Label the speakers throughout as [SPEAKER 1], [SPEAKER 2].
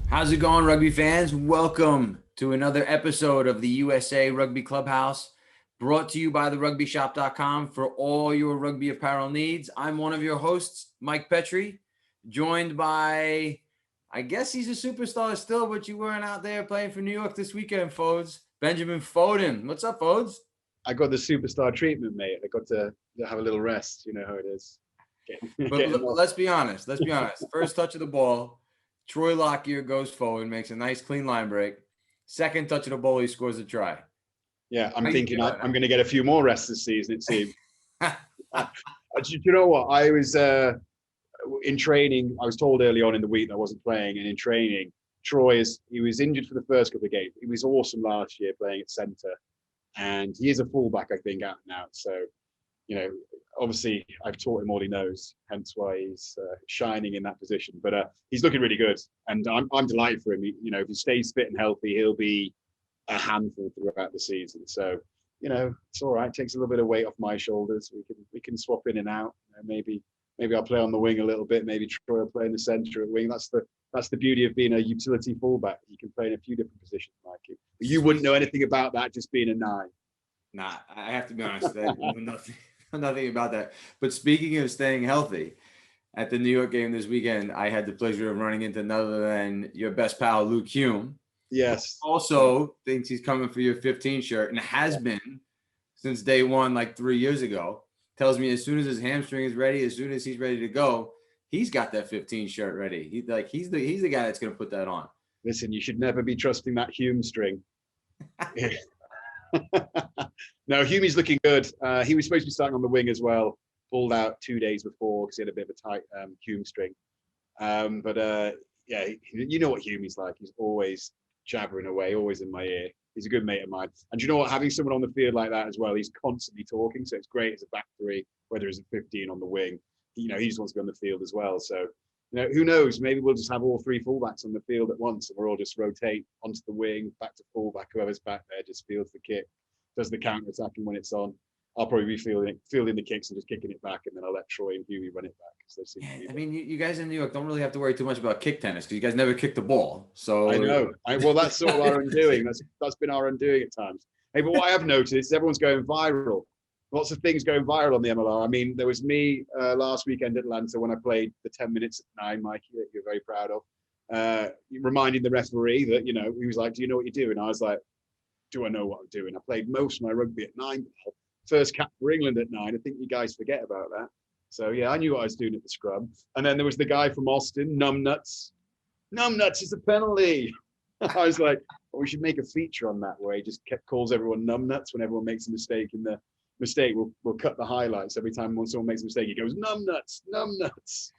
[SPEAKER 1] How's it going, rugby fans? Welcome to another episode of the USA Rugby Clubhouse, brought to you by therugbyshop.com for all your rugby apparel needs. I'm one of your hosts, Mike Petrie, joined by, I guess he's a superstar still, but you weren't out there playing for New York this weekend, Fodes. Benjamin Foden. What's up, Fodes?
[SPEAKER 2] I got the superstar treatment, mate. I got to have a little rest. You know how it is.
[SPEAKER 1] But let's be honest. Let's be honest. First touch of the ball, Troy Lockyer goes forward, makes a nice clean line break. Second touch of the ball, he scores a try.
[SPEAKER 2] Yeah, I'm thinking I'm going to get a few more rests this season, it seems. Do you know what? I was in training. I was told early on in the week that I wasn't playing, and in training, he was injured for the first couple of games. He was awesome last year playing at centre, and he is a fullback, I think, out and out. So, obviously I've taught him all he knows, hence why he's shining in that position. But he's looking really good, and I'm delighted for him. If he stays fit and healthy, he'll be a handful throughout the season. So, it's all right. It takes a little bit of weight off my shoulders. We can swap in and out. Maybe I'll play on the wing a little bit. Maybe Troy will play in the centre at wing. That's the beauty of being a utility fullback. You can play in a few different positions, Mikey. You wouldn't know anything about that, just being a 9.
[SPEAKER 1] Nah, I have to be honest. I know nothing about that. But speaking of staying healthy, at the New York game this weekend, I had the pleasure of running into none other than your best pal, Luke Hume.
[SPEAKER 2] Yes.
[SPEAKER 1] Also thinks he's coming for your 15 shirt and has been since day one, like 3 years ago. Tells me as soon as his hamstring is ready, as soon as he's ready to go, he's got that 15 shirt ready. He's the guy that's going to put that on.
[SPEAKER 2] Listen, you should never be trusting that Hume string. No, Humie's looking good. He was supposed to be starting on the wing as well. Pulled out 2 days before because he had a bit of a tight Hume string. Yeah, you know what Humie's like. He's always jabbering away, always in my ear. He's a good mate of mine. And you know what? Having someone on the field like that as well, he's constantly talking. So it's great as a back three, whether it's a 15 on the wing. He just wants to be on the field as well. So, who knows? Maybe we'll just have all 3 fullbacks on the field at once, and we'll all just rotate onto the wing, back to fullback. Whoever's back there just fields the kick, does the counter attacking when it's on. I'll probably be fielding the kicks and just kicking it back, and then I'll let Troy and Huey run it back.
[SPEAKER 1] I mean, you guys in New York don't really have to worry too much about kick tennis because you guys never kick the ball. So
[SPEAKER 2] I know. Well, that's sort of our undoing. That's been our undoing at times. Hey, but what I have noticed is everyone's going viral. Lots of things going viral on the MLR. I mean, there was me last weekend at Atlanta when I played the 10 minutes at 9, Mikey, that you're very proud of, reminding the referee that, he was like, do you know what you're doing? I was like, do I know what I'm doing? I played most of my rugby at 9, first cap for England at 9. I think you guys forget about that. So, yeah, I knew what I was doing at the scrum. And then there was the guy from Austin, Numbnuts. Numbnuts is a penalty. I was like, we should make a feature on that where he just calls everyone numbnuts when everyone makes a mistake in the mistake. We'll cut the highlights every time when someone makes a mistake. He goes, numbnuts.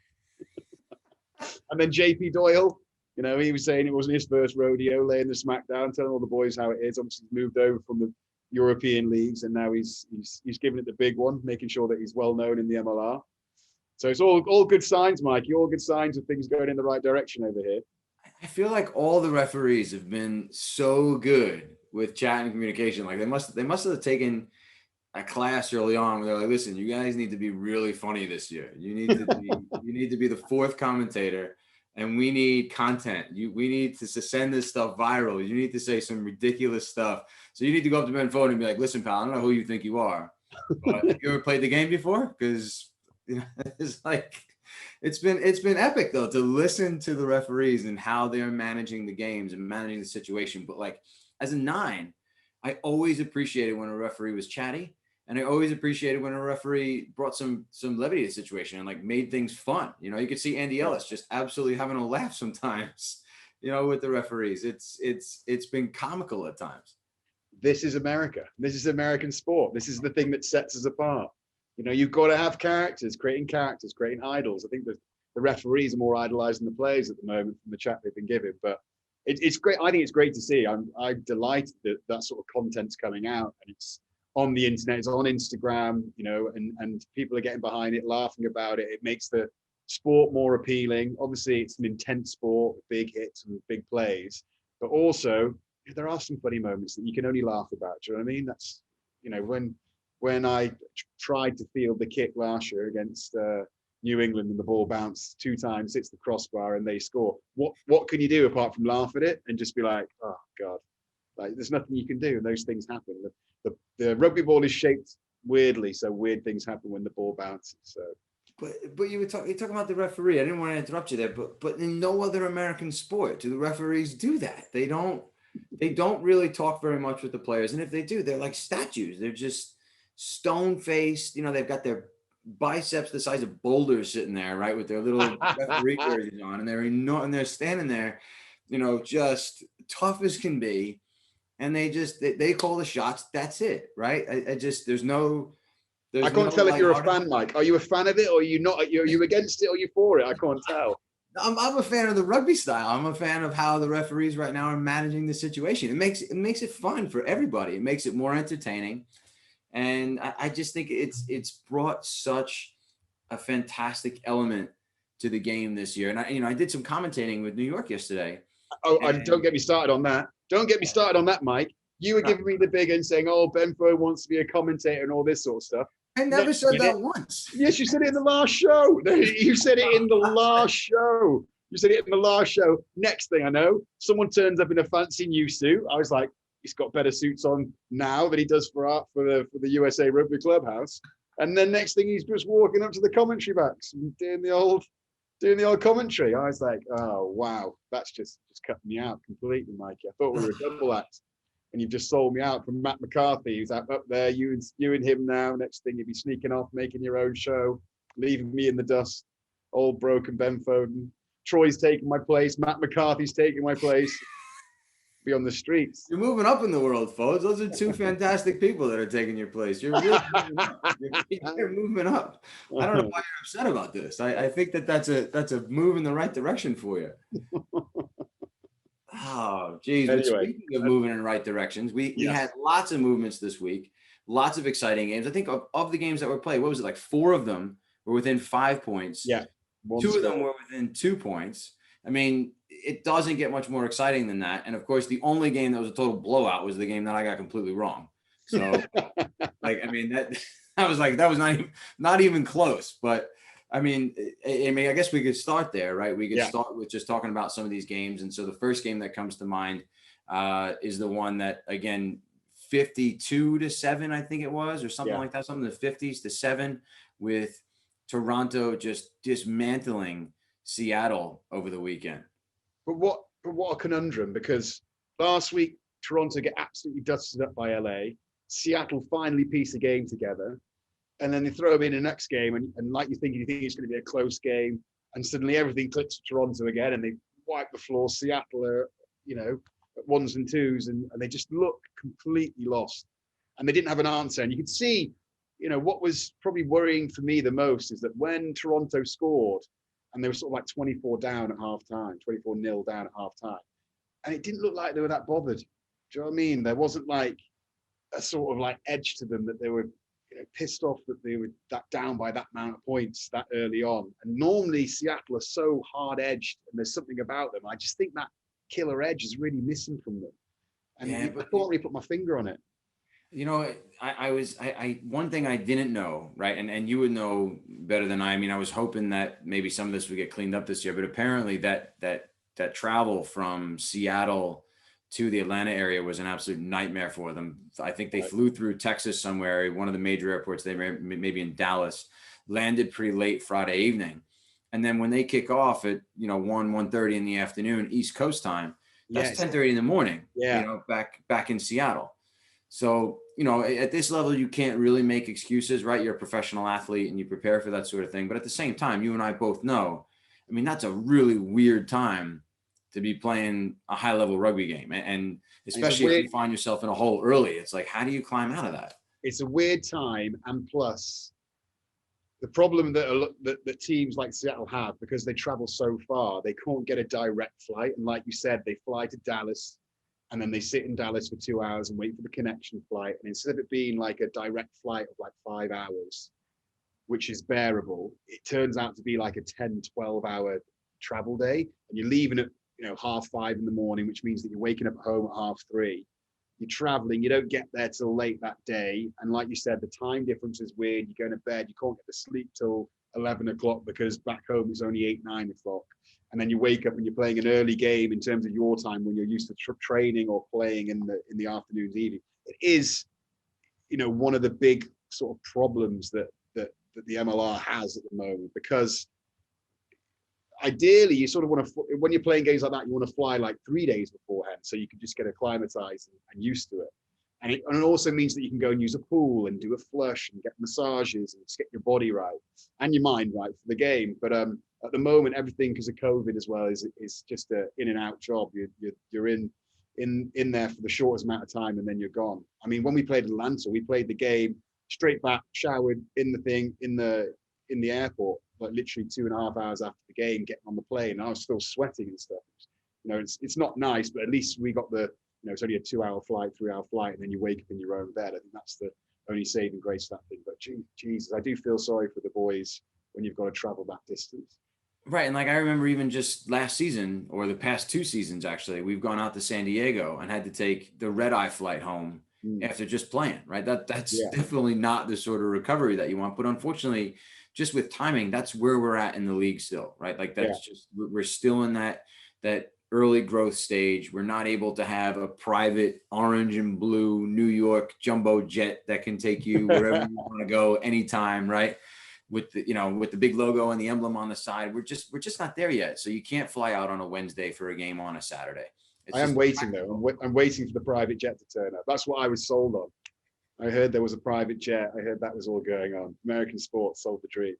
[SPEAKER 2] And then JP Doyle, he was saying it wasn't his first rodeo, laying the smack down, telling all the boys how it is. Obviously, he's moved over from the European leagues, and now he's giving it the big one, making sure that he's well known in the MLR. So it's all good signs, Mikey. All good signs of things going in the right direction over here.
[SPEAKER 1] I feel like all the referees have been so good with chat and communication. Like they must have taken a class early on where they're like, listen, you guys need to be really funny this year. You need to be the 4th commentator, and we need content. We need to send this stuff viral. You need to say some ridiculous stuff. So you need to go up to Ben Foden and be like, listen, pal, I don't know who you think you are, but have you ever played the game before? Because it's like it's been epic though to listen to the referees and how they're managing the games and managing the situation. But like as a 9, I always appreciated when a referee was chatty, and I always appreciated when a referee brought some levity to the situation and like made things fun. You could see Andy Ellis just absolutely having a laugh sometimes, with the referees. It's been comical at times.
[SPEAKER 2] This is America. This is American sport. This is the thing that sets us apart. You've got to have characters, creating idols. I think the referees are more idolizing the players at the moment from the chat they've been given. But it's great. I think it's great to see. I'm delighted that sort of content's coming out, and it's on the internet, it's on Instagram, and people are getting behind it, laughing about it. It makes the sport more appealing. Obviously, it's an intense sport, big hits and big plays, but also there are some funny moments that you can only laugh about. Do you know what I mean? That's, when I tried to field the kick last year against New England and the ball bounces 2 times, hits the crossbar, and they score. What can you do apart from laugh at it and just be like, oh God, like there's nothing you can do, and those things happen. The rugby ball is shaped weirdly, so weird things happen when the ball bounces. So.
[SPEAKER 1] But you're talking about the referee. I didn't want to interrupt you there, but in no other American sport do the referees do that. They don't really talk very much with the players, and if they do, they're like statues. They're just stone faced. You know, they've got their biceps the size of boulders sitting there, right, with their little referee jerseys on, and they're standing there, you know, just tough as can be, and they call the shots. That's it, right? I just
[SPEAKER 2] I can't tell if you're a fan, Mike. Are you a fan of it, or are you not? Are you against it, or are you for it? I can't tell.
[SPEAKER 1] I'm a fan of the rugby style. I'm a fan of how the referees right now are managing the situation. It makes it fun for everybody. It makes it more entertaining, and I just think it's brought such a fantastic element to the game this year. And I did some commentating with New York yesterday.
[SPEAKER 2] Oh, don't get me started on that. Don't get me started on that, Mike. You were giving me the big and saying, "Oh, Benfo wants to be a commentator and all this sort of stuff."
[SPEAKER 1] I never said that once.
[SPEAKER 2] Yes, you said it in the last show. You said it in the last show. You said it in the last show. Next thing I know, someone turns up in a fancy new suit. I was like, he's got better suits on now than he does for the USA Rugby Clubhouse. And then next thing, he's just walking up to the commentary box and doing the old commentary. I was like, oh wow, that's just cut me out completely, Mikey. I thought we were a double act. And you've just sold me out from Matt McCarthy, who's up there, you and him now. Next thing, you'll be sneaking off, making your own show, leaving me in the dust, old broken Ben Foden. Troy's taking my place. Matt McCarthy's taking my place. Be on the streets.
[SPEAKER 1] You're moving up in the world, folks. Those are 2 fantastic people that are taking your place. You're really moving up. You're moving up. I don't know why you're upset about this. I think that's a move in the right direction for you. Oh, geez. Anyway, speaking of moving in the right directions, we had lots of movements this week, lots of exciting games. I think of the games that were played, what was it, like 4 of them were within 5 points.
[SPEAKER 2] Yeah.
[SPEAKER 1] 2 of them were within 2 points. I mean, it doesn't get much more exciting than that. And of course, the only game that was a total blowout was the game that I got completely wrong. So, like, I mean, that was not even close. But I mean, I guess we could start there, right? We could start with just talking about some of these games. And so the first game that comes to mind is the one that, again, 52-7, I think it was, or something like that, something in the 50s to 7, with Toronto just dismantling Seattle over the weekend.
[SPEAKER 2] But what a conundrum, because last week Toronto get absolutely dusted up by LA. Seattle finally piece the game together. And then they throw them in the next game, and like you think it's going to be a close game, and suddenly everything clicks to Toronto again, and they wipe the floor. Seattle are, at 1s and 2s, and they just look completely lost. And they didn't have an answer. And you could see, what was probably worrying for me the most is that when Toronto scored, and they were sort of like 24 down at halftime, 24-0 down at halftime, and it didn't look like they were that bothered. Do you know what I mean? There wasn't like a sort of like edge to them, that they were pissed off that they were that down by that amount of points that early on. And normally Seattle are so hard edged, and there's something about them. I just think that killer edge is really missing from them. And I can't really put my finger on it.
[SPEAKER 1] I one thing I didn't know, right? And you would know better than I. I mean, I was hoping that maybe some of this would get cleaned up this year, but apparently that travel from Seattle to the Atlanta area was an absolute nightmare for them. I think they flew through Texas somewhere, one of the major airports, they maybe in Dallas, landed pretty late Friday evening. And then when they kick off at, 1:30 in the afternoon, East Coast time, that's 10:30 in the morning, back in Seattle. So, at this level, you can't really make excuses, right? You're a professional athlete and you prepare for that sort of thing. But at the same time, you and I both know, I mean, that's a really weird time to be playing a high level rugby game. And especially if you find yourself in a hole early, it's like, how do you climb out of that?
[SPEAKER 2] It's a weird time. And plus the problem that teams like Seattle have, because they travel so far, they can't get a direct flight. And like you said, they fly to Dallas and then they sit in Dallas for 2 hours and wait for the connection flight. And instead of it being like a direct flight of like 5 hours, which is bearable, it turns out to be like a 10, 12-hour travel day. And you're leaving at 5:30 in the morning, which means that you're waking up at home at 3:30. You're traveling, you don't get there till late that day. And like you said, the time difference is weird. You're going to bed, you can't get to sleep till 11 o'clock because back home it's only 8, 9 o'clock. And then you wake up and you're playing an early game in terms of your time when you're used to training or playing in the afternoons, evening. It is, one of the big sort of problems that the MLR has at the moment, because ideally you sort of want to, when you're playing games like that, you want to fly like 3 days beforehand so you can just get acclimatized and used to it. And it also means that you can go and use a pool and do a flush and get massages and just get your body right and your mind right for the game. But at the moment, everything, because of COVID as well, is just a in and out job. You're in there for the shortest amount of time and then you're gone. I mean, when we played Atlanta, we played the game straight back, showered in the airport, like literally 2.5 hours after the game, getting on the plane. And I was still sweating and stuff. It's not nice, but at least we got it's only a 2-hour flight, 3-hour flight, and then you wake up in your own bed. I think that's the only saving grace of that thing. But Jesus, I do feel sorry for the boys when you've got to travel that distance.
[SPEAKER 1] Right. And like, I remember even just last season, or the past 2 seasons, actually, we've gone out to San Diego and had to take the red-eye flight home after just playing, right? That's definitely not the sort of recovery that you want. But unfortunately, just with timing, that's where we're at in the league still, right? Like, that's just, we're still in that early growth stage. We're not able to have a private orange and blue New York jumbo jet that can take you wherever you want to go anytime, right? With the big logo and the emblem on the side. We're just not there yet. So you can't fly out on a Wednesday for a game on a Saturday.
[SPEAKER 2] I am waiting though. I'm waiting for the private jet to turn up. That's what I was sold on. I heard there was a private jet. I heard that was all going on. American sports sold the dream.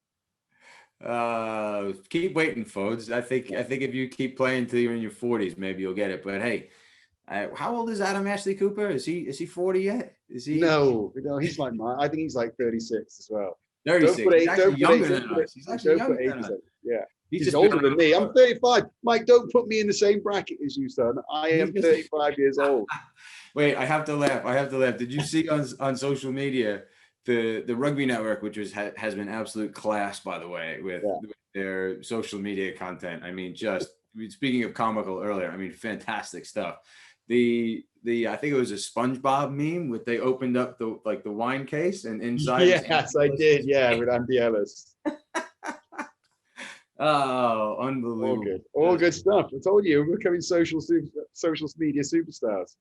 [SPEAKER 1] Keep waiting, folks. I think if you keep playing till you're in your 40s, maybe you'll get it. But hey, how old is Adam Ashley Cooper? Is he 40 yet? Is he?
[SPEAKER 2] No, he's like mine. I think he's like 36 as well.
[SPEAKER 1] 36. He's actually younger than us. He's actually younger than us.
[SPEAKER 2] Yeah. He's older than me. I'm 35. Mike, don't put me in the same bracket as you, son. I am 35 years old.
[SPEAKER 1] Wait, I have to laugh. Did you see on social media the Rugby Network, which has been absolute class, by the way, with their social media content? I mean, speaking of comical earlier, I mean, fantastic stuff. I think it was a SpongeBob meme with they opened up the wine case and inside.
[SPEAKER 2] Yes, I did. Yeah, with Andy Ellis.
[SPEAKER 1] Oh, unbelievable!
[SPEAKER 2] All good stuff. I told you, we're becoming social media superstars.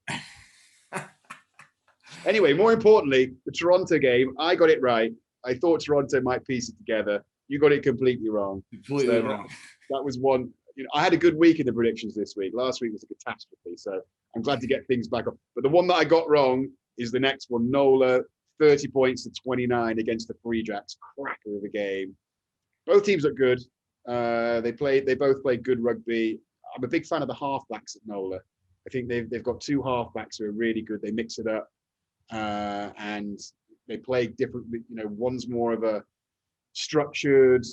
[SPEAKER 2] Anyway, more importantly, the Toronto game, I got it right. I thought Toronto might piece it together. You got it completely wrong.
[SPEAKER 1] Completely wrong.
[SPEAKER 2] That was one. I had a good week in the predictions this week. Last week was a catastrophe, so I'm glad to get things back up. But the one that I got wrong is the next one. NOLA, 30 points to 29 against the Free Jacks. Cracker of a game. Both teams look good. They both play good rugby. I'm a big fan of the halfbacks at NOLA. I think they've got 2 halfbacks who are really good. They mix it up, and they play differently. One's more of a structured,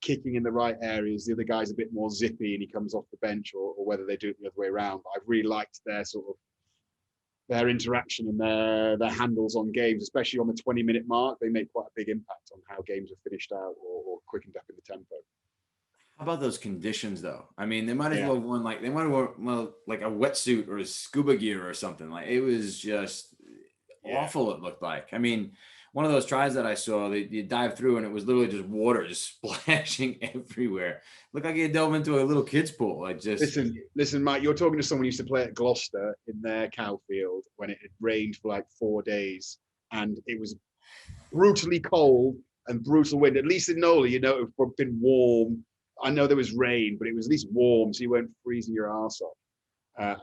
[SPEAKER 2] kicking in the right areas. The other guy's a bit more zippy and he comes off the bench, or whether they do it the other way around. But I've really liked their interaction and their handles on games, especially on the 20-minute mark. They make quite a big impact on how games are finished out or quickened up in the tempo.
[SPEAKER 1] How about those conditions, though? I mean, they might as well have worn like a wetsuit or a scuba gear or something. Like, it was just awful. It looked like. I mean, one of those tries that I saw, you dive through and it was literally just water just splashing everywhere. Looked like you delved into a little kid's pool.
[SPEAKER 2] Listen, Mike, you're talking to someone who used to play at Gloucester in their cow field when it had rained for like 4 days and it was brutally cold and brutal wind. At least in NOLA, it had been warm. I know there was rain, but it was at least warm, so you weren't freezing your arse off.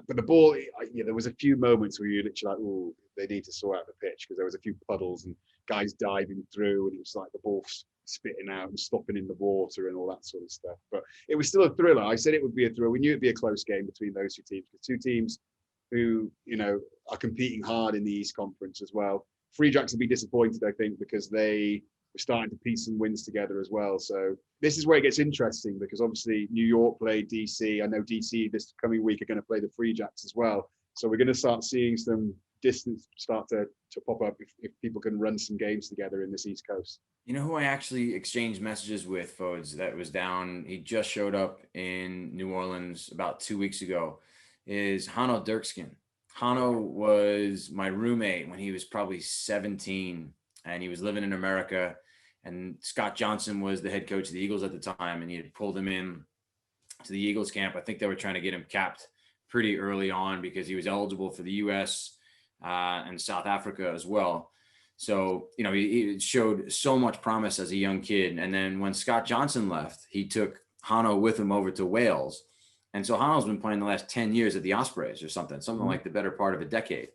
[SPEAKER 2] But the ball, there was a few moments where you literally like, oh, they need to sort out the pitch, because there was a few puddles and guys diving through, and it was like the ball spitting out and stopping in the water and all that sort of stuff. But it was still a thriller. I said it would be a thriller. We knew it'd be a close game between those 2 teams. The 2 teams who, are competing hard in the East Conference as well. Free Jacks will be disappointed, I think, because they were starting to piece some wins together as well. So this is where it gets interesting, because obviously New York played DC. I know DC this coming week are going to play the Free Jacks as well. So we're going to start seeing some distance start to pop up if people can run some games together in this East Coast.
[SPEAKER 1] You know who I actually exchanged messages with, Fodes, that was down? He just showed up in New Orleans about 2 weeks ago, is Hanno Dirkskin. Hanno was my roommate when he was probably 17, and he was living in America. And Scott Johnson was the head coach of the Eagles at the time, and he had pulled him in to the Eagles camp. I think they were trying to get him capped pretty early on because he was eligible for the U.S. And South Africa as well. So, he showed so much promise as a young kid. And then when Scott Johnson left, he took Hano with him over to Wales. And so Hano's been playing the last 10 years at the Ospreys or something like the better part of a decade.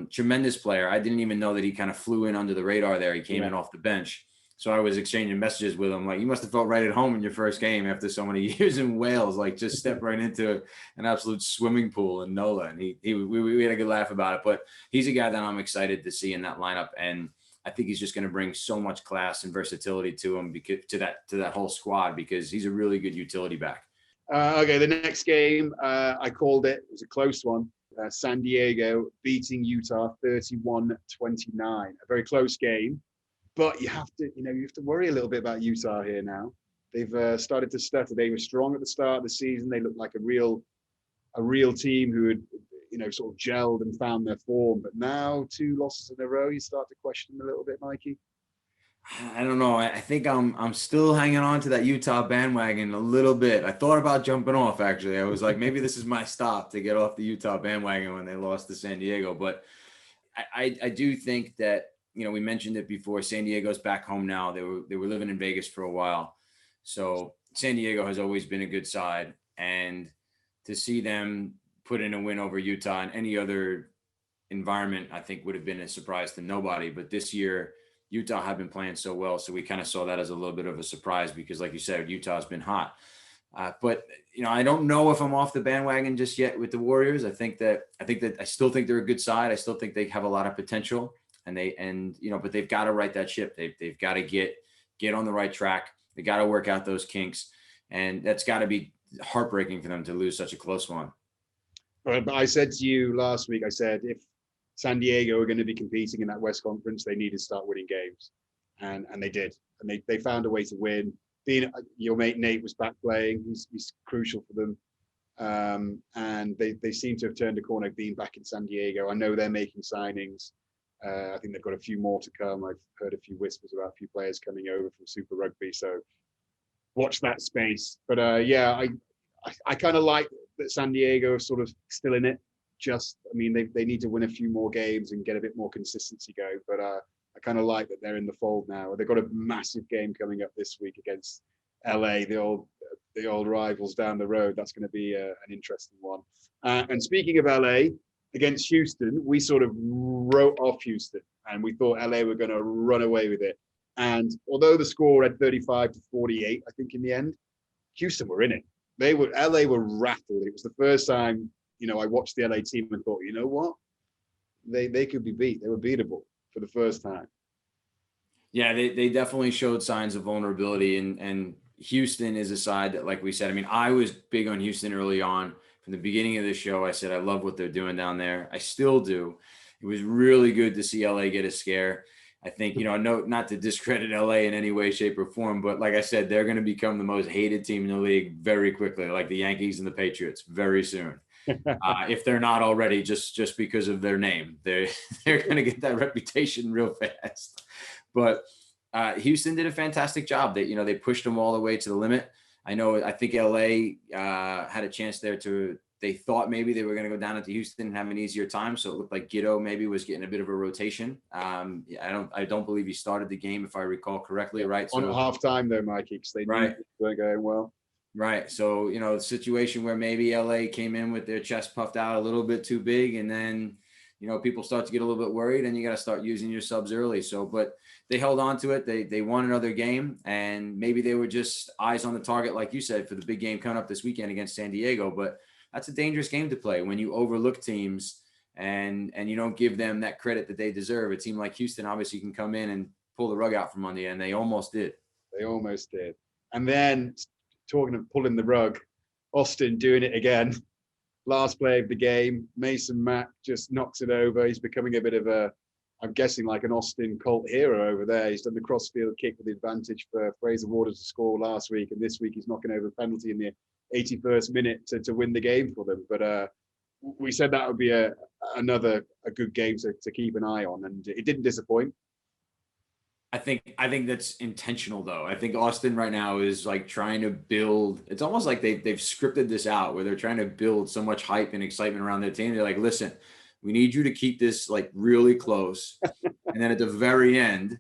[SPEAKER 1] Tremendous player. I didn't even know that he kind of flew in under the radar there. He came in off the bench. So I was exchanging messages with him, like, you must have felt right at home in your first game after so many years in Wales, like just step right into an absolute swimming pool in NOLA. And we had a good laugh about it, but he's a guy that I'm excited to see in that lineup. And I think he's just going to bring so much class and versatility to him, to that whole squad, because he's a really good utility back.
[SPEAKER 2] Okay, the next game, I called it. It was a close one. San Diego beating Utah 31-29. A very close game. But you have to worry a little bit about Utah here now. They've started to stutter. They were strong at the start of the season. They looked like a real team who had, sort of gelled and found their form. But now 2 losses in a row, you start to question them a little bit, Mikey.
[SPEAKER 1] I don't know. I think I'm still hanging on to that Utah bandwagon a little bit. I thought about jumping off, actually. I was like, maybe this is my stop to get off the Utah bandwagon when they lost to San Diego. But I do think that, we mentioned it before, San Diego's back home now. They were living in Vegas for a while. So San Diego has always been a good side. And to see them put in a win over Utah in any other environment, I think would have been a surprise to nobody. But this year, Utah had been playing so well. So we kind of saw that as a little bit of a surprise because, like you said, Utah's been hot. But I don't know if I'm off the bandwagon just yet with the Warriors. I still think they're a good side. I still think they have a lot of potential. But they've got to right that ship. They've got to get on the right track. They got to work out those kinks, and that's got to be heartbreaking for them to lose such a close one.
[SPEAKER 2] But I said to you last week, I said if San Diego are going to be competing in that West Conference, they need to start winning games, and they did, and they found a way to win. Your mate Nate was back playing; he's crucial for them, and they seem to have turned a corner, being back in San Diego. I know they're making signings. I think they've got a few more to come. I've heard a few whispers about a few players coming over from Super Rugby, so watch that space. But I kind of like that San Diego are sort of still in it. They need to win a few more games and get a bit more consistency going. But I kind of like that they're in the fold now. They've got a massive game coming up this week against LA, the old rivals down the road. That's going to be an interesting one. And speaking of LA, against Houston, we sort of wrote off Houston and we thought LA were going to run away with it. And although the score had 35-48, I think in the end, Houston were in it. LA were rattled. It was the first time, I watched the LA team and thought, you know what? They could be beat. They were beatable for the first time.
[SPEAKER 1] Yeah, they definitely showed signs of vulnerability, and Houston is a side that, like we said, I was big on Houston early on. From the beginning of the show, I said I love what they're doing down there. I still do. It was really good to see LA get a scare. I think, not to discredit LA in any way, shape, or form, but like I said, they're going to become the most hated team in the league very quickly, like the Yankees and the Patriots, very soon. If they're not already, just because of their name, they're going to get that reputation real fast. But Houston did a fantastic job. They pushed them all the way to the limit. I think LA had a chance there they thought maybe they were going to go down into Houston and have an easier time. So it looked like Gito maybe was getting a bit of a rotation. I don't believe he started the game, if I recall correctly. Right.
[SPEAKER 2] On halftime though, Mikey, because they weren't going well.
[SPEAKER 1] Right. So, the situation where maybe LA came in with their chest puffed out a little bit too big, and then, people start to get a little bit worried and you got to start using your subs early. So, but they held on to it. They won another game, and maybe they were just eyes on the target, like you said, for the big game coming up this weekend against San Diego. But that's a dangerous game to play when you overlook teams and you don't give them that credit that they deserve. A team like Houston obviously can come in and pull the rug out from under you, and they almost did.
[SPEAKER 2] And then, talking of pulling the rug, Austin doing it again. Last play of the game, Mason Mack just knocks it over. He's becoming a bit of I'm guessing like an Austin cult hero over there. He's done the crossfield kick with the advantage for Fraser Waters to score last week, and this week he's knocking over a penalty in the 81st minute to win the game for them. But we said that would be another good game to keep an eye on, and it didn't disappoint.
[SPEAKER 1] I think that's intentional though. I think Austin right now is like trying to build. It's almost like they've scripted this out where they're trying to build so much hype and excitement around their team. They're like, listen, we need you to keep this like really close, and then at the very end,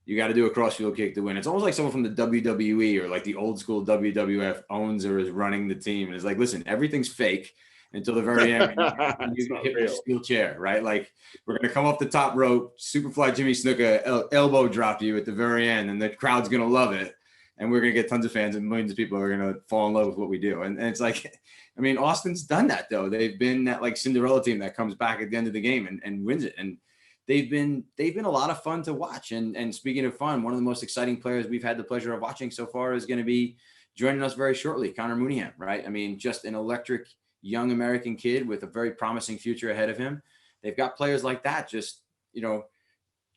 [SPEAKER 1] you got to do a crossfield kick to win. It's almost like someone from the WWE or like the old school WWF owns or is running the team and is like, listen, everything's fake until the very end.
[SPEAKER 2] It's
[SPEAKER 1] You
[SPEAKER 2] not
[SPEAKER 1] hit a
[SPEAKER 2] real.
[SPEAKER 1] steel chair, right? Like we're gonna come off the top rope, Superfly Jimmy Snuka elbow drop you at the very end, and the crowd's gonna love it, and we're gonna get tons of fans and millions of people are gonna fall in love with what we do. And it's like, I mean, Austin's done that though. They've been that like Cinderella team that comes back at the end of the game and wins it. And they've been a lot of fun to watch. And speaking of fun, one of the most exciting players we've had the pleasure of watching so far is going to be joining us very shortly, Connie Munahan, right? I mean, just an electric young American kid with a very promising future ahead of him. They've got players like that just,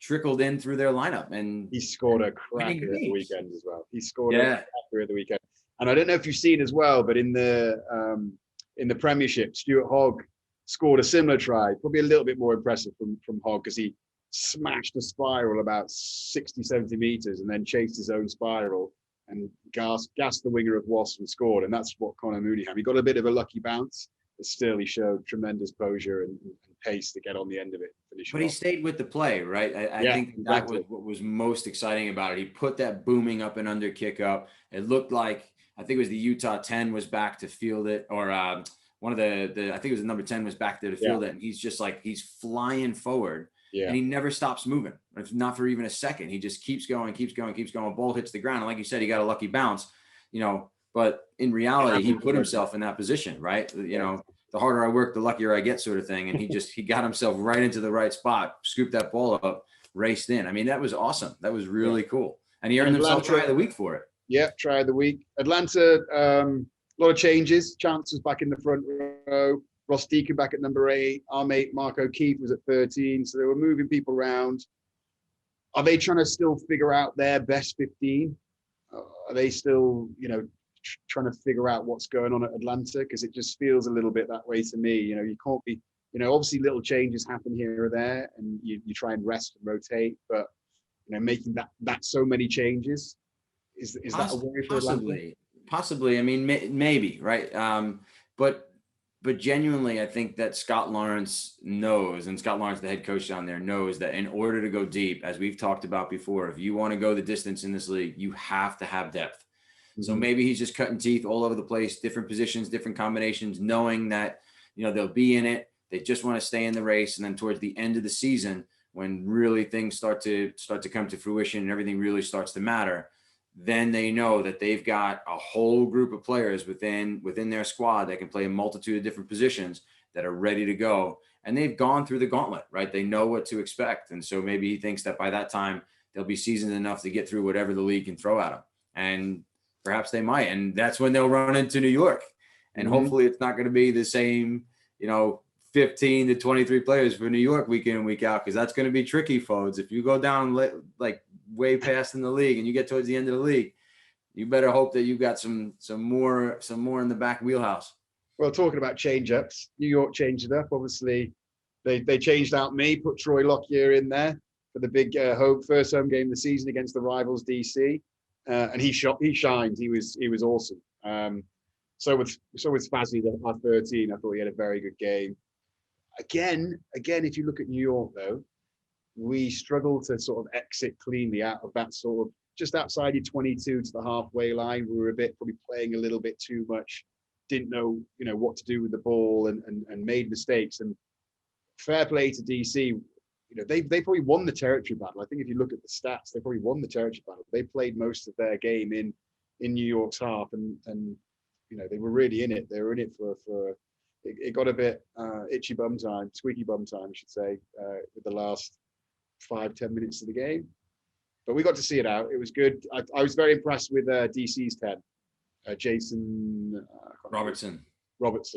[SPEAKER 1] trickled in through their lineup. And
[SPEAKER 2] he scored a cracker at the weekend as well. He scored a cracker at the weekend. And I don't know if you've seen as well, but in the Premiership, Stuart Hogg scored a similar try, probably a little bit more impressive from Hogg because he smashed a spiral about 60, 70 meters and then chased his own spiral and gassed the winger of Wasps and scored. And that's what Connie Munahan. He got a bit of a lucky bounce, but still he showed tremendous posure and pace to get on the end of it.
[SPEAKER 1] But he stayed with the play, right? I think that was what was most exciting about it. He put that booming up and under kick up. It looked like, I think it was the Utah 10 was back to field it, or one of the I think it was the number 10 was back there to field it. And he's just like, he's flying forward. And he never stops moving. If not for even a second, he just keeps going. Ball hits the ground. And like you said, he got a lucky bounce, but in reality, he put himself in that position, right? The harder I work, the luckier I get sort of thing. And he got himself right into the right spot, scooped that ball up, raced in. I mean, that was awesome. That was really cool. And he earned himself try of the week for it.
[SPEAKER 2] Yeah, try of the week. Atlanta, a lot of changes. Chances back in the front row. Ross Deacon back at number 8. Our mate Mark O'Keefe was at 13. So they were moving people around. Are they trying to still figure out their best 15? Are they still, trying to figure out what's going on at Atlanta? Because it just feels a little bit that way to me. You can't be, obviously little changes happen here or there and you try and rest and rotate, but, making that so many changes, is that a worry for Atlanta?
[SPEAKER 1] Possibly. I mean, maybe, right? But genuinely, I think that Scott Lawrence knows, and Scott Lawrence, the head coach down there, knows that in order to go deep, as we've talked about before, if you want to go the distance in this league, you have to have depth. Mm-hmm. So maybe he's just cutting teeth all over the place, different positions, different combinations, knowing that, they'll be in it. They just want to stay in the race. And then towards the end of the season, when really things start to come to fruition and everything really starts to matter, then they know that they've got a whole group of players within their squad that can play a multitude of different positions that are ready to go. And they've gone through the gauntlet, right? They know what to expect. And so maybe he thinks that by that time, they'll be seasoned enough to get through whatever the league can throw at them. And perhaps they might. And that's when they'll run into New York. And hopefully it's not going to be the same, 15 to 23 players for New York week in and week out, because that's going to be tricky, folks. If you go down like way past in the league and you get towards the end of the league, you better hope that you've got some more in the back wheelhouse.
[SPEAKER 2] Well, talking about change-ups, New York changed it up. Obviously, they changed out me, put Troy Lockyer in there for the big first home game of the season against the rivals DC, and he shined. He was awesome. So with Fazzy at 13, I thought he had a very good game. Again, if you look at New York though, we struggle to sort of exit cleanly out of that sort of just outside your 22 to the halfway line. We were probably playing a little bit too much, didn't know, what to do with the ball and made mistakes. And fair play to DC, they probably won the territory battle. I think if you look at the stats, they probably won the territory battle. They played most of their game in New York's half and they were really in it. They were in it for it got a bit squeaky bum time, I should say, with the last 5-10 minutes of the game, but we got to see it out. It was good. I was very impressed with DC's 10, Jason
[SPEAKER 1] Robertson,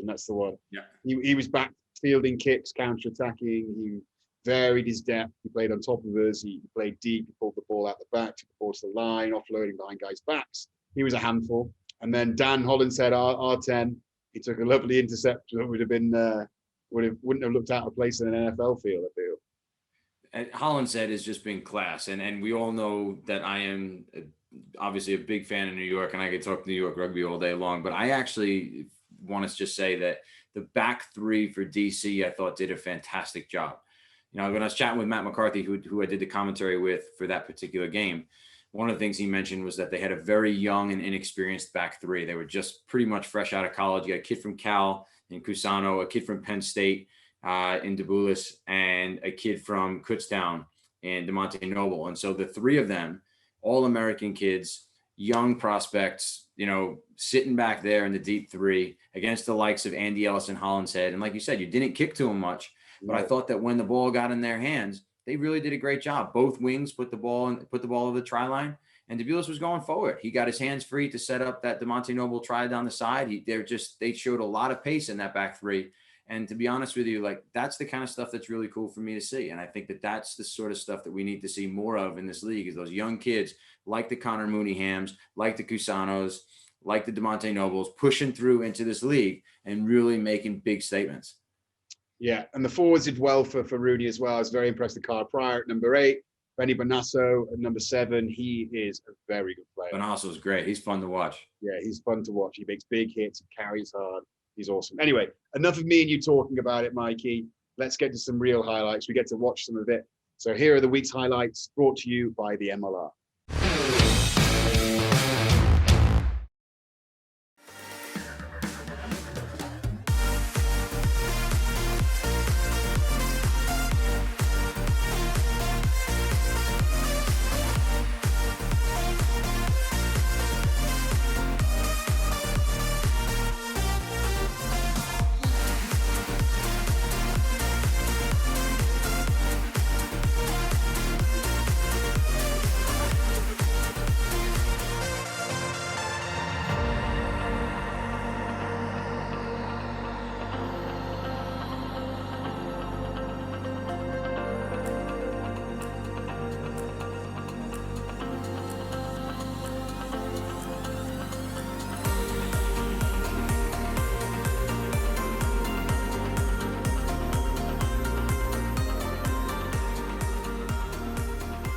[SPEAKER 2] that's the one.
[SPEAKER 1] Yeah,
[SPEAKER 2] he was back fielding kicks, counter-attacking. He varied his depth. He played on top of us. He played deep. He pulled the ball out the back, took the ball to the line, offloading behind guys' backs. He was a handful. And then Dan Hollinshead, our 10, he took a lovely interception that wouldn't have looked out of place in an NFL field, I feel.
[SPEAKER 1] Hollinshead has just been class. And we all know that I am obviously a big fan of New York, and I could talk New York rugby all day long, but I actually want to just say that the back three for DC, I thought did a fantastic job. When I was chatting with Matt McCarthy, who I did the commentary with for that particular game, one of the things he mentioned was that they had a very young and inexperienced back three. They were just pretty much fresh out of college. You got a kid from Cal in Cusano, a kid from Penn State in Deboulis, and a kid from Kutztown in DeMonte Noble. And so the three of them, all American kids, young prospects, sitting back there in the deep three against the likes of Andy Ellis and Hollinshead. And like you said, you didn't kick to them much, but I thought that when the ball got in their hands, they really did a great job. Both wings put the ball over the try line, and Deboulis was going forward. He got his hands free to set up that DeMonte Noble try down the side. They showed a lot of pace in that back three. And to be honest with you, like, that's the kind of stuff that's really cool for me to see. And I think that that's the sort of stuff that we need to see more of in this league, is those young kids like the Connor Mooneyhams, like the Cusanos, like the DeMonte Nobles, pushing through into this league and really making big statements.
[SPEAKER 2] Yeah, and the forwards did well for Rooney as well. I was very impressed with Carl Pryor at number 8, Benny Bonasso at number 7. He is a very good player.
[SPEAKER 1] Bonasso's great. He's fun to watch.
[SPEAKER 2] Yeah, he's fun to watch. He makes big hits, he carries hard. He's awesome. Anyway, enough of me and you talking about it, Mikey. Let's get to some real highlights. We get to watch some of it. So here are the week's highlights, brought to you by the MLR.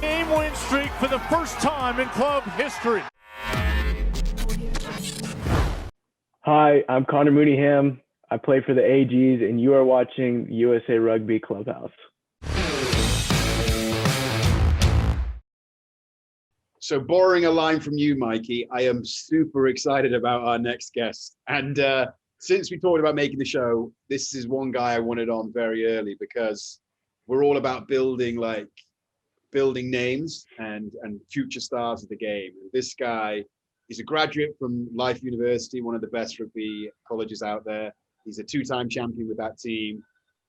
[SPEAKER 3] Game-winning streak for the first time in club history.
[SPEAKER 4] Hi, I'm Connie Munahan. I play for the AGs, and you are watching USA Rugby Clubhouse.
[SPEAKER 2] So, borrowing a line from you, Mikey, I am super excited about our next guest. And since we talked about making the show, this is one guy I wanted on very early, because we're all about building names and future stars of the game. And this guy is a graduate from Life University, one of the best rugby colleges out there. He's a 2-time champion with that team.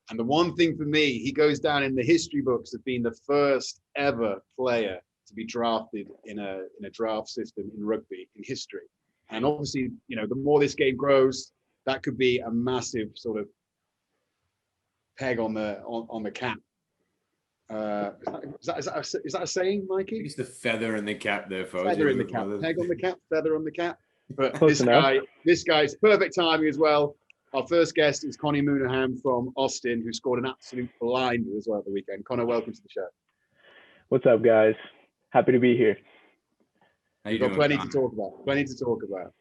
[SPEAKER 2] And the one thing for me, he goes down in the history books of being the first ever player to be drafted in a draft system in rugby in history. And obviously, the more this game grows, that could be a massive sort of peg on the cap. Is that a saying, Mikey?
[SPEAKER 1] It's the feather in the cap there, folks.
[SPEAKER 2] Feather in the cap. Peg on the cap, feather on the cap. But this guy's perfect timing as well. Our first guest is Connie Munahan from Austin, who scored an absolute blinder as well at the weekend. Connor, welcome to the show.
[SPEAKER 4] What's up, guys? Happy to be here.
[SPEAKER 2] We've got plenty to talk about.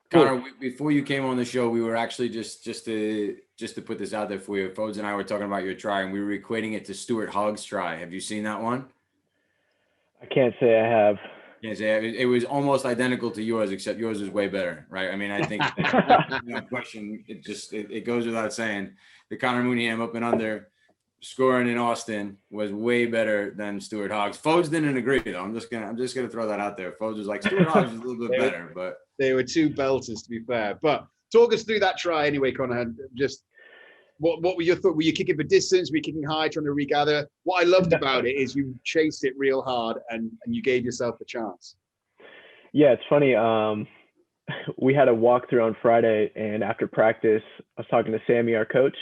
[SPEAKER 1] Connor, before you came on the show, we were actually just to put this out there for you. Fodes and I were talking about your try, and we were equating it to Stuart Hogg's try. Have you seen that one?
[SPEAKER 4] I can't say I have.
[SPEAKER 1] Yes, it was almost identical to yours, except yours is way better, right? I mean, I think that question, it goes without saying. The Connor Mooneyham up and under scoring in Austin was way better than Stuart Hogg's. Fodes didn't agree though. I'm just gonna throw that out there. Fodes was like, Stuart Hogg's is a little bit better, but
[SPEAKER 2] they were two belters, to be fair. But talk us through that try anyway, Connor. Just what were your thoughts? Were you kicking for distance? Were you kicking high, trying to regather? What I loved about it is you chased it real hard and you gave yourself a chance.
[SPEAKER 4] Yeah, it's funny. We had a walkthrough on Friday, and after practice, I was talking to Sammy, our coach,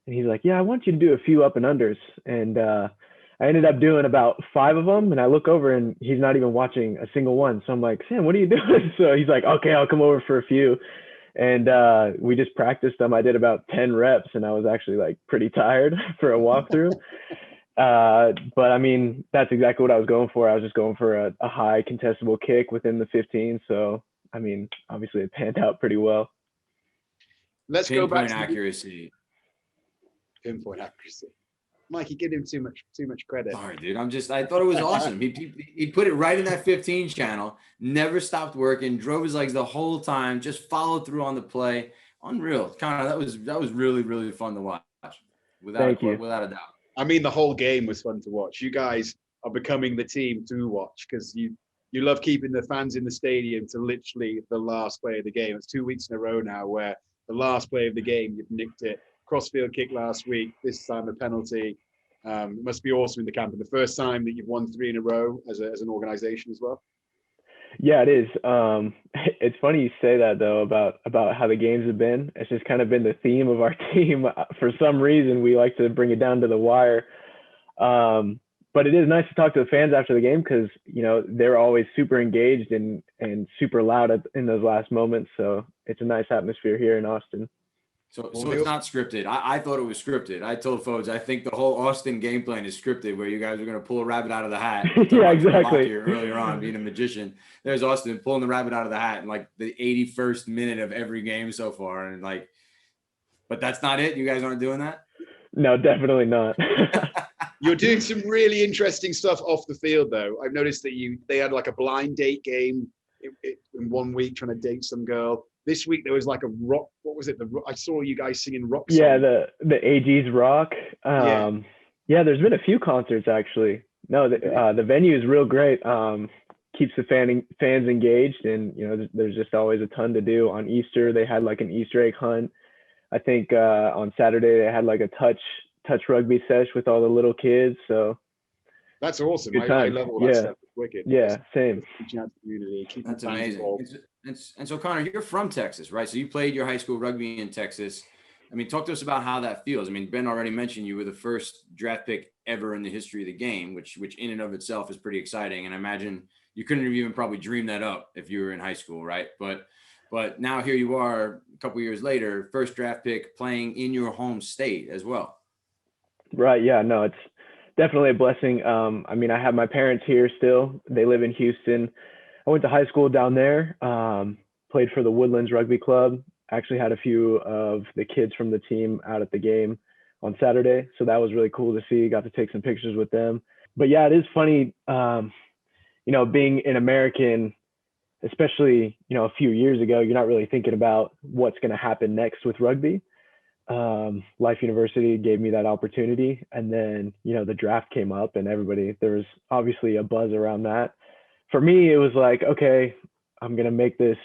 [SPEAKER 4] and he's like, "Yeah, I want you to do a few up and unders." And I ended up doing about 5 of them, and I look over and he's not even watching a single one. So I'm like, "Sam, what are you doing?" So he's like, "Okay, I'll come over for a few." And we just practiced them. I did about 10 reps, and I was actually like pretty tired for a walkthrough. But I mean, that's exactly what I was going for. I was just going for a high contestable kick within the 15. So, I mean, obviously it panned out pretty well.
[SPEAKER 2] Let's go back
[SPEAKER 1] Pinpoint
[SPEAKER 2] to
[SPEAKER 1] accuracy.
[SPEAKER 2] pinpoint accuracy. Mike, you give him too much credit.
[SPEAKER 1] Sorry, dude. I thought it was awesome. He put it right in that 15 channel, never stopped working, drove his legs the whole time, just followed through on the play. Unreal. Connor, that was really, really fun to watch. Without a doubt.
[SPEAKER 2] I mean, the whole game was fun to watch. You guys are becoming the team to watch because you love keeping the fans in the stadium to literally the last play of the game. It's 2 weeks in a row now where the last play of the game, you've nicked it. Crossfield kick last week, this time a penalty. It must be awesome in the camp. And the first time that you've won 3 in a row as an organization as well.
[SPEAKER 4] Yeah, it is. It's funny you say that though about how the games have been. It's just kind of been the theme of our team. For some reason, we like to bring it down to the wire. But it is nice to talk to the fans after the game because they're always super engaged and super loud in those last moments. So it's a nice atmosphere here in Austin.
[SPEAKER 1] So it's not scripted. I thought it was scripted. I told folks I think the whole Austin game plan is scripted, where you guys are going to pull a rabbit out of the hat.
[SPEAKER 4] Yeah, exactly.
[SPEAKER 1] Earlier on, being a magician, there's Austin pulling the rabbit out of the hat in like the 81st minute of every game so far, and but that's not it. You guys aren't doing that.
[SPEAKER 4] No, definitely not.
[SPEAKER 2] You're doing some really interesting stuff off the field, though. I've noticed that they had like a blind date game in 1 week trying to date some girl. This week there was like a rock. What was it? I saw you guys singing rock songs.
[SPEAKER 4] Yeah, the AG's rock. Yeah, there's been a few concerts actually. No, the venue is real great. Keeps the fans engaged, and there's just always a ton to do. On Easter they had like an Easter egg hunt. I think on Saturday they had like a touch rugby sesh with all the little kids. So
[SPEAKER 2] that's awesome. I love all that stuff. It's wicked.
[SPEAKER 4] Yeah, same.
[SPEAKER 2] Reaching out to the community.
[SPEAKER 1] That's amazing. And so Connor, you're from Texas, right? So you played your high school rugby in Texas. I mean, talk to us about how that feels. I mean, Ben already mentioned you were the first draft pick ever in the history of the game, which in and of itself is pretty exciting. And I imagine you couldn't have even probably dreamed that up if you were in high school, right? But now here you are a couple years later, first draft pick playing in your home state as well.
[SPEAKER 4] Right. Yeah, no, it's definitely a blessing. I mean, I have my parents here still. They live in Houston. I went to high school down there, played for the Woodlands Rugby Club. Actually had a few of the kids from the team out at the game on Saturday. So that was really cool to see. Got to take some pictures with them. But yeah, it is funny, being an American, especially, a few years ago, you're not really thinking about what's going to happen next with rugby. Life University gave me that opportunity. And then, the draft came up and there was obviously a buzz around that. For me, it was like, okay, I'm going to make this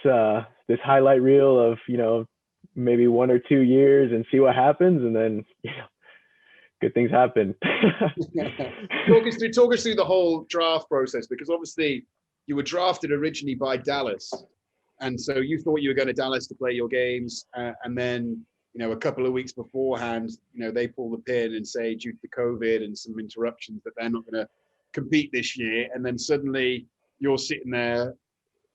[SPEAKER 4] highlight reel of, maybe 1 or 2 years and see what happens. And then, good things happen.
[SPEAKER 2] Talk us through the whole draft process, because obviously you were drafted originally by Dallas. And so you thought you were going to Dallas to play your games. And then, a couple of weeks beforehand, they pull the pin and say, due to COVID and some interruptions, that they're not going to compete this year. And then suddenly you're sitting there,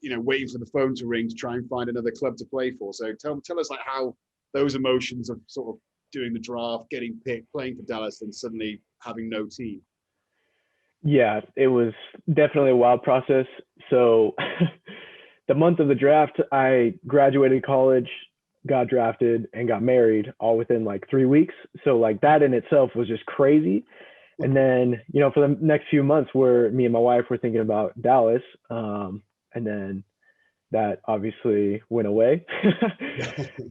[SPEAKER 2] waiting for the phone to ring to try and find another club to play for. So tell us like how those emotions of sort of doing the draft, getting picked, playing for Dallas, and suddenly having no team.
[SPEAKER 4] Yeah, it was definitely a wild process. So the month of the draft, I graduated college, got drafted, and got married all within like 3 weeks. So like that in itself was just crazy. And then, for the next few months where me and my wife were thinking about Dallas, and then that obviously went away.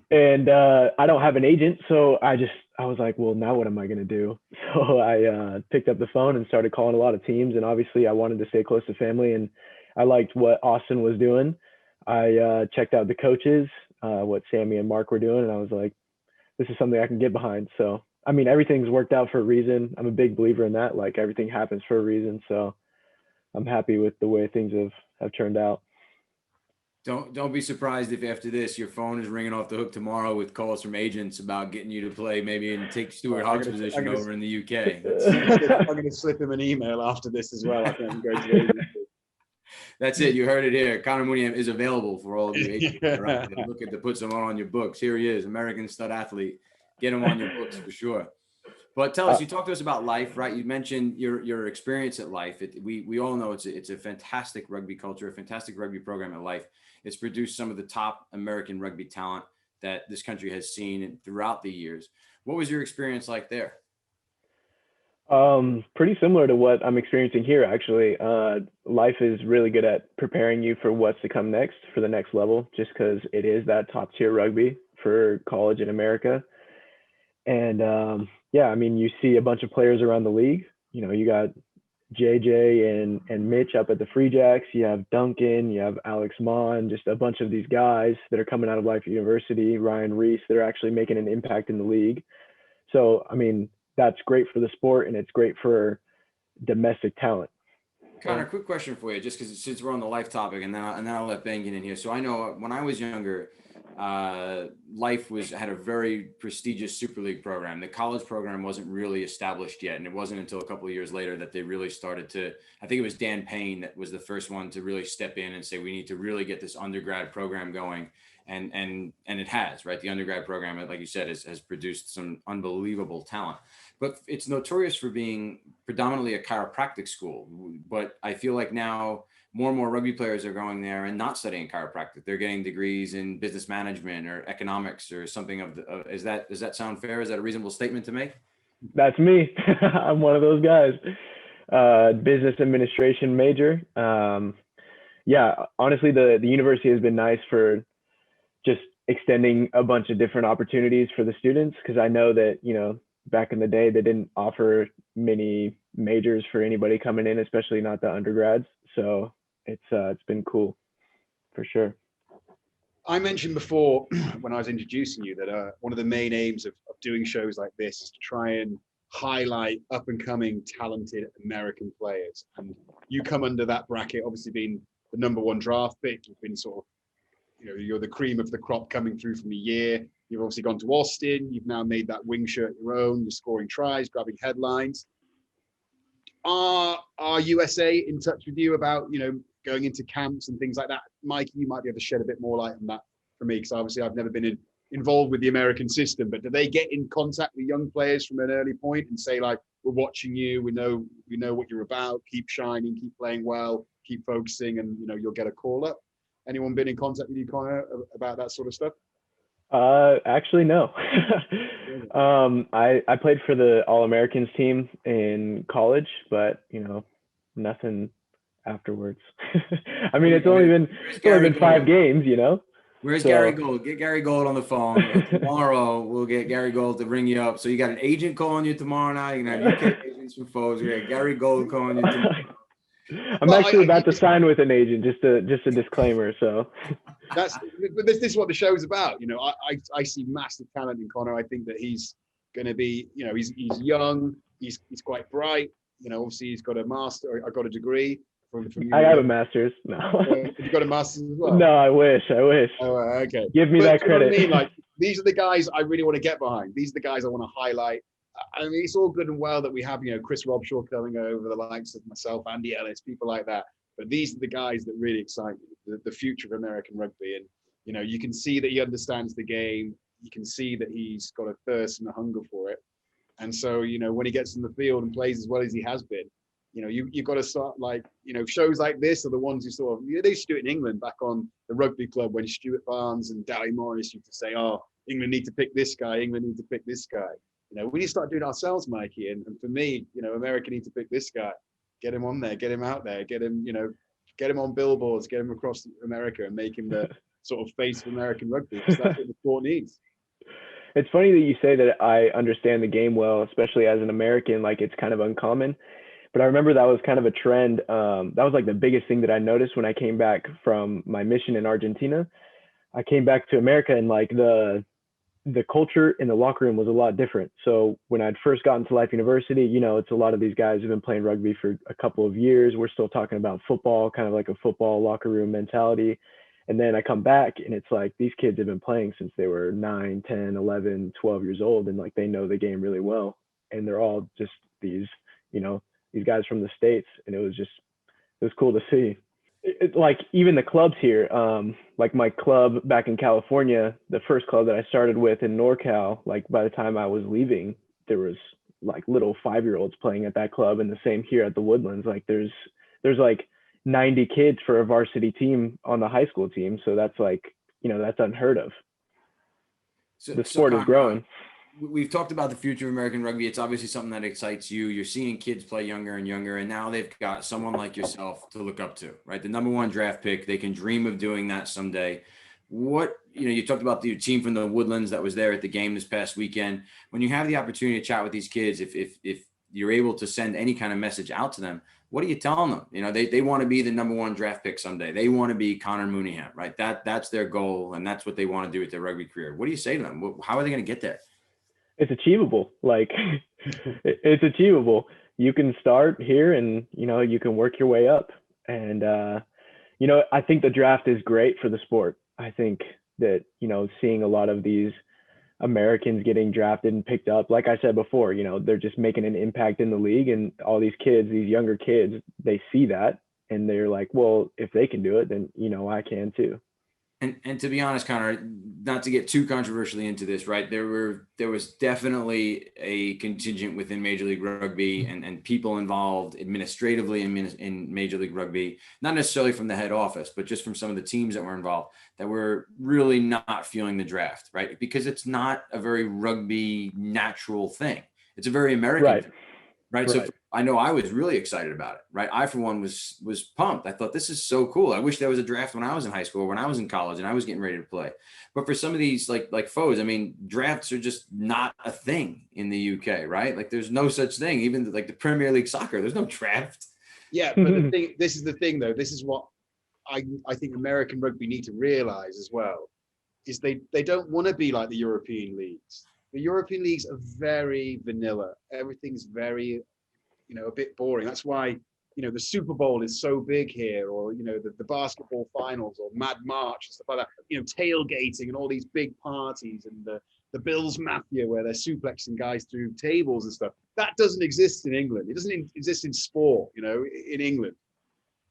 [SPEAKER 4] And I don't have an agent. So I was like, well, now what am I going to do? So I picked up the phone and started calling a lot of teams. And obviously I wanted to stay close to family, and I liked what Austin was doing. I checked out the coaches, what Sammy and Mark were doing. And I was like, this is something I can get behind. So I mean, everything's worked out for a reason. I'm a big believer in that. Like everything happens for a reason. So I'm happy with the way things have turned out.
[SPEAKER 1] Don't be surprised if after this your phone is ringing off the hook tomorrow with calls from agents about getting you to play maybe and take Stuart Hogg's position over in the UK.
[SPEAKER 2] I'm going to slip him an email after this as well. I think I'm going to
[SPEAKER 1] That's it. You heard it here. Connie Munahan is available for all of you agents. Right? Looking to put someone on your books. Here he is, American stud athlete. Get him on your books for sure. But tell us, you talked to us about Life, right? You mentioned your experience at Life. We all know it's a fantastic rugby culture, a fantastic rugby program at Life. It's produced some of the top American rugby talent that this country has seen throughout the years. What was your experience like there?
[SPEAKER 4] Pretty similar to what I'm experiencing here, actually. Life is really good at preparing you for what's to come next, for the next level, just because it is that top tier rugby for college in America. And yeah, I mean, you see a bunch of players around the league. You know, you got JJ and Mitch up at the Free Jacks. You have Duncan, you have Alex Mon, just a bunch of these guys that are coming out of Life University, Ryan Reese, that are actually making an impact in the league. So, I mean, that's great for the sport and it's great for domestic talent.
[SPEAKER 1] Connor, quick question for you, just because since we're on the Life topic, and then I'll let Ben get in here. So I know when I was younger, Life had a very prestigious Super League program. The college program wasn't really established yet, and it wasn't until a couple of years later that they really started to. I think it was Dan Payne that was the first one to really step in and say we need to really get this undergrad program going, and it has, right? The undergrad program, like you said, has produced some unbelievable talent. But it's notorious for being predominantly a chiropractic school. But I feel like now more and more rugby players are going there and not studying chiropractic. They're getting degrees in business management or economics or something does that sound fair? Is that a reasonable statement to make?
[SPEAKER 4] That's me. I'm one of those guys. Business administration major. Yeah, honestly, the university has been nice for just extending a bunch of different opportunities for the students, because I know that, you know, back in the day, they didn't offer many majors for anybody coming in, especially not the undergrads. So it's been cool for sure.
[SPEAKER 2] I mentioned before when I was introducing you that one of the main aims of doing shows like this is to try and highlight up and coming talented American players. And you come under that bracket, obviously being the #1 draft pick. You've been sort of, you know, you're the cream of the crop coming through from a year. You've obviously gone to Austin. You've now made that wing shirt your own. You're scoring tries, grabbing headlines. Are USA in touch with you about, you know, going into camps and things like that? Mike, you might be able to shed a bit more light on that for me, because obviously I've never been involved with the American system. But do they get in contact with young players from an early point and say, like, we're watching you, we know what you're about, keep shining, keep playing well, keep focusing, and, you know, you'll get a call up? Anyone been in contact with you, Connor, about that sort of stuff?
[SPEAKER 4] Actually, no. I played for the All-Americans team in college, but, you know, nothing afterwards. I mean, it's only been 5 games, you know.
[SPEAKER 1] Where's Gary Gold? Get Gary Gold on the phone. Tomorrow we'll get Gary Gold to ring you up. So you got an agent calling you tomorrow night. You can have UK agents from Foes. We got Gary Gold calling you tomorrow.
[SPEAKER 4] I'm actually about to sign with an agent. Just a disclaimer. So
[SPEAKER 2] this is what the show's about. You know, I see massive talent in Connor. I think that he's going to be, you know, he's young. He's quite bright. You know, obviously he's got a master. I got a degree from
[SPEAKER 4] I have a master's. No.
[SPEAKER 2] You got a master's as well?
[SPEAKER 4] No, I wish.
[SPEAKER 2] Oh, okay.
[SPEAKER 4] Give me that credit.
[SPEAKER 2] You know what I mean? Like, these are the guys I really want to get behind. These are the guys I want to highlight. I mean, it's all good and well that we have, you know, Chris Robshaw coming over, the likes of myself, Andy Ellis, people like that. But these are the guys that really excite me, the future of American rugby. And, you know, you can see that he understands the game. You can see that he's got a thirst and a hunger for it. And so, you know, when he gets in the field and plays as well as he has been, you know, you've got to start, like, you know, shows like this are the ones who sort of, you know, they used to do it in England back on the rugby club when Stuart Barnes and Dally Morris used to say, oh, England need to pick this guy, England need to pick this guy. You know, we need to start doing it ourselves, Mikey. And for me, you know, America need to pick this guy, get him on there, get him out there, get him, you know, get him on billboards, get him across America and make him the sort of face of American rugby, because that's what the sport needs.
[SPEAKER 4] It's funny that you say that I understand the game well, especially as an American. Like, it's kind of uncommon. But I remember that was kind of a trend. That was like the biggest thing that I noticed when I came back from my mission in Argentina. I came back to America, and like the culture in the locker room was a lot different. So when I'd first gotten to Life University, you know, it's a lot of these guys who've been playing rugby for a couple of years. We're still talking about football, kind of like a football locker room mentality. And then I come back and it's like, these kids have been playing since they were 9, 10, 11, 12 years old. And like, they know the game really well. And they're all just these, you know, these guys from the States. And it was cool to see. Like even the clubs here, like my club back in California, the first club that I started with in NorCal, like by the time I was leaving, there was like little 5-year-olds playing at that club, and the same here at the Woodlands. Like there's like 90 kids for a varsity team on the high school team. So that's like, that's unheard of. The sport is growing.
[SPEAKER 1] We've talked about the future of American rugby. It's obviously something that excites you. You're seeing kids play younger and younger, and now they've got someone like yourself to look up to, right? The #1 draft pick. They can dream of doing that someday. What, you talked about your team from the Woodlands that was there at the game this past weekend. When you have the opportunity to chat with these kids, if you're able to send any kind of message out to them, what are you telling them? They want to be the #1 draft pick someday. They want to be Connie Munahan, right? That's their goal, and that's what they want to do with their rugby career. What do you say to them? How are they going to get there?
[SPEAKER 4] It's achievable. Like it's achievable. You can start here, and you can work your way up. And I think the draft is great for the sport. I think that seeing a lot of these Americans getting drafted and picked up, like I said before, they're just making an impact in the league, and all these kids, these younger kids, they see that and they're like, well, if they can do it, then I can too.
[SPEAKER 1] And to be honest, Connor, not to get too controversially into this, right? There was definitely a contingent within Major League Rugby and people involved administratively in Major League Rugby, not necessarily from the head office, but just from some of the teams that were involved, that were really not feeling the draft, right? Because it's not a very rugby natural thing. It's a very American thing. Right. So I know I was really excited about it. Right. I, for one, was pumped. I thought, this is so cool. I wish there was a draft when I was in high school, when I was in college and I was getting ready to play. But for some of these like foes, I mean, drafts are just not a thing in the UK. Right. Like there's no such thing. Even like the Premier League soccer, there's no draft.
[SPEAKER 2] Yeah. But this is the thing, though. This is what I think American rugby need to realize as well, is they don't want to be like the European leagues. The European leagues are very vanilla. Everything's very, a bit boring. That's why, the Super Bowl is so big here, or, the basketball finals, or Mad March and stuff like that, tailgating and all these big parties, and the Bills Mafia where they're suplexing guys through tables and stuff. That doesn't exist in England. It doesn't exist in sport, in England.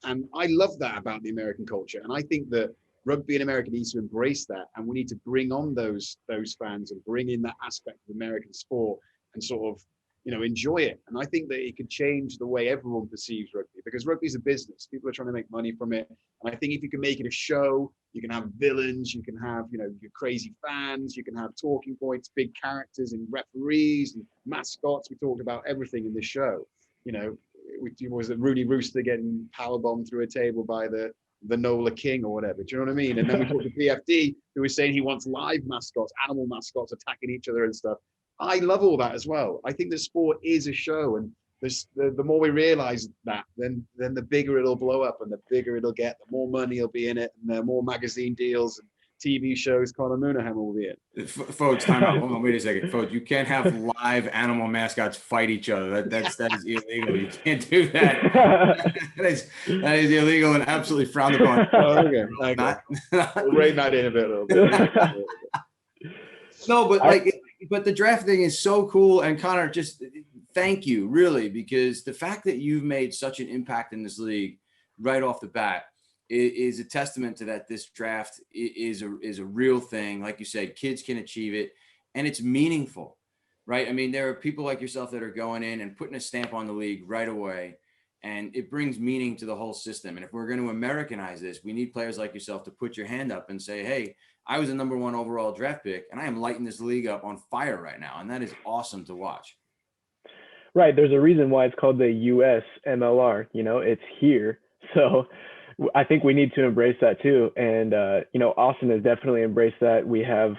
[SPEAKER 2] And I love that about the American culture. And I think that rugby in America needs to embrace that, and we need to bring on those fans and bring in that aspect of American sport and sort of enjoy it. And I think that it could change the way everyone perceives rugby, because rugby is a business. People are trying to make money from it, and I think if you can make it a show, you can have villains, you can have your crazy fans, you can have talking points, big characters and referees and mascots. We talked about everything in this show. Was it Rooney Rooster getting powerbombed through a table by the Nola King or whatever? Do you know what I mean? And then we talked to BFD, who was saying he wants live mascots, animal mascots attacking each other and stuff. I love all that as well. I think the sport is a show, and the more we realize that, then the bigger it'll blow up, and the bigger it'll get, the more money will be in it, and the more magazine deals and TV shows Connie Munahan will be in.
[SPEAKER 1] Folks, time out. Hold on, wait a second. Folks, you can't have live animal mascots fight each other. That is illegal. You can't do that. that is illegal and absolutely frowned upon.
[SPEAKER 2] Oh, okay. We'll rein that in a bit.
[SPEAKER 1] No, but the draft thing is so cool. And Connor, just thank you, really, because the fact that you've made such an impact in this league right off the bat is a testament to that. This draft is a real thing. Like you said, kids can achieve it, and it's meaningful, right? I mean, there are people like yourself that are going in and putting a stamp on the league right away, and it brings meaning to the whole system. And if we're going to Americanize this, we need players like yourself to put your hand up and say, hey, I was a #1 overall draft pick, and I am lighting this league up on fire right now. And that is awesome to watch.
[SPEAKER 4] Right. There's a reason why it's called the US MLR. It's here. So I think we need to embrace that too. And, Austin has definitely embraced that. We have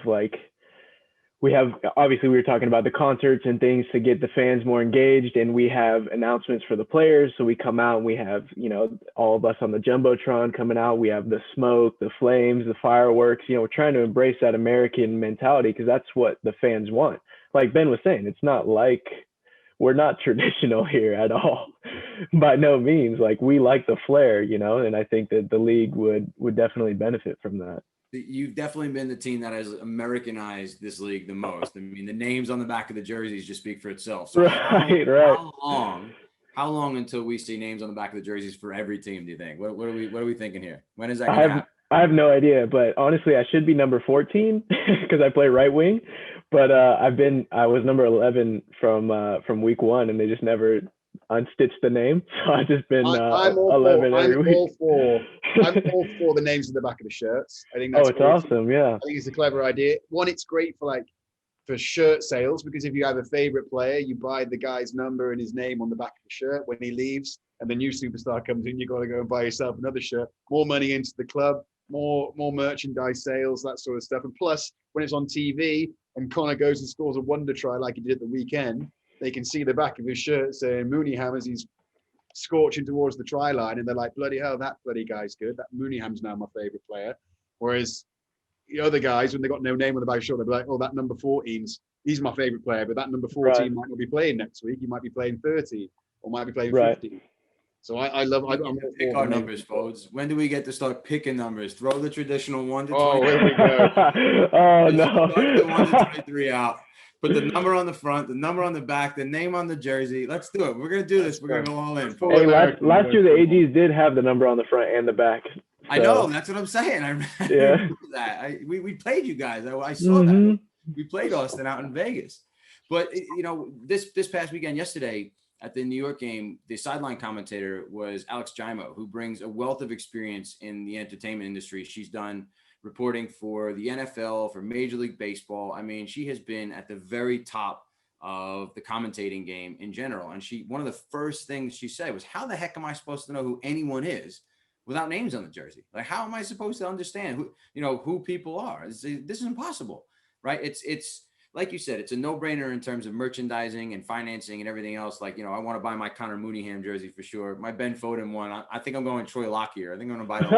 [SPEAKER 4] obviously, we were talking about the concerts and things to get the fans more engaged, and we have announcements for the players. So we come out and we have, all of us on the Jumbotron coming out. We have the smoke, the flames, the fireworks. We're trying to embrace that American mentality, because that's what the fans want. Like Ben was saying, it's not like we're not traditional here at all. By no means. Like, we like the flair, and I think that the league would definitely benefit from that.
[SPEAKER 1] You've definitely been the team that has Americanized this league the most. I mean, the names on the back of the jerseys just speak for itself. So
[SPEAKER 4] right.
[SPEAKER 1] How long until we see names on the back of the jerseys for every team, do you think? What are we thinking here? When is that going to happen?
[SPEAKER 4] I have no idea, but honestly, I should be number 14 because I play right wing. But I was number 11 from week 1, and they just never unstitched the name. So I've just been
[SPEAKER 2] I'm
[SPEAKER 4] 11 every week.
[SPEAKER 2] I'm all for the names on the back of the shirts. I think that's
[SPEAKER 4] It's awesome. Yeah.
[SPEAKER 2] I think it's a clever idea. One, it's great for shirt sales, because if you have a favorite player, you buy the guy's number and his name on the back of the shirt. When he leaves and the new superstar comes in, you got to go and buy yourself another shirt. More money into the club, more merchandise sales, that sort of stuff. And plus, when it's on TV and Connor goes and scores a wonder try like he did at the weekend, they can see the back of his shirt saying Mooneyham as he's scorching towards the try line, and they're like, bloody hell, that bloody guy's good. That Mooneyham's now my favorite player. Whereas the other guys, when they got no name on the back shirt, they'll be like, oh, that number 14's, he's my favorite player, but that number 14 might not be playing next week. He might be playing 30 or might be playing 50. So I'm
[SPEAKER 1] pick our numbers, folks. When do we get to start picking numbers? Throw the traditional 1 to 20.
[SPEAKER 2] Oh, here we go.
[SPEAKER 4] Oh no!
[SPEAKER 1] Start the 1 to 23 out. Put the number on the front, the number on the back, the name on the jersey. Let's do it. We're gonna do this. We're gonna go all in.
[SPEAKER 4] Hey, last year the AGs did have the number on the front and the back. So.
[SPEAKER 1] I know. That's what I'm saying. I remember that. We played you guys. I saw that. We played Austin out in Vegas. But this past weekend, yesterday, at the New York game, the sideline commentator was Alex Jaimo, who brings a wealth of experience in the entertainment industry. She's done reporting for the NFL, for Major League Baseball. I mean, she has been at the very top of the commentating game in general. And one of the first things she said was, how the heck am I supposed to know who anyone is without names on the jersey? Like, how am I supposed to understand who people are? This is impossible, right? It's like you said, it's a no-brainer in terms of merchandising and financing and everything else. Like, I want to buy my Connie Munahan jersey for sure. My Ben Foden one. I think I'm going Troy Lockyer. I think I'm going to buy the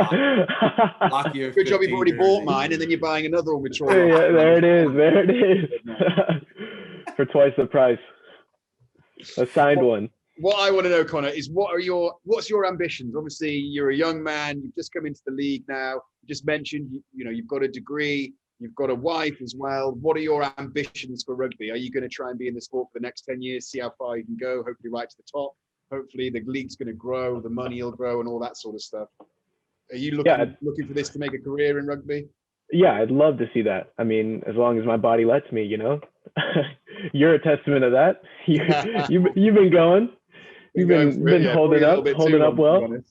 [SPEAKER 1] Lockyer.
[SPEAKER 2] Good job you've already bought mine, and then you're buying another one with Troy.
[SPEAKER 4] Yeah, there it is. For twice the price. A signed one.
[SPEAKER 2] What I want to know, Connor, is what's your ambitions? Obviously, you're a young man. You've just come into the league now. You just mentioned, you've got a degree. You've got a wife as well. What are your ambitions for rugby? Are you going to try and be in the sport for the next 10 years, see how far you can go, hopefully right to the top? Hopefully the league's going to grow, the money will grow and all that sort of stuff. Are you looking for this to make a career in rugby?
[SPEAKER 4] Yeah, I'd love to see that. I mean, as long as my body lets me, You're a testament of that. You've been going. You've been holding up well.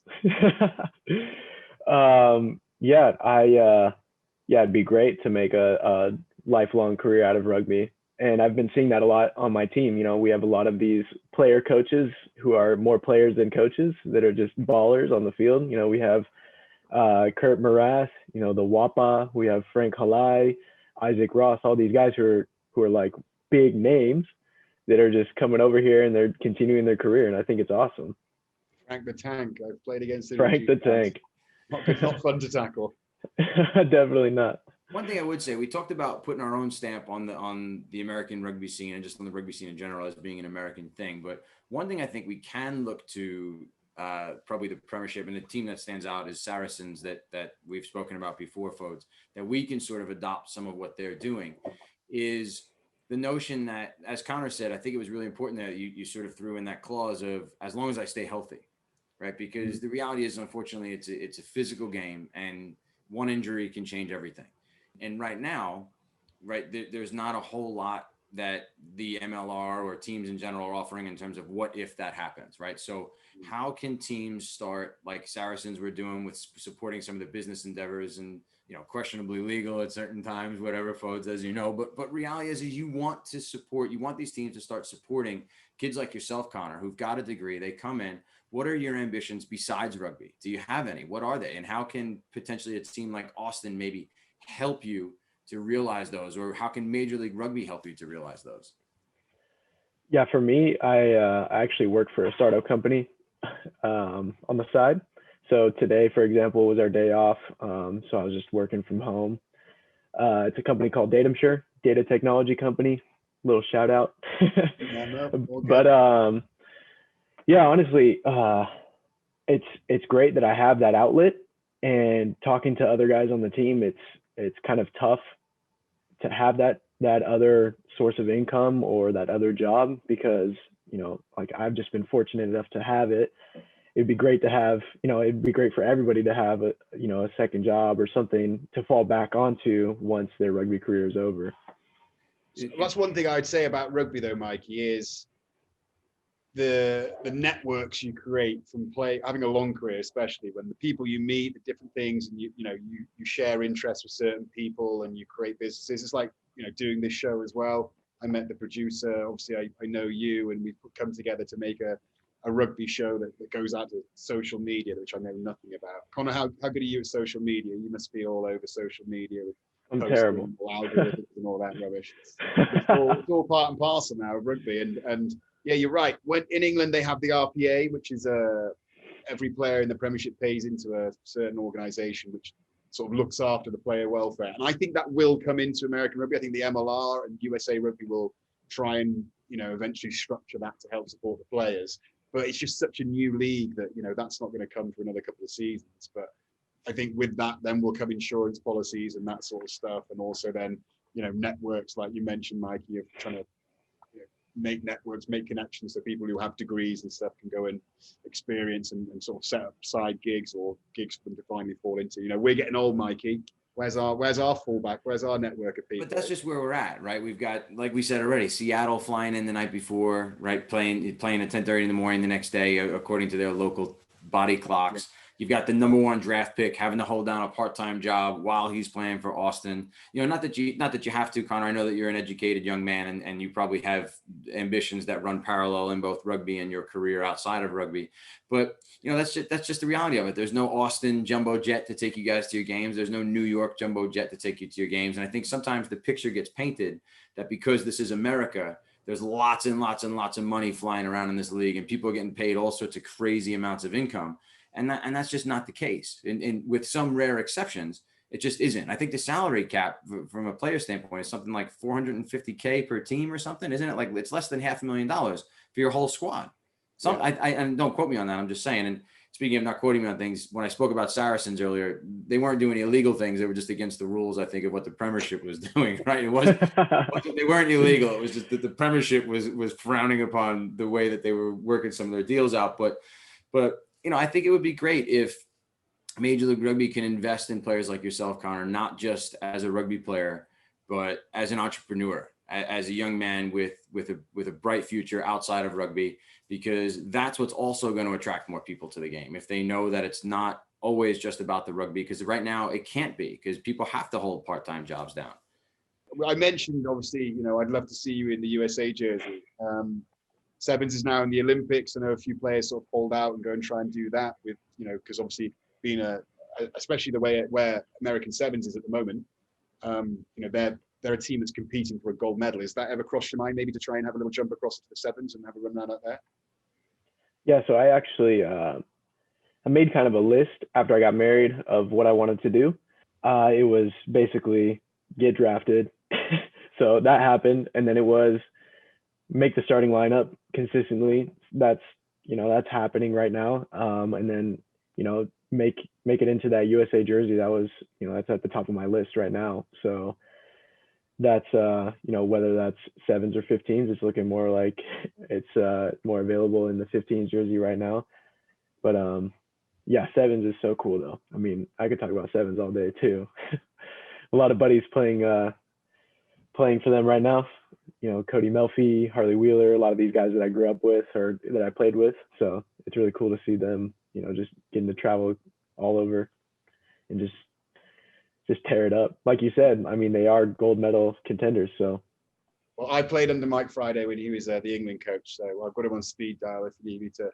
[SPEAKER 4] It'd be great to make a lifelong career out of rugby. And I've been seeing that a lot on my team. We have a lot of these player coaches who are more players than coaches that are just ballers on the field. We have Kurt Morath, the Wapa, we have Frank Halai, Isaac Ross, all these guys who are like big names that are just coming over here and they're continuing their career. And I think it's awesome.
[SPEAKER 2] Frank the Tank. I've played against him.
[SPEAKER 4] Frank the Tank.
[SPEAKER 2] Not fun to tackle.
[SPEAKER 4] Definitely not.
[SPEAKER 1] One thing I would say, we talked about putting our own stamp on the American rugby scene and just on the rugby scene in general as being an American thing. But one thing I think we can look to, probably the Premiership, and the team that stands out is Saracens that we've spoken about before, folks, that we can sort of adopt some of what they're doing, is the notion that, as Connor said, I think it was really important that you sort of threw in that clause of, as long as I stay healthy, right? Because the reality is, unfortunately, it's a physical game, and one injury can change everything. And right now, right, there's not a whole lot that the MLR or teams in general are offering in terms of what if that happens, right? So how can teams start, like Saracens were doing with supporting some of the business endeavors and, questionably legal at certain times, whatever, folks, as you know, but reality is you want these teams to start supporting kids like yourself, Connor, who've got a degree. They come in. What are your ambitions besides rugby? Do you have any? What are they? And how can potentially a team like Austin maybe help you to realize those, or how can Major League Rugby help you to realize those?
[SPEAKER 4] Yeah, for me, I actually work for a startup company on the side. So today, for example, was our day off. So I was just working from home. It's a company called Datumsure, data technology company. Little shout out. But honestly, it's great that I have that outlet. And talking to other guys on the team, it's kind of tough to have that other source of income or that other job, because like I've just been fortunate enough to have it. It'd be great to have, it'd be great for everybody to have a second job or something to fall back onto once their rugby career is over.
[SPEAKER 2] That's one thing I'd say about rugby, though, Mikey, is the networks you create from having a long career, especially when the people you meet, the different things, and you share interests with certain people and you create businesses. It's like, doing this show as well. I met the producer. Obviously, I know you, and we've come together to make a rugby show that goes out to social media, which I know nothing about. Connor, how good are you at social media? You must be all over social media with
[SPEAKER 4] I'm terrible.
[SPEAKER 2] Algorithms and all that rubbish. It's all part and parcel now of rugby. And yeah, you're right. When in England they have the RPA, which is every player in the Premiership pays into a certain organisation which sort of looks after the player welfare. And I think that will come into American rugby. I think the MLR and USA Rugby will try and eventually structure that to help support the players. But it's just such a new league that that's not going to come for another couple of seasons. But I think with that, then will come insurance policies and that sort of stuff, and also then networks like you mentioned, Mikey, of trying to make networks, make connections, so people who have degrees and stuff can go and experience and sort of set up side gigs or gigs for them to finally fall into. We're getting old, Mikey. Where's our fallback? Where's our network of people?
[SPEAKER 1] But that's just where we're at, right? We've got, like we said already, Seattle flying in the night before, right? Playing at 10:30 in the morning the next day, according to their local body clocks. Yeah. You've got the number 1 draft pick having to hold down a part-time job while he's playing for Austin. Not that you have to, Connor. I know that you're an educated young man and you probably have ambitions that run parallel in both rugby and your career outside of rugby. But that's just the reality of it. There's no Austin jumbo jet to take you guys to your games. There's no New York jumbo jet to take you to your games. And I think sometimes the picture gets painted that because this is America, there's lots and lots and lots of money flying around in this league and people are getting paid all sorts of crazy amounts of income. And that's just not the case. And with some rare exceptions, it just isn't. I think the salary cap from a player standpoint is something like $450K per team or something, isn't it? Like it's less than $500,000 for your whole squad. And don't quote me on that. I'm just saying. And speaking of not quoting me on things, when I spoke about Saracens earlier, they weren't doing illegal things. They were just against the rules, I think, of what the Premiership was doing, right? It wasn't they weren't illegal. It was just that the Premiership was frowning upon the way that they were working some of their deals out. But I think it would be great if Major League Rugby can invest in players like yourself, Connor, not just as a rugby player, but as an entrepreneur, as a young man with a bright future outside of rugby, because that's what's also going to attract more people to the game. If they know that it's not always just about the rugby, because right now it can't be, because people have to hold part-time jobs down.
[SPEAKER 2] I mentioned, obviously, I'd love to see you in the USA jersey. Sevens is now in the Olympics. I know a few players sort of pulled out and go and try and do that with, because obviously being especially the way where American Sevens is at the moment, they're a team that's competing for a gold medal. Is that ever crossed your mind, maybe to try and have a little jump across to the Sevens and have a run around out there?
[SPEAKER 4] Yeah, so I actually I made kind of a list after I got married of what I wanted to do. It was basically get drafted. So that happened, and then it was make the starting lineup consistently. That's happening right now. And then, make it into that USA jersey. That was, that's at the top of my list right now. So that's, whether that's 7s or 15s, it's looking more like it's more available in the 15s jersey right now. But yeah, 7s is so cool though. I mean, I could talk about 7s all day too. A lot of buddies playing for them right now. Cody Melfi, Harley Wheeler, a lot of these guys that I grew up with or that I played with. So it's really cool to see them, just getting to travel all over and just tear it up. Like you said, I mean, they are gold medal contenders. So.
[SPEAKER 2] Well, I played under Mike Friday when he was the England coach. So I've got him on speed dial if you need me to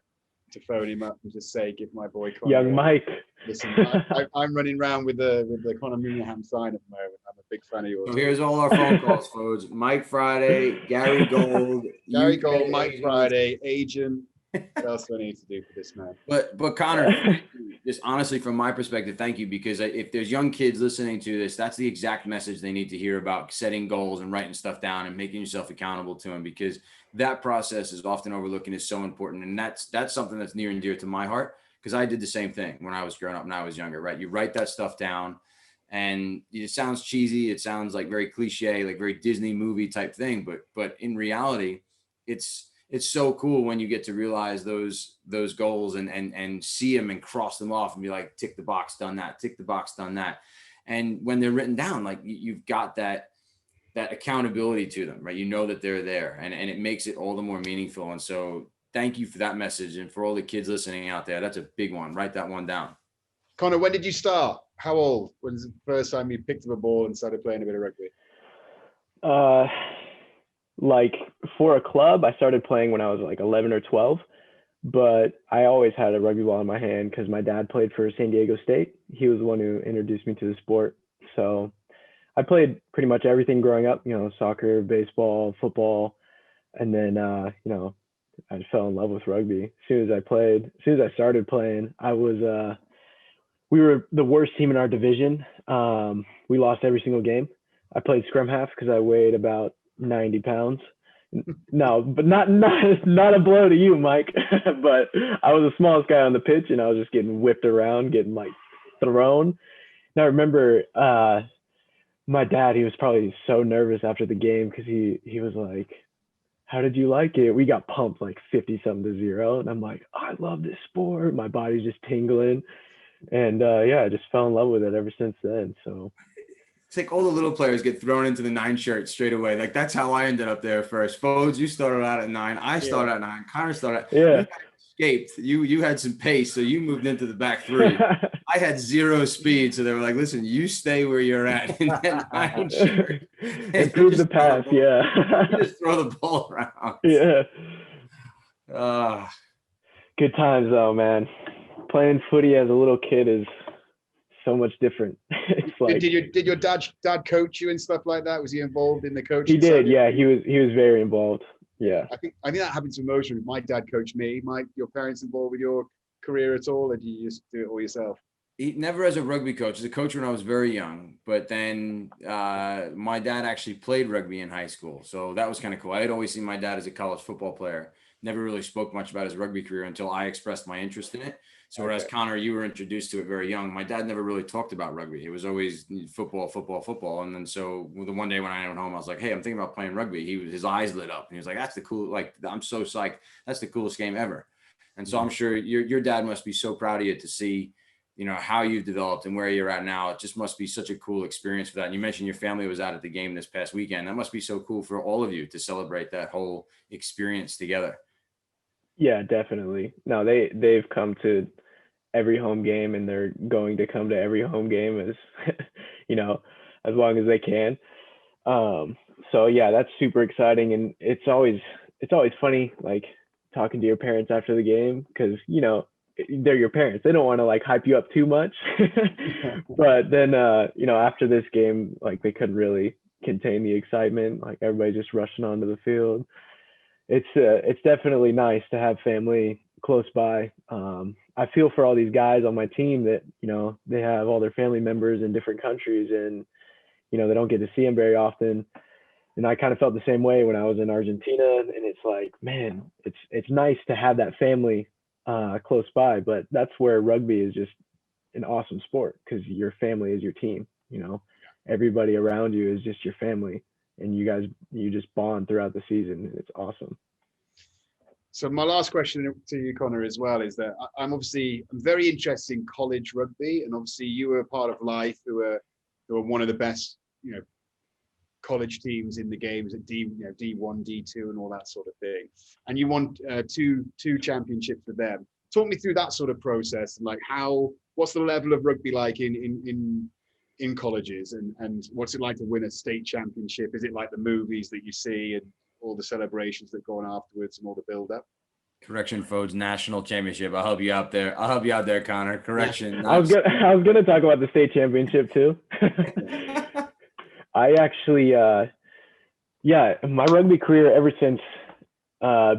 [SPEAKER 2] phone him up and just say, give my boy Connie.
[SPEAKER 4] Young Mike.
[SPEAKER 2] Listen, I'm running around with the Connie Munahan sign at the moment. I'm a big fan of yours.
[SPEAKER 1] So here's all our phone calls, folks. Mike Friday, Gary Gold.
[SPEAKER 2] Mike Friday, agent. What else do I need to do for this man?
[SPEAKER 1] But Connor, just honestly, from my perspective, thank you, because if there's young kids listening to this, that's the exact message they need to hear about setting goals and writing stuff down and making yourself accountable to them, because that process is often overlooked and is so important. And that's something that's near and dear to my heart, because I did the same thing when I was growing up and I was younger, right? You write that stuff down and it sounds cheesy. It sounds like very cliche, like very Disney movie type thing. But in reality, it's so cool when you get to realize those goals and see them and cross them off and be like, tick the box, done that, tick the box, done that. And when they're written down, like you've got that that accountability to them, right? You know that they're there, and it makes it all the more meaningful. And so thank you for that message. And for all the kids listening out there, that's a big one. Write that one down.
[SPEAKER 2] Connor, when did you start? How old? When's the first time you picked up a ball and started playing a bit of rugby?
[SPEAKER 4] Like for a club, I started playing when I was like 11 or 12, but I always had a rugby ball in my hand because my dad played for San Diego State. He was the one who introduced me to the sport. So I played pretty much everything growing up, soccer, baseball, football. And then, I just fell in love with rugby. As soon as I started playing, we were the worst team in our division. We lost every single game. I played scrum half because I weighed about 90 pounds. No, but not a blow to you, Mike. But I was the smallest guy on the pitch, and I was just getting whipped around, getting like thrown. And I remember my dad, he was probably so nervous after the game because he was like, "How did you like it?" We got pumped like 50-something-0. And I'm like, "I love this sport." My body's just tingling. And I just fell in love with it ever since then. So
[SPEAKER 1] it's like all the little players get thrown into the 9 shirt straight away. Like that's how I ended up there first. Fodes, you started out at 9. I started at 9. Connor started. You escaped. You had some pace, so you moved into the back 3. I had 0 speed, so they were like, "Listen, you stay where you're at in that 9 shirt.
[SPEAKER 4] Improve the pass,
[SPEAKER 1] you just throw the ball around."
[SPEAKER 4] Yeah.
[SPEAKER 1] Ah.
[SPEAKER 4] Good times though, man. Playing footy as a little kid is so much different. It's like,
[SPEAKER 2] did your dad coach you and stuff like that? Was he involved in the coaching?
[SPEAKER 4] He did, yeah. He was very involved. Yeah.
[SPEAKER 2] I think that happens to most. My dad coached me. Mike, your parents involved with your career at all, or did you just do it all yourself?
[SPEAKER 1] He never as a rugby coach. As a coach when I was very young, but then my dad actually played rugby in high school, so that was kind of cool. I had always seen my dad as a college football player. Never really spoke much about his rugby career until I expressed my interest in it. So whereas Connor, you were introduced to it very young, my dad never really talked about rugby. It was always football. And then so the one day when I went home, I was like, "Hey, I'm thinking about playing rugby." His eyes lit up and he was like, "That's the cool, like, I'm so psyched. That's the coolest game ever." And so I'm sure your dad must be so proud of you to see, how you've developed and where you're at now. It just must be such a cool experience for that. And you mentioned your family was out at the game this past weekend. That must be so cool for all of you to celebrate that whole experience together.
[SPEAKER 4] Yeah, definitely. No, they've come to every home game, and they're going to come to every home game as as long as they can. So yeah, that's super exciting, and it's always funny like talking to your parents after the game because they're your parents. They don't want to like hype you up too much. But then after this game, like they couldn't really contain the excitement. Like everybody just rushing onto the field. It's definitely nice to have family close by. I feel for all these guys on my team that, they have all their family members in different countries and, they don't get to see them very often. And I kind of felt the same way when I was in Argentina. And it's like, man, it's nice to have that family close by, but that's where rugby is just an awesome sport because your family is your team, everybody around you is just your family. And you just bond throughout the season. It's awesome.
[SPEAKER 2] So my last question to you, Connor, as well, is that I'm very interested in college rugby, and obviously you were a part of Life, who were one of the best, college teams in the games at D1, D2, and all that sort of thing. And you won two championships with them. Talk me through that sort of process and like what's the level of rugby like in colleges, and what's it like to win a state championship? Is it like the movies that you see and all the celebrations that go on afterwards and all the build up? Correction,
[SPEAKER 1] Fodes, national championship. I'll help you out there. Connor. Correction.
[SPEAKER 4] I was gonna talk about the state championship too. I actually, my rugby career ever since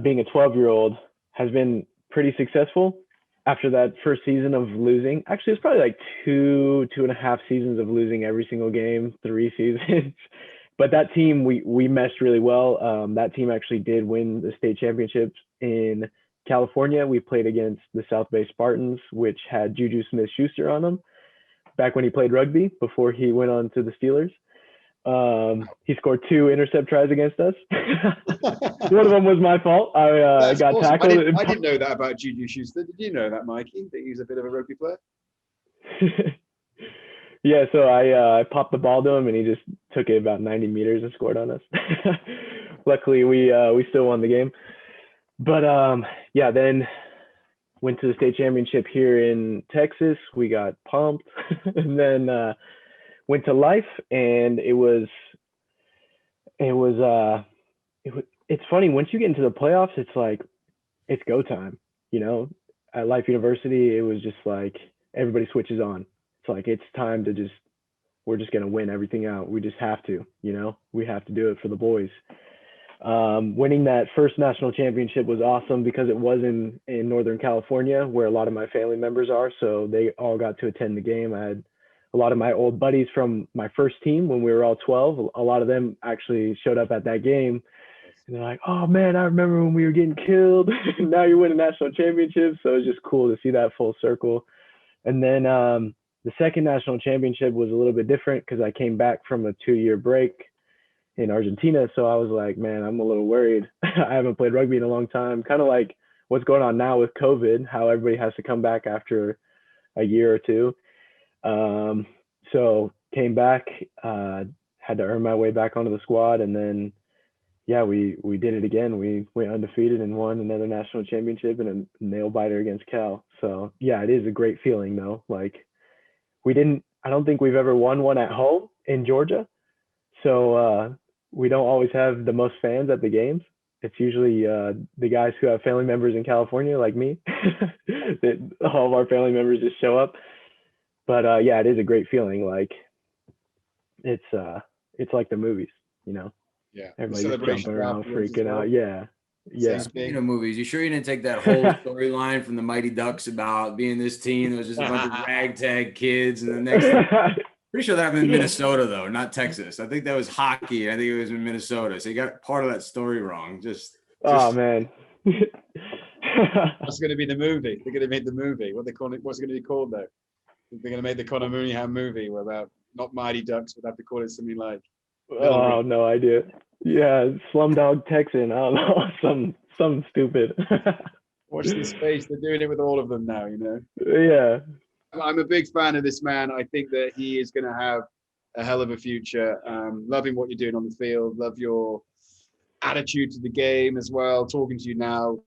[SPEAKER 4] being a 12-year-old has been pretty successful. After that first season of losing, actually, it's probably like 2.5 seasons of losing every single game, 3 seasons. But that team, we meshed really well. That team actually did win the state championships in California. We played against the South Bay Spartans, which had Juju Smith-Schuster on them back when he played rugby before he went on to the Steelers. He scored 2 intercept tries against us. One of them was my fault. I got
[SPEAKER 2] awesome.
[SPEAKER 4] tackled.
[SPEAKER 2] I didn't know that about Juju Schuster. Did you know that, Mikey? That he was a bit of a rugby player?
[SPEAKER 4] Yeah, so I popped the ball to him and he just took it about 90 meters and scored on us. Luckily, we still won the game. But yeah, then went to the state championship here in Texas. We got pumped, and then went to Life, and it's funny once you get into the playoffs, it's like it's go time. You know, at Life University, it was just like everybody switches on. It's like it's time to we're just gonna win everything out. We just have to, you know, we have to do it for the boys. Winning that first national championship was awesome because it was in Northern California where a lot of my family members are. So they all got to attend the game. I had a lot of my old buddies from my first team when we were all 12. A lot of them actually showed up at that game. And they're like, oh man, I remember when we were getting killed. Now you're winning national championships. So it was just cool to see that full circle. And then the second national championship was a little bit different because I came back from a 2-year break in Argentina. So I was like, man, I'm a little worried. I haven't played rugby in a long time. Kind of like what's going on now with COVID, how everybody has to come back after a year or two. So came back, had to earn my way back onto the squad. And then, yeah, we did it again. We went undefeated and won another national championship and a nail biter against Cal. So yeah, it is a great feeling though. Like I don't think we've ever won one at home in Georgia. So we don't always have the most fans at the games. It's usually the guys who have family members in California, like me. That all of our family members just show up. But yeah, it is a great feeling. Like it's like the movies, you know.
[SPEAKER 2] Yeah,
[SPEAKER 4] Everybody just jumping around, freaking out. Yeah.
[SPEAKER 1] Speaking of movies, you sure you didn't take that whole storyline from the Mighty Ducks about being this team that was just a bunch of ragtag kids, and the next pretty sure that happened in Minnesota though, not Texas. I think that was hockey. I think it was in Minnesota. So you got part of that story wrong.
[SPEAKER 4] Oh man.
[SPEAKER 2] That's going to be the movie. They're going to make the movie. What they call it? What's it going to be called though? They're going to make the Connie Munahan movie about not Mighty Ducks, but have to call it something like.
[SPEAKER 4] Oh, no idea. Yeah, Slumdog Texan. I don't know, some stupid.
[SPEAKER 2] Watch this space. They're doing it with all of them now, you know.
[SPEAKER 4] Yeah.
[SPEAKER 2] I'm a big fan of this man. I think that he is going to have a hell of a future. Loving what you're doing on the field. Love your attitude to the game as well. Talking to you now,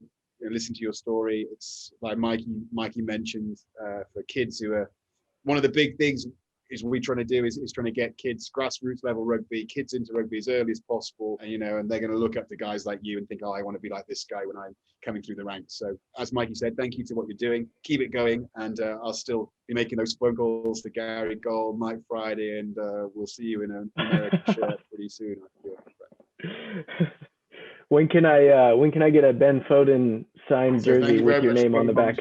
[SPEAKER 2] listen to your story. It's like Mikey mentioned for kids who are one of the big things is what we're trying to do is trying to get kids grassroots level rugby, kids into rugby as early as possible, and and they're going to look up to guys like you and think, oh, I want to be like this guy when I'm coming through the ranks. So as Mikey said, thank you to what you're doing, keep it going, and I'll still be making those phone calls to Gary Gold, Mike Friday, and we'll see you in an American shirt pretty soon.
[SPEAKER 4] When can I get a Ben Foden signed jersey with your name on the back?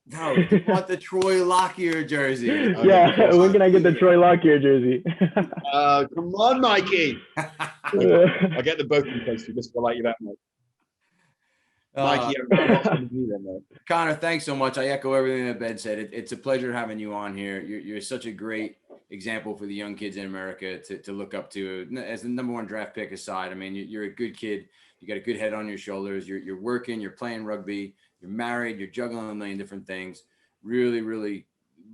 [SPEAKER 1] No, you want the Troy Lockyer jersey.
[SPEAKER 4] Yeah, when can I get the Troy Lockyer jersey?
[SPEAKER 2] Come on, Mikey. I'll get the both in case you just for like you that much. Mikey,
[SPEAKER 1] Connor, thanks so much. I echo everything that Ben said. It's a pleasure having you on here. You're such a great example for the young kids in America to look up to. As the #1 draft pick aside, I mean, you're a good kid. You got a good head on your shoulders. You're working. You're playing rugby. You're married. You're juggling a million different things. Really, really,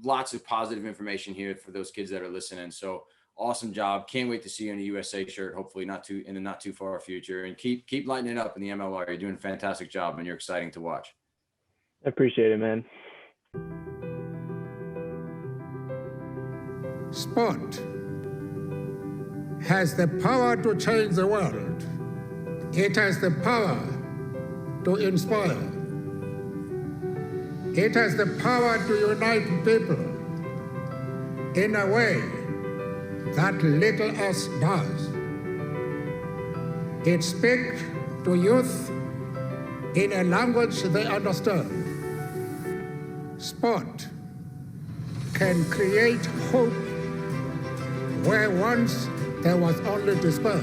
[SPEAKER 1] lots of positive information here for those kids that are listening. So awesome job. Can't wait to see you in a USA shirt. Hopefully, in the not too far future. And keep lighting it up in the MLR. You're doing a fantastic job, and you're exciting to watch.
[SPEAKER 4] I appreciate it, man.
[SPEAKER 5] Sport has the power to change the world. It has the power to inspire. It has the power to unite people in a way that little else does. It speaks to youth in a language they understand. Sport can create hope where once there was only despair.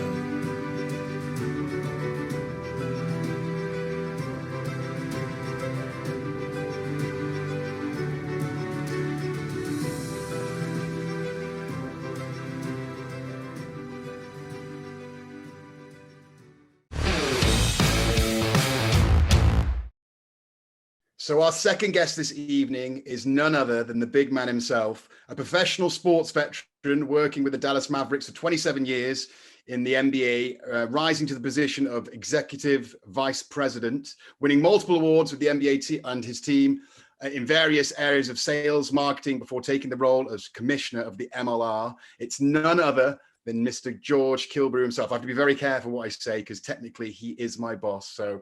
[SPEAKER 2] So our second guest this evening is none other than the big man himself, a professional sports veteran working with the Dallas Mavericks for 27 years in the NBA, rising to the position of executive vice president, winning multiple awards with the NBA and his team in various areas of sales, marketing, before taking the role as commissioner of the MLR. It's none other than Mr. George Killebrew himself. I have to be very careful what I say because technically he is my boss. So,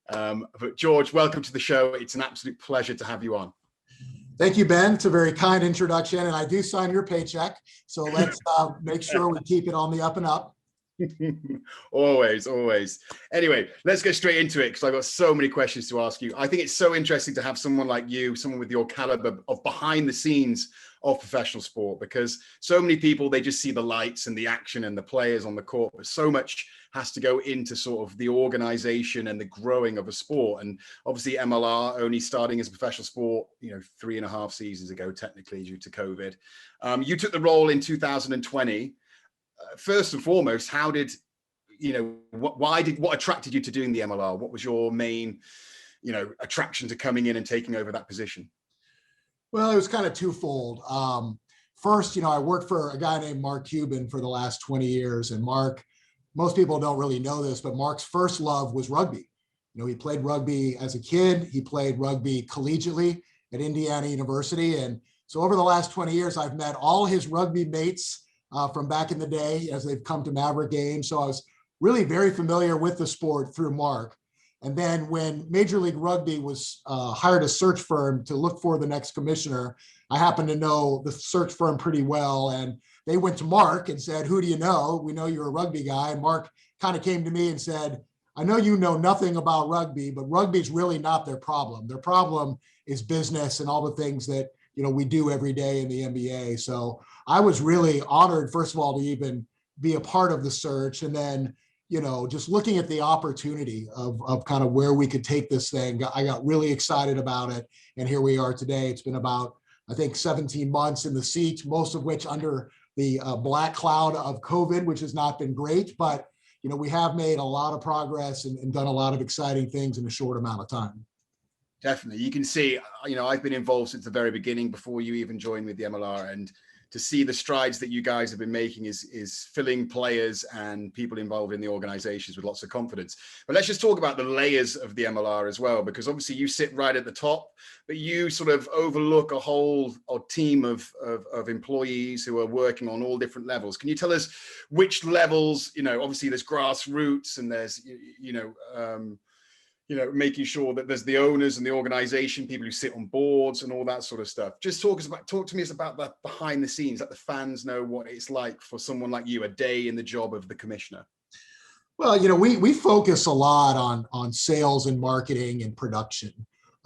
[SPEAKER 2] but George, welcome to the show. It's an absolute pleasure to have you on.
[SPEAKER 6] Thank you, Ben. It's a very kind introduction, and I do sign your paycheck. So let's make sure we keep it on the up and up.
[SPEAKER 2] Always. Anyway, let's get straight into it because I've got so many questions to ask you. I think it's so interesting to have someone like you, someone with your caliber of behind the scenes of professional sport, because so many people, they just see the lights and the action and the players on the court, but so much has to go into sort of the organization and the growing of a sport. And obviously MLR only starting as a professional sport, 3.5 seasons ago, technically, due to COVID. You took the role in 2020. First and foremost, how did, what attracted you to doing the MLR? What was your main, attraction to coming in and taking over that position?
[SPEAKER 6] Well, it was kind of twofold. First, I worked for a guy named Mark Cuban for the last 20 years. And Mark, most people don't really know this, but Mark's first love was rugby. He played rugby as a kid. He played rugby collegiately at Indiana University. And so over the last 20 years, I've met all his rugby mates from back in the day as they've come to Maverick games. So I was really very familiar with the sport through Mark. And then when Major League Rugby was hired a search firm to look for the next commissioner, I happened to know the search firm pretty well. And they went to Mark and said, "Who do you know? We know you're a rugby guy." And Mark kind of came to me and said, "I know you know nothing about rugby, but rugby's really not their problem. Their problem is business and all the things that we do every day in the NBA." So I was really honored, first of all, to even be a part of the search. And then, just looking at the opportunity of kind of where we could take this thing, I got really excited about it. And here we are today. It's been about, I think, 17 months in the seat, most of which under the black cloud of COVID, which has not been great. But, we have made a lot of progress and done a lot of exciting things in a short amount of time.
[SPEAKER 2] Definitely. You can see, I've been involved since the very beginning, before you even joined with the MLR, and to see the strides that you guys have been making is filling players and people involved in the organizations with lots of confidence. But let's just talk about the layers of the MLR as well, because obviously you sit right at the top, but you sort of overlook a whole team of employees who are working on all different levels. Can you tell us which levels, obviously there's grassroots and there's, making sure that there's the owners and the organization, people who sit on boards and all that sort of stuff. Just talk to me about that behind the scenes, that the fans know what it's like for someone like you, a day in the job of the commissioner.
[SPEAKER 6] Well, we focus a lot on sales and marketing and production.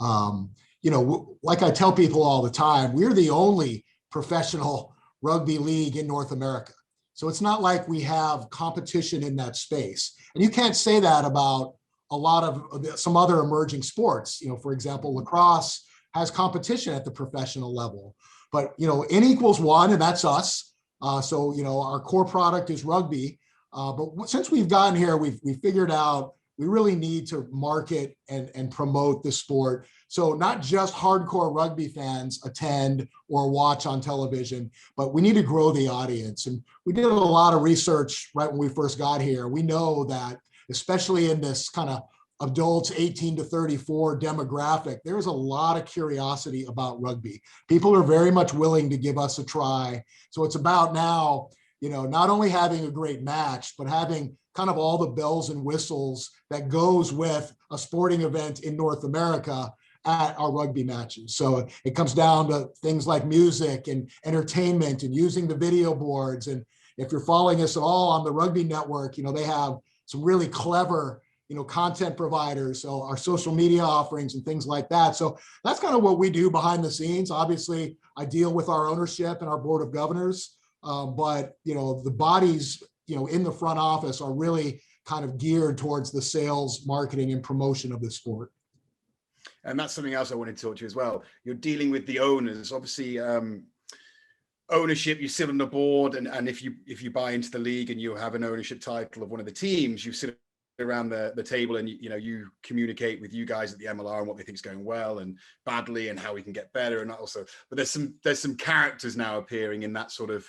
[SPEAKER 6] Like I tell people all the time, we're the only professional rugby league in North America. So it's not like we have competition in that space. And you can't say that about a lot of some other emerging sports. For example, lacrosse has competition at the professional level, but N equals one, and that's us. So our core product is rugby, but since we've gotten here, we figured out we really need to market and promote the sport. So not just hardcore rugby fans attend or watch on television, but we need to grow the audience. And we did a lot of research right when we first got here. We know that especially in this kind of adults 18 to 34 demographic, there's a lot of curiosity about rugby. People are very much willing to give us a try. So it's about now, not only having a great match, but having kind of all the bells and whistles that goes with a sporting event in North America at our rugby matches. So it comes down to things like music and entertainment and using the video boards. And if you're following us at all on the Rugby Network, they have some really clever, content providers, so our social media offerings and things like that. So that's kind of what we do behind the scenes. Obviously, I deal with our ownership and our board of governors, but the bodies, in the front office are really kind of geared towards the sales, marketing, and promotion of the sport.
[SPEAKER 2] And that's something else I wanted to talk to you as well. You're dealing with the owners, obviously. Ownership, you sit on the board, and if you buy into the league and you have an ownership title of one of the teams, you sit around the table and you communicate with you guys at the MLR and what they think is going well and badly and how we can get better. And also, but there's some characters now appearing in that sort of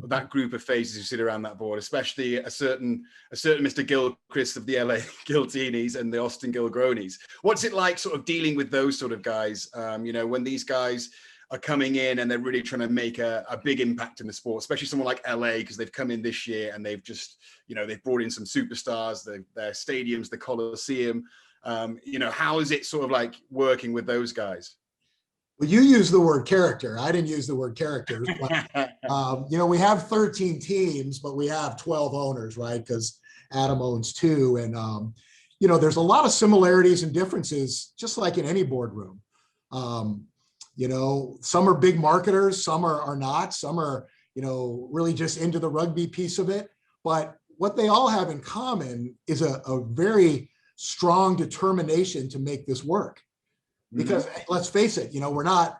[SPEAKER 2] that group of faces who sit around that board, especially a certain Mr. Gilchrist of the LA Giltinis and the Austin Gilgronis. What's it like sort of dealing with those sort of guys? When these guys are coming in and they're really trying to make a big impact in the sport, especially someone like LA, because they've come in this year and they've just, they've brought in some superstars, their stadiums, the Coliseum. How is it sort of like working with those guys?
[SPEAKER 6] Well, you use the word character. I didn't use the word characters. But, we have 13 teams, but we have 12 owners, right? Because Adam owns 2. And, there's a lot of similarities and differences, just like in any boardroom. Some are big marketers, some are not, some are, really just into the rugby piece of it. But what they all have in common is a very strong determination to make this work. Because let's face it, we're not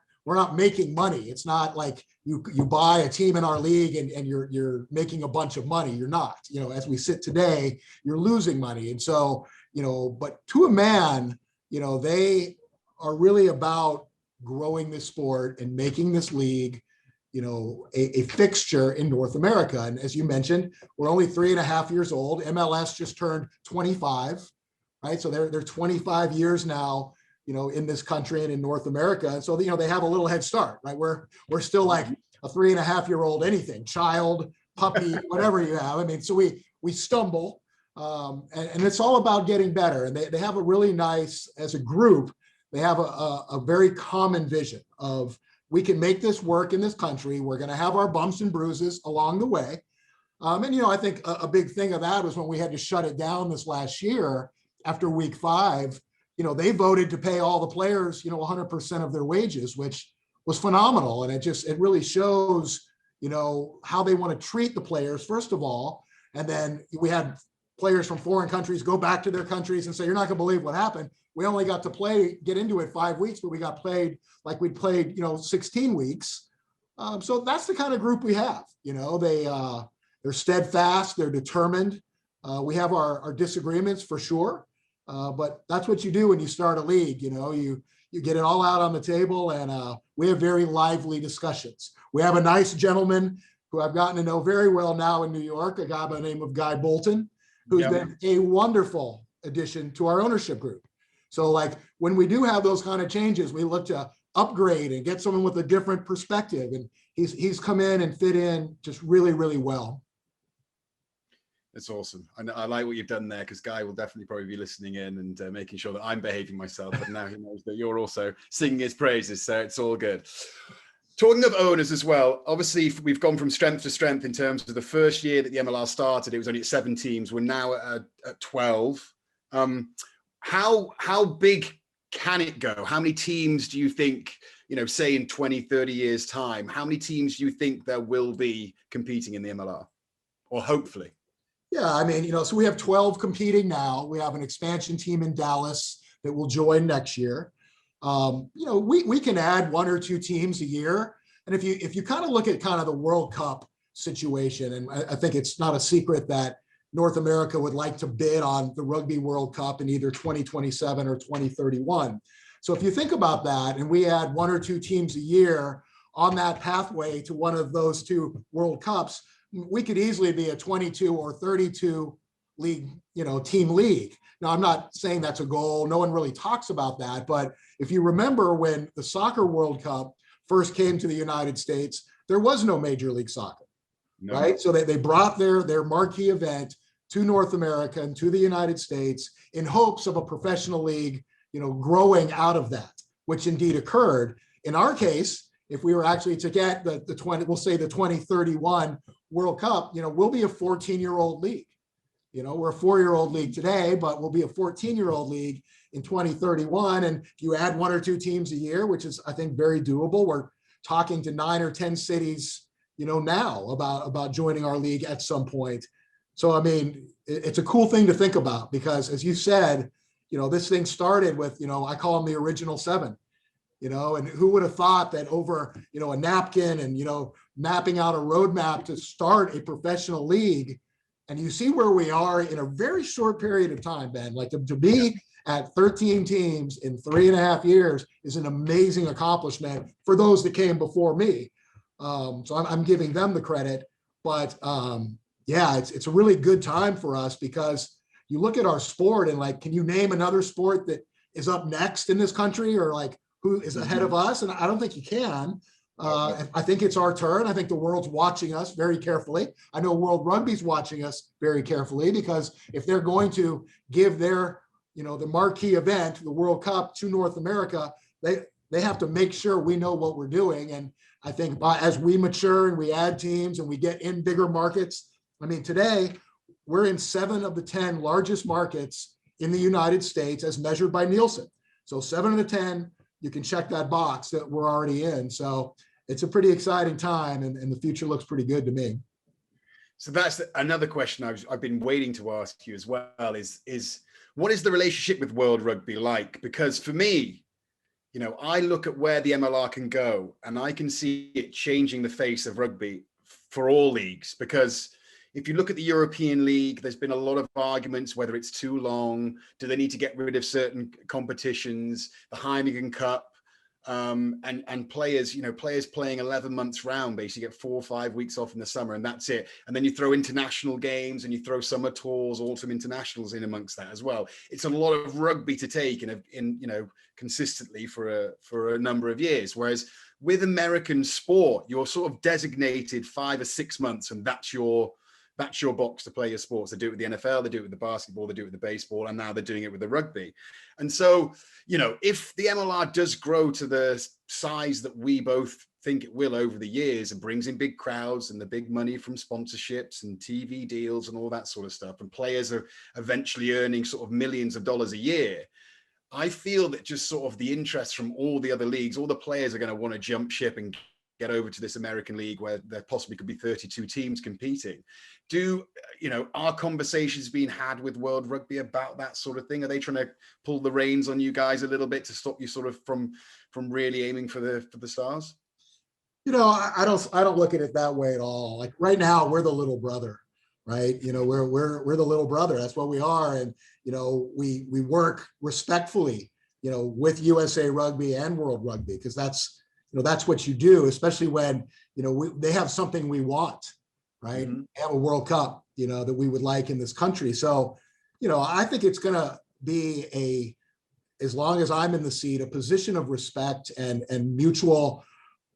[SPEAKER 6] making money. It's not like you buy a team in our league and you're making a bunch of money. You're not. As we sit today, you're losing money. And so, but to a man, they are really about growing this sport and making this league, a fixture in North America. And as you mentioned, we're only 3.5 years old. MLS just turned 25, right? So they're 25 years now, in this country and in North America. And so, they have a little head start, right? We're still like a 3.5-year-old anything, child, puppy, whatever you have. I mean, so we stumble, and it's all about getting better. And they have a really nice, as a group, they have a very common vision of, we can make this work in this country. We're going to have our bumps and bruises along the way. I think a big thing of that was when we had to shut it down this last year after week 5. They voted to pay all the players, 100% of their wages, which was phenomenal. And it really shows, how they want to treat the players, first of all. And then we had players from foreign countries go back to their countries and say, you're not going to believe what happened. We only got to get into it 5 weeks, but we got played like we'd played, 16 weeks. So that's the kind of group we have. They're steadfast, they're determined. We have our disagreements for sure. But that's what you do when you start a league. You get it all out on the table, and we have very lively discussions. We have a nice gentleman who I've gotten to know very well now in New York, a guy by the name of Guy Bolton, who's been a wonderful addition to our ownership group. So like when we do have those kind of changes, we look to upgrade and get someone with a different perspective. And he's come in and fit in just really, really well.
[SPEAKER 2] That's awesome. I like what you've done there, because Guy will definitely probably be listening in and making sure that I'm behaving myself. But now he knows that you're also singing his praises, so it's all good. Talking of owners as well, obviously we've gone from strength to strength in terms of the first year that the MLR started. It was only at 7 teams. We're now at 12. How big can it go? How many teams do you think, say in 20, 30 years time, how many teams do you think there will be competing in the MLR, or hopefully?
[SPEAKER 6] Yeah, I mean, so we have 12 competing now. We have an expansion team in Dallas that will join next year. We can add 1 or 2 teams a year. And if you kind of look at kind of the World Cup situation, and I think it's not a secret that North America would like to bid on the Rugby World Cup in either 2027 or 2031. So if you think about that, and we add 1 or 2 teams a year on that pathway to one of those 2 World Cups, we could easily be a 22 or 32 league, team league. Now, I'm not saying that's a goal. No one really talks about that. But if you remember when the Soccer World Cup first came to the United States, there was no Major League Soccer, right? So they brought their marquee event to North America and to the United States in hopes of a professional league, growing out of that, which indeed occurred. In our case, if we were actually to get the 2031 World Cup, we'll be a 14-year-old league. We're a 4-year-old league today, but we'll be a 14-year-old league in 2031. And if you add 1 or 2 teams a year, which is, I think, very doable, we're talking to 9 or 10 cities, now about joining our league at some point. So, I mean, it's a cool thing to think about, because as you said, this thing started with, I call them the original 7. And who would have thought that over, a napkin and, mapping out a roadmap to start a professional league, And you see where we are in a very short period of time, Ben. Like to be at 13 teams in 3.5 years is an amazing accomplishment for those that came before me. So I'm giving them the credit. But yeah, it's a really good time for us because you look at our sport and like, can you name another sport that is up next in this country or like who is ahead of us? And I don't think you can. I think it's our turn. I think the world's watching us very carefully. I know World Rugby's watching us very carefully because if they're going to give their, the marquee event, the World Cup, to North America, they have to make sure we know what we're doing. And I think as we mature and we add teams and we get in bigger markets, I mean, today we're in 7 of the 10 largest markets in the United States as measured by Nielsen. So 7 of the 10, you can check that box that we're already in. So it's a pretty exciting time and the future looks pretty good to me.
[SPEAKER 2] So that's another question I've been waiting to ask you as well is what is the relationship with World Rugby like? Because for me, I look at where the MLR can go and I can see it changing the face of rugby for all leagues. Because if you look at the European League, there's been a lot of arguments whether it's too long, do they need to get rid of certain competitions, the Heineken Cup, and players, players playing 11 months round, basically get 4 or 5 weeks off in the summer and that's it. And then you throw international games and you throw summer tours, autumn internationals in amongst that as well. It's a lot of rugby to take in consistently for a number of years. Whereas with American sport, you're sort of designated 5 or 6 months and that's your box to play your sports. They do it with the NFL, they do it with the basketball, they do it with the baseball, and now they're doing it with the rugby. And so, if the MLR does grow to the size that we both think it will over the years and brings in big crowds and the big money from sponsorships and TV deals and all that sort of stuff, and players are eventually earning sort of millions of dollars a year, I feel that just sort of the interest from all the other leagues, all the players are going to want to jump ship and get over to this American League where there possibly could be 32 teams competing. Are conversations being had with World Rugby about that sort of thing? Are they trying to pull the reins on you guys a little bit to stop you sort of from really aiming for the stars?
[SPEAKER 6] I don't look at it that way at all. Like right now, we're the little brother, right? We're the little brother. That's what we are. And, we work respectfully, with USA Rugby and World Rugby, because that's what you do, especially when, they have something we want, right?
[SPEAKER 2] Mm-hmm.
[SPEAKER 6] They have a World Cup, that we would like in this country. So, I think it's going to be as long as I'm in the seat, a position of respect and mutual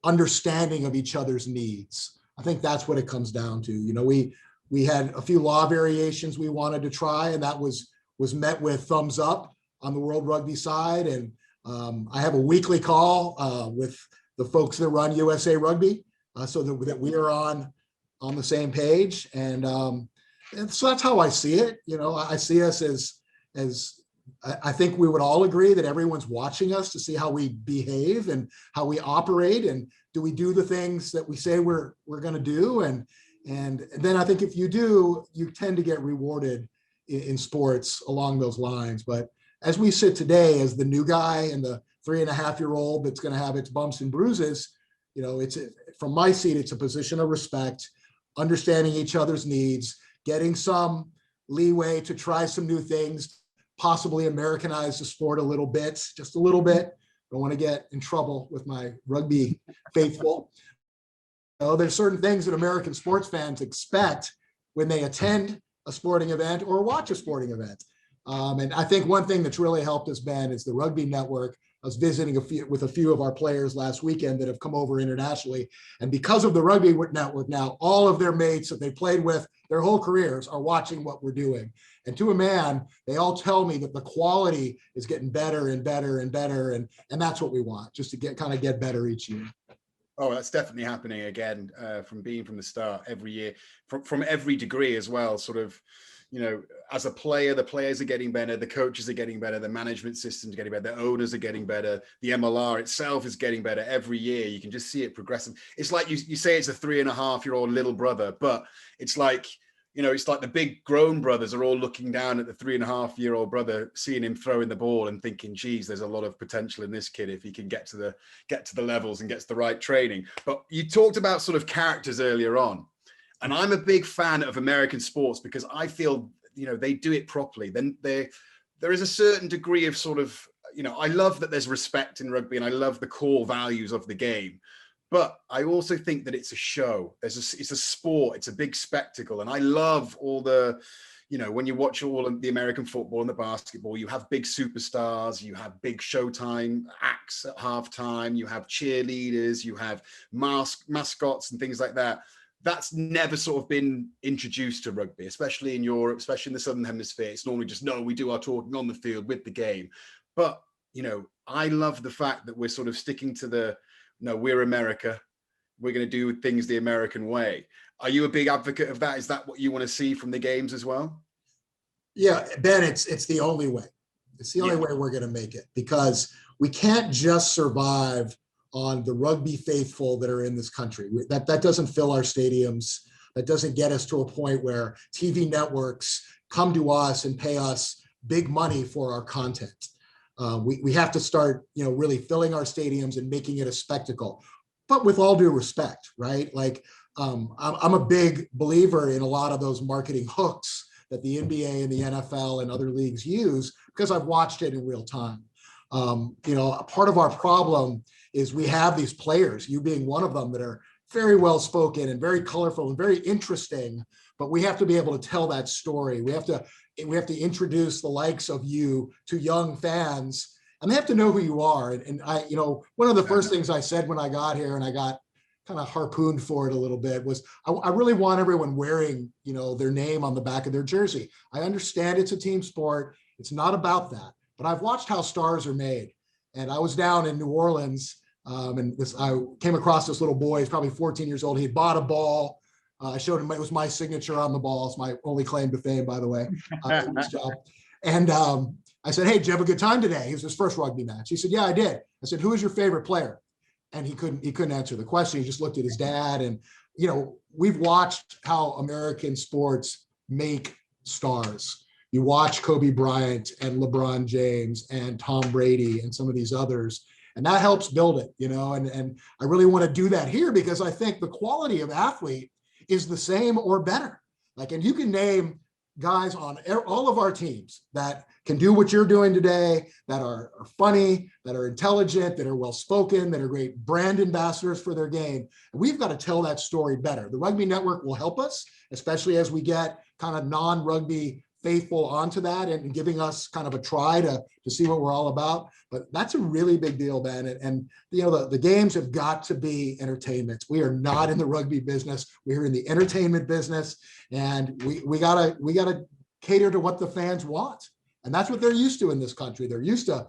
[SPEAKER 6] understanding of each other's needs. I think that's what it comes down to. We had a few law variations we wanted to try, and that was met with thumbs up on the World Rugby side. And I have a weekly call with the folks that run USA Rugby, so that we are on the same page. And so that's how I see it. I see us as I think we would all agree that everyone's watching us to see how we behave and how we operate, and do we do the things that we say we're going to do. And then I think if you do, you tend to get rewarded in sports along those lines. But as we sit today, as the new guy and the 3.5-year-old that's going to have its bumps and bruises, it's from my seat, it's a position of respect, understanding each other's needs, getting some leeway to try some new things, possibly Americanize the sport a little bit, just a little bit. Don't want to get in trouble with my rugby faithful. There's certain things that American sports fans expect when they attend a sporting event or watch a sporting event. And I think one thing that's really helped us, Ben, is the Rugby Network. I was visiting with a few of our players last weekend that have come over internationally. And because of the Rugby Network now, all of their mates that they played with their whole careers are watching what we're doing. And to a man, they all tell me that the quality is getting better and better and better. And that's what we want, just to get better each year.
[SPEAKER 2] Oh, that's definitely happening again, from the start every year, from every degree as well. Sort of, as a player, the players are getting better, the coaches are getting better, the management system's getting better, the owners are getting better, the MLR itself is getting better every year. You can just see it progressing. It's like you say it's a 3.5-year-old little brother, but it's like, it's like the big grown brothers are all looking down at the 3.5-year-old brother, seeing him throwing the ball and thinking, geez, there's a lot of potential in this kid if he can get to the levels and gets the right training. But you talked about sort of characters earlier on. And I'm a big fan of American sports because I feel, they do it properly. Then there is a certain degree of sort of, I love that there's respect in rugby and I love the core values of the game. But I also think that it's a show. It's a sport. It's a big spectacle. And I love all the, when you watch all of the American football and the basketball, you have big superstars, you have big Showtime acts at halftime, you have cheerleaders, you have mascots and things like that. That's never sort of been introduced to rugby, especially in Europe, especially in the Southern Hemisphere. It's normally just, no, we do our talking on the field with the game. But, I love the fact that we're sort of sticking to no, we're America. We're going to do things the American way. Are you a big advocate of that? Is that what you want to see from the games as well?
[SPEAKER 6] Yeah, Ben, it's the only way. It's the only way we're going to make it, because we can't just survive on the rugby faithful that are in this country. That doesn't fill our stadiums. That doesn't get us to a point where TV networks come to us and pay us big money for our content. We have to start, really filling our stadiums and making it a spectacle, but with all due respect, right? Like, I'm a big believer in a lot of those marketing hooks that the NBA and the NFL and other leagues use, because I've watched it in real time. A part of our problem is we have these players, you being one of them, that are very well spoken and very colorful and very interesting, but we have to be able to tell that story. We have to introduce the likes of you to young fans, and they have to know who you are. And I, one of the first things I said when I got here, and I got kind of harpooned for it a little bit, was I really want everyone wearing, their name on the back of their jersey. I understand it's a team sport. It's not about that, but I've watched how stars are made. And I was down in New Orleans, and I came across this little boy. He's probably 14 years old. He bought a ball. I showed him, it was my signature on the ball. It's my only claim to fame, by the way. And I said, hey, did you have a good time today? It was his first rugby match. He said, yeah, I did. I said, who is your favorite player? And he couldn't answer the question. He just looked at his dad. And, we've watched how American sports make stars. You watch Kobe Bryant and LeBron James and Tom Brady and some of these others, and that helps build it, and I really want to do that here, because I think the quality of athlete is the same or better. And you can name guys on all of our teams that can do what you're doing today, that are funny, that are intelligent, that are well-spoken, that are great brand ambassadors for their game. And we've got to tell that story better. The Rugby Network will help us, especially as we get kind of non-rugby faithful onto that and giving us kind of a try to see what we're all about. But that's a really big deal, Ben. And the games have got to be entertainment. We are not in the rugby business. We're in the entertainment business, and we gotta cater to what the fans want. And that's what they're used to in this country. They're used to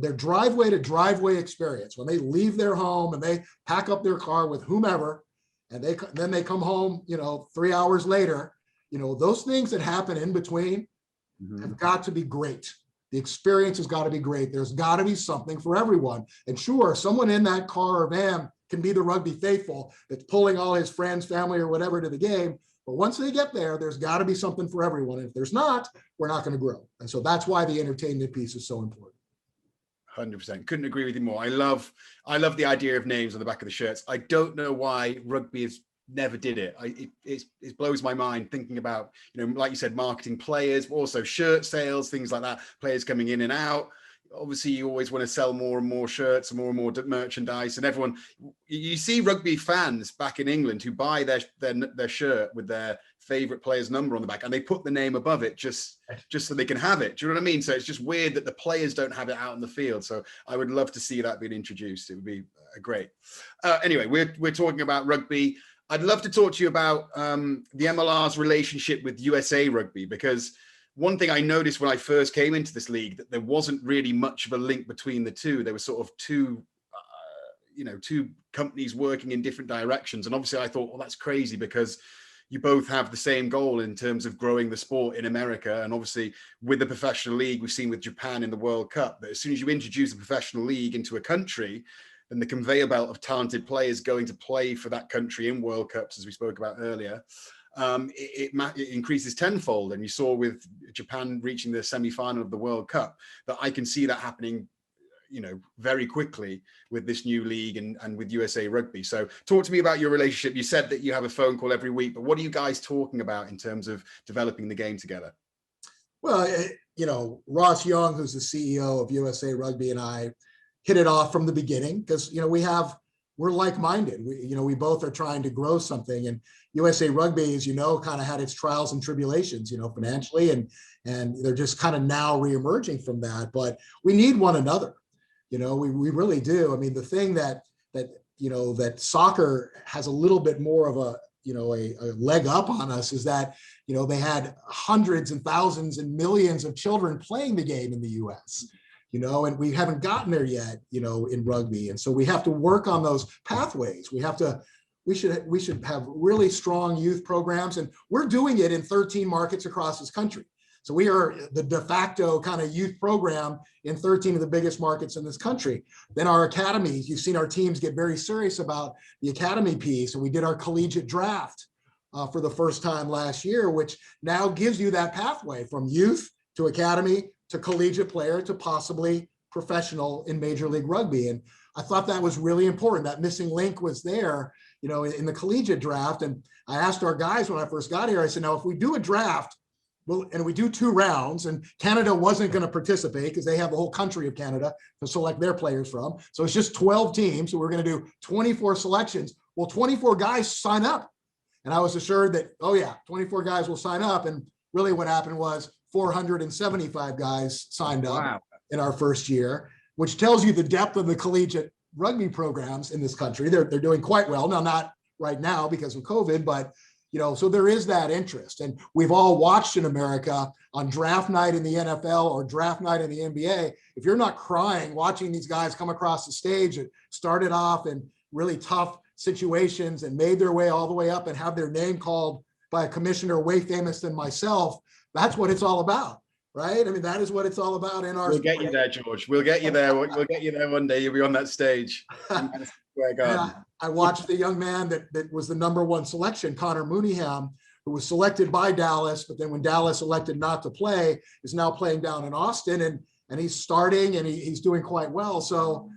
[SPEAKER 6] their driveway to driveway experience. When they leave their home and they pack up their car with whomever, and then they come home, 3 hours later, those things that happen in between have got to be great. The experience has got to be great. There's got to be something for everyone. And sure, someone in that car or van can be the rugby faithful that's pulling all his friends, family, or whatever to the game. But once they get there, there's got to be something for everyone. And if there's not, we're not going to grow. And so that's why the entertainment piece is so important.
[SPEAKER 2] 100%. Couldn't agree with you more. I love the idea of names on the back of the shirts. I don't know why rugby is never did it. It blows my mind thinking about, like you said, marketing players, but also shirt sales, things like that, players coming in and out. Obviously, you always want to sell more and more shirts and more merchandise. And everyone, you see rugby fans back in England who buy their shirt with their favorite player's number on the back, and they put the name above it just so they can have it. Do you know what I mean? So it's just weird that the players don't have it out in the field. So I would love to see that being introduced. It would be great. Anyway, we're talking about rugby. I'd love to talk to you about the MLR's relationship with USA Rugby, because one thing I noticed when I first came into this league, that there wasn't really much of a link between the two. There were sort of two companies working in different directions. And obviously I thought, well, that's crazy, because you both have the same goal in terms of growing the sport in America. And obviously with the professional league, we've seen with Japan in the World Cup, that as soon as you introduce a professional league into a country, then the conveyor belt of talented players going to play for that country in World Cups, as we spoke about earlier, it increases tenfold. And you saw with Japan reaching the semi-final of the World Cup, that I can see that happening, very quickly with this new league and with USA Rugby. So talk to me about your relationship. You said that you have a phone call every week, but what are you guys talking about in terms of developing the game together?
[SPEAKER 6] Well, Ross Young, who's the CEO of USA Rugby, and I hit it off from the beginning because, we're like-minded. We both are trying to grow something, and USA Rugby, as kind of had its trials and tribulations, financially, and they're just kind of now reemerging from that. But we need one another. We really do. I mean, the thing that soccer has a little bit more of a leg up on us is that, they had hundreds and thousands and millions of children playing the game in the US, and we haven't gotten there yet, in rugby. And so we have to work on those pathways. We should have really strong youth programs, and we're doing it in 13 markets across this country. So we are the de facto kind of youth program in 13 of the biggest markets in this country. Then our academies, you've seen our teams get very serious about the academy piece, and we did our collegiate draft for the first time last year, which now gives you that pathway from youth to academy to collegiate player to possibly professional in Major League Rugby. And I thought that was really important. That missing link was there, in the collegiate draft. And I asked our guys when I first got here, I said, now, if we do a draft, and we do 2 rounds, and Canada wasn't going to participate because they have the whole country of Canada to select their players from. So it's just 12 teams. So we're going to do 24 selections. Well, 24 guys sign up. And I was assured that, 24 guys will sign up. And really what happened was 475 guys signed up in our first year, which tells you the depth of the collegiate rugby programs in this country. They're doing quite well. Now, not right now because of COVID, but so there is that interest. And we've all watched in America on draft night in the NFL or draft night in the NBA. If you're not crying watching these guys come across the stage that started off in really tough situations and made their way all the way up and have their name called by a commissioner way famous than myself, that's what it's all about, right? I mean, that is what it's all about in our
[SPEAKER 2] We'll get you there, George. We'll get you there. We'll get you there one day. You'll be on that stage.
[SPEAKER 6] I watched the young man that was the #1 selection, Connie Munahan, who was selected by Dallas, but then when Dallas elected not to play, is now playing down in Austin, and he's starting and he's doing quite well. So,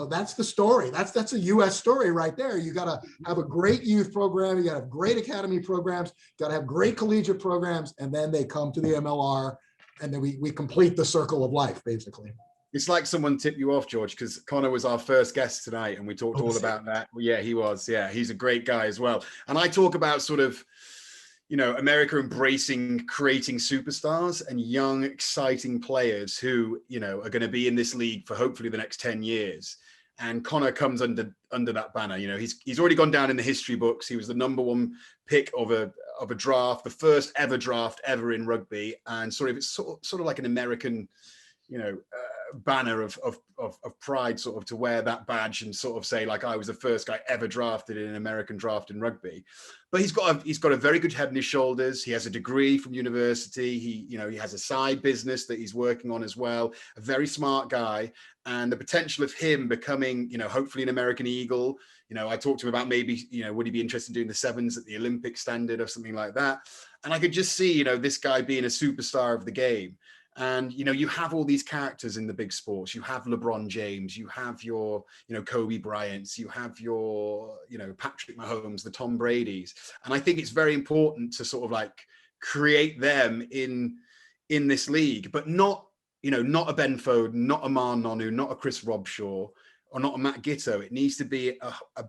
[SPEAKER 6] that's the story. That's a U.S. story right there. You got to have a great youth program. You got to have great academy programs. You got to have great collegiate programs, and then they come to the MLR, and then we complete the circle of life, basically.
[SPEAKER 2] It's like someone tipped you off, George, because Connor was our first guest tonight and we talked all about that. Yeah, he was. Yeah, he's a great guy as well. And I talk about sort of, America embracing creating superstars and young, exciting players who, are going to be in this league for hopefully the next 10 years. And Connor comes under that banner. He's already gone down in the history books. He was the #1 pick of a draft, the first ever draft ever in rugby. And it's sort of like an American, banner of pride, sort of, to wear that badge and sort of say, like, I was the first guy ever drafted in an American draft in rugby. But he's got a very good head on his shoulders. He has a degree from university. He has a side business that he's working on as well. A very smart guy, and the potential of him becoming, hopefully an American Eagle. I talked to him about maybe, would he be interested in doing the sevens at the Olympic standard or something like that? And I could just see, this guy being a superstar of the game. And, you have all these characters in the big sports. You have LeBron James, you have your, Kobe Bryants, you have your, Patrick Mahomes, the Tom Bradys. And I think it's very important to sort of like create them in this league, but not a Ben Foden, not a Mar Nonu, not a Chris Robshaw, or not a Matt Gitto. It needs to be a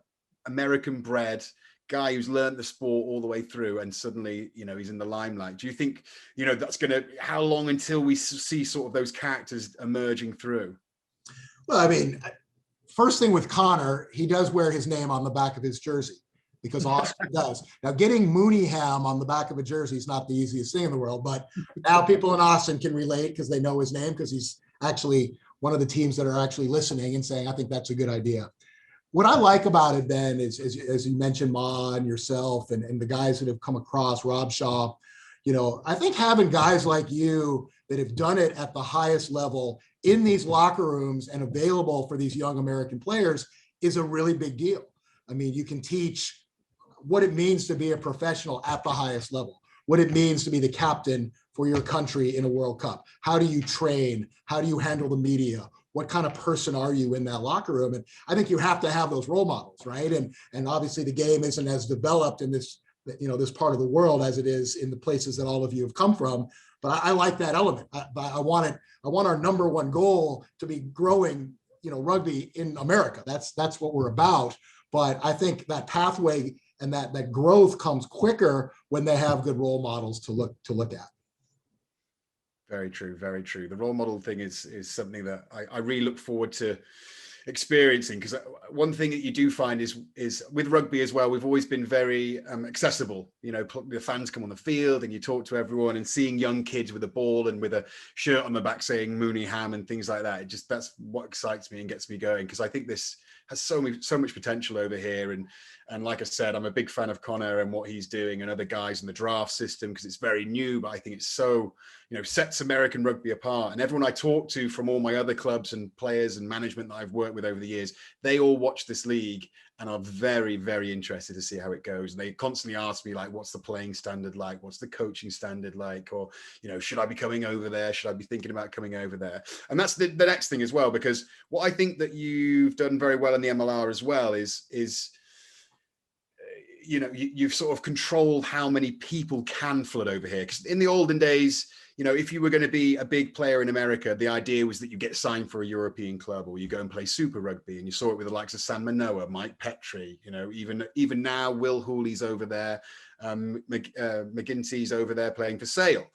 [SPEAKER 2] American bred guy who's learned the sport all the way through, and suddenly, he's in the limelight. Do you think, that's how long until we see sort of those characters emerging through?
[SPEAKER 6] Well, I mean, first thing with Connor, he does wear his name on the back of his jersey because Austin does. Now, getting Mooneyham on the back of a jersey is not the easiest thing in the world, but now people in Austin can relate because they know his name, because he's actually one of the teams that are actually listening and saying, I think that's a good idea. What I like about it, Ben, is as you mentioned, Ma and yourself and the guys that have come across, Rob Shaw, I think having guys like you that have done it at the highest level in these locker rooms and available for these young American players is a really big deal. I mean, you can teach what it means to be a professional at the highest level, what it means to be the captain for your country in a World Cup. How do you train? How do you handle the media? what kind of person are you in that locker room? And I think you have to have those role models, right? And obviously the game isn't as developed in this, this part of the world as it is in the places that all of you have come from. But I like that element. I want our number one goal to be growing, rugby in America. That's what we're about. But I think that pathway and that growth comes quicker when they have good role models to look at.
[SPEAKER 2] Very true, very true. The role model thing is something that I really look forward to experiencing, because one thing that you do find is with rugby as well, we've always been very accessible. The fans come on the field and you talk to everyone, and seeing young kids with a ball and with a shirt on the back saying Mooneyham and things like that, that's what excites me and gets me going, because I think this has so much potential over here. And like I said, I'm a big fan of Connor and what he's doing and other guys in the draft system, because it's very new, but I think it's so, sets American rugby apart. And everyone I talk to from all my other clubs and players and management that I've worked with over the years, they all watch this league and are very, very interested to see how it goes. And they constantly ask me, like, what's the playing standard like? What's the coaching standard like? Or, should I be coming over there? Should I be thinking about coming over there? And that's the next thing as well, because what I think that you've done very well in the MLR as well is you've sort of controlled how many people can flood over here. Because in the olden days, if you were going to be a big player in America, the idea was that you get signed for a European club, or you go and play Super Rugby. And you saw it with the likes of Sam Manoa, Mike Petrie, even now, Will Hooley's over there, McGinty's over there playing for Sale.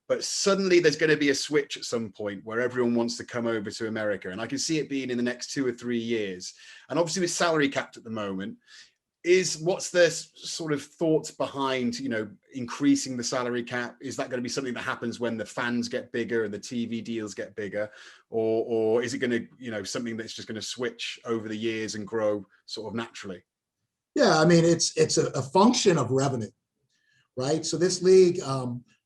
[SPEAKER 2] But suddenly there's going to be a switch at some point where everyone wants to come over to America. And I can see it being in the next 2 or 3 years. And obviously with salary capped at the moment, what's the sort of thoughts behind, increasing the salary cap? Is that going to be something that happens when the fans get bigger and the TV deals get bigger? Or is it going to, something that's just going to switch over the years and grow sort of naturally?
[SPEAKER 6] Yeah, I mean, it's a function of revenue, right? So this league,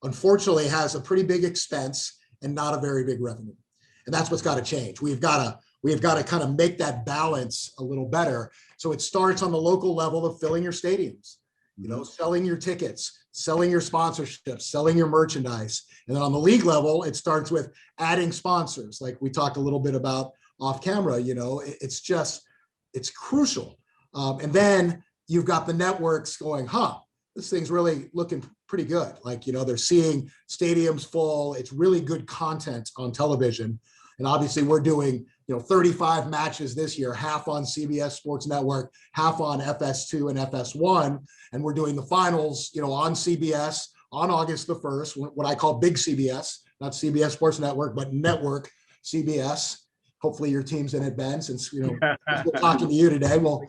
[SPEAKER 6] unfortunately, has a pretty big expense and not a very big revenue. And that's what's got to change. We've got to kind of make that balance a little better. So it starts on the local level of filling your stadiums, selling your tickets, selling your sponsorships, selling your merchandise. And then on the league level, it starts with adding sponsors, like we talked a little bit about off camera. It's crucial. And then you've got the networks going, this thing's really looking pretty good. Like, they're seeing stadiums full. It's really good content on television. And obviously we're doing, 35 matches this year, half on CBS Sports Network, half on FS2 and FS1. And we're doing the finals, on CBS on August the 1st, what I call big CBS, not CBS Sports Network, but network CBS. Hopefully your team's in it, Ben, since, we're talking to you today. We'll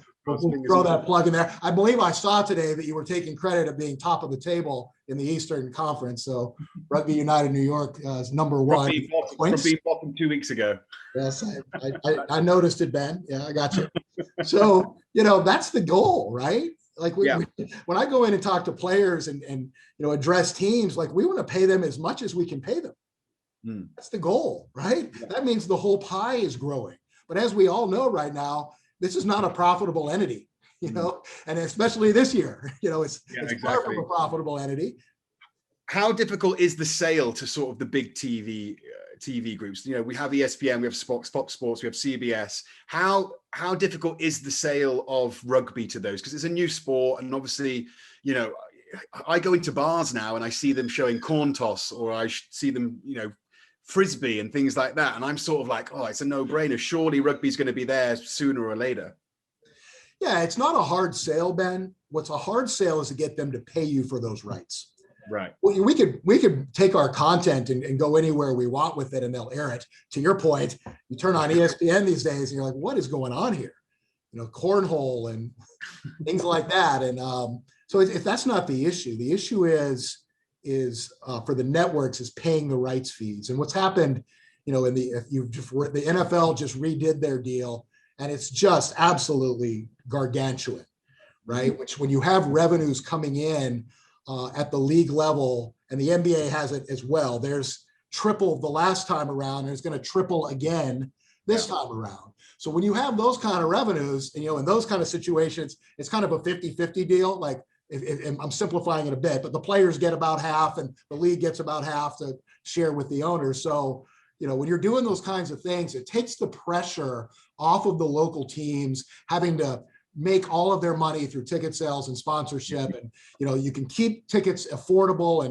[SPEAKER 6] throw that plug in there. I believe I saw today that you were taking credit of being top of the table in the Eastern Conference. So Rugby United New York is number one.
[SPEAKER 2] From being bottom 2 weeks ago.
[SPEAKER 6] Yes, I noticed it, Ben. Yeah, I got you. So, that's the goal, right? Like when I go in and talk to players and address teams, like we want to pay them as much as we can pay them. That's the goal, right? Yeah. That means the whole pie is growing. But as we all know right now, this is not a profitable entity, and especially this year, it's far from a profitable entity.
[SPEAKER 2] How difficult is the sale to sort of the big TV groups? We have ESPN, we have Fox Sports, we have CBS. How difficult is the sale of rugby to those? Because it's a new sport, and obviously, I go into bars now and I see them showing corn toss, or I see them, frisbee and things like that, and I'm sort of like, it's a no-brainer. Surely rugby's going to be there sooner or later.
[SPEAKER 6] Yeah, it's not a hard sale, Ben. What's a hard sale is to get them to pay you for those rights.
[SPEAKER 2] Right.
[SPEAKER 6] Well, we could take our content and go anywhere we want with it, and they'll air it. To your point, you turn on ESPN these days and you're like, what is going on here? Cornhole and things like that. And so if that's not the issue is for the networks is paying the rights fees. And what's happened, the NFL just redid their deal, and it's just absolutely gargantuan, right? Which when you have revenues coming in at the league level, and the NBA has it as well, there's triple the last time around, and it's going to triple again this time around. So when you have those kind of revenues, and in those kind of situations, it's kind of a 50-50 deal. Like, if I'm simplifying it a bit, but the players get about half and the league gets about half to share with the owners. So, when you're doing those kinds of things, it takes the pressure off of the local teams having to make all of their money through ticket sales and sponsorship. And, you can keep tickets affordable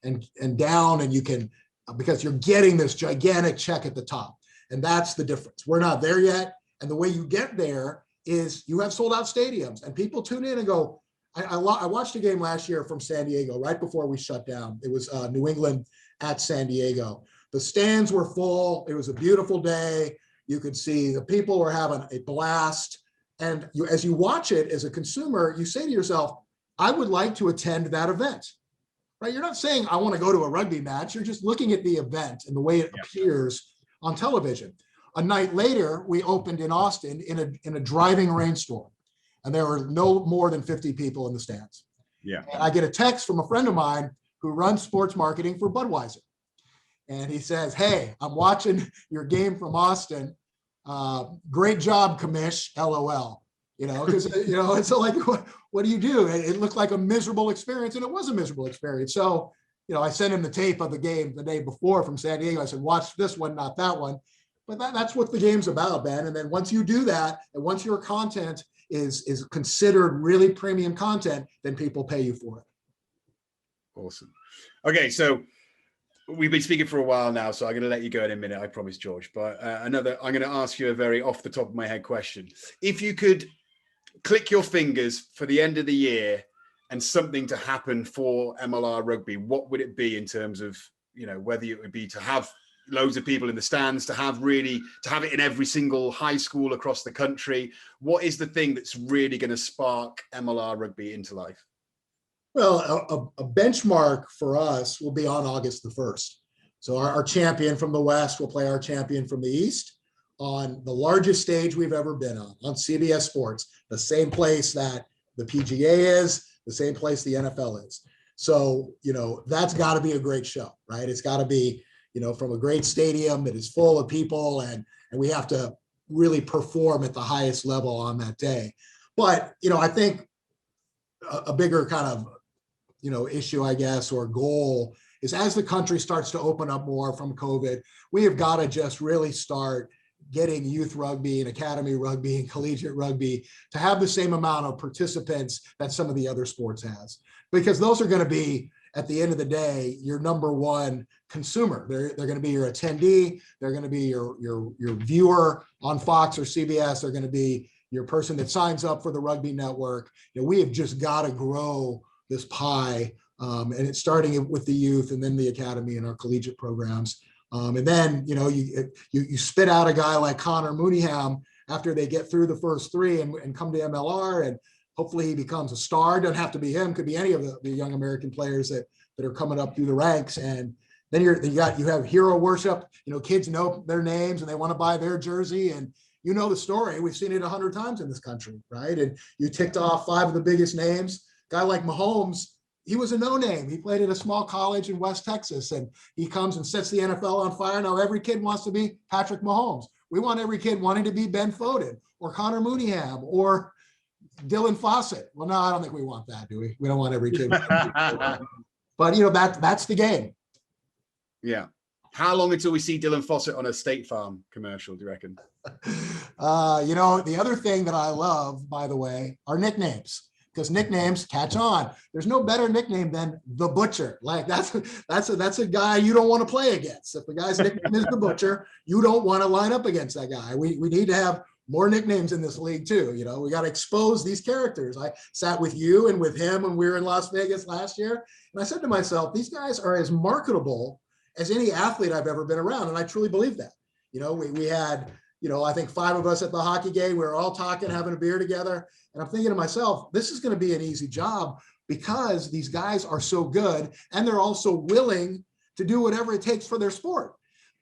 [SPEAKER 6] and down, and you can, because you're getting this gigantic check at the top. And that's the difference. We're not there yet. And the way you get there is you have sold out stadiums, and people tune in and go, I watched a game last year from San Diego right before we shut down. It was New England at San Diego. The stands were full. It was a beautiful day. You could see the people were having a blast. And as you watch it as a consumer, you say to yourself, I would like to attend that event, right? You're not saying I want to go to a rugby match. You're just looking at the event and the way it appears on television. A night later, we opened in Austin in a driving rainstorm, and there were no more than 50 people in the stands.
[SPEAKER 2] Yeah.
[SPEAKER 6] And I get a text from a friend of mine who runs sports marketing for Budweiser. And he says, hey, I'm watching your game from Austin. Great job, Commish, LOL. Because, it's like, what do you do? It looked like a miserable experience, and it was a miserable experience. So, I sent him the tape of the game the day before from San Diego. I said, watch this one, not that one. But that's what the game's about, Ben. And then once you do that, and once your content is considered really premium content, then people pay you for it.
[SPEAKER 2] Awesome. Okay, so we've been speaking for a while now, so I'm going to let you go in a minute, I promise, George. But I'm going to ask you a very off the top of my head question. If you could click your fingers for the end of the year and something to happen for MLR Rugby, what would it be in terms of, whether it would be to have loads of people in the stands, to have it in every single high school across the country? What is the thing that's really going to spark MLR Rugby into life?
[SPEAKER 6] Well, a benchmark for us will be on August the 1st. So our champion from the West will play our champion from the East on the largest stage we've ever been on CBS Sports, the same place that the PGA is, the same place the NFL is. So, that's got to be a great show, right? It's got to be, from a great stadium that is full of people, and we have to really perform at the highest level on that day. But, I think a bigger kind of, issue, I guess, or goal is, as the country starts to open up more from COVID, we have got to just really start getting youth rugby and academy rugby and collegiate rugby to have the same amount of participants that some of the other sports has, because those are going to be, at the end of the day, your number one consumer. They're going to be your attendee. They're going to be your viewer on Fox or CBS. They're going to be your person that signs up for the Rugby Network. We have just got to grow this pie, and it's starting with the youth, and then the academy and our collegiate programs. And then, you spit out a guy like Connie Munahan after they get through the first three and come to MLR, and hopefully he becomes a star. Doesn't have to be him, could be any of the young American players that are coming up through the ranks. And then you have hero worship. Kids know their names and they want to buy their jersey, and the story. We've seen it 100 times in this country, right? And you ticked off 5 of the biggest names. Guy like Mahomes, he was a no-name. He played at a small college in West Texas, and he comes and sets the NFL on fire. Now every kid wants to be Patrick Mahomes. We want every kid wanting to be Ben Foden or Connie Munahan or Dylan Fawcett. Well, no, I don't think we want that, do we? We don't want every kid. But that's the game.
[SPEAKER 2] Yeah. How long until we see Dylan Fawcett on a State Farm commercial, do you reckon?
[SPEAKER 6] The other thing that I love, by the way, are nicknames. Because nicknames catch on. There's no better nickname than the Butcher. Like that's a guy you don't want to play against. If the guy's nickname is the Butcher, you don't want to line up against that guy. We need to have more nicknames in this league too. We got to expose these characters. I sat with you and with him when we were in Las Vegas last year, and I said to myself, these guys are as marketable as any athlete I've ever been around, and I truly believe that. We had, I think 5 of us at the hockey game. We were all talking, having a beer together. And I'm thinking to myself, this is going to be an easy job because these guys are so good and they're also willing to do whatever it takes for their sport.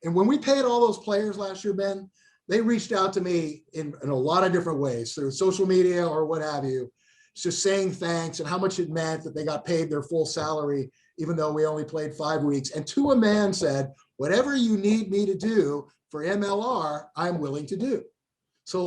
[SPEAKER 6] And when we paid all those players last year, Ben, they reached out to me in a lot of different ways through social media or what have you, just saying thanks and how much it meant that they got paid their full salary, even though we only played 5 weeks. And to a man said, whatever you need me to do for MLR, I'm willing to do. So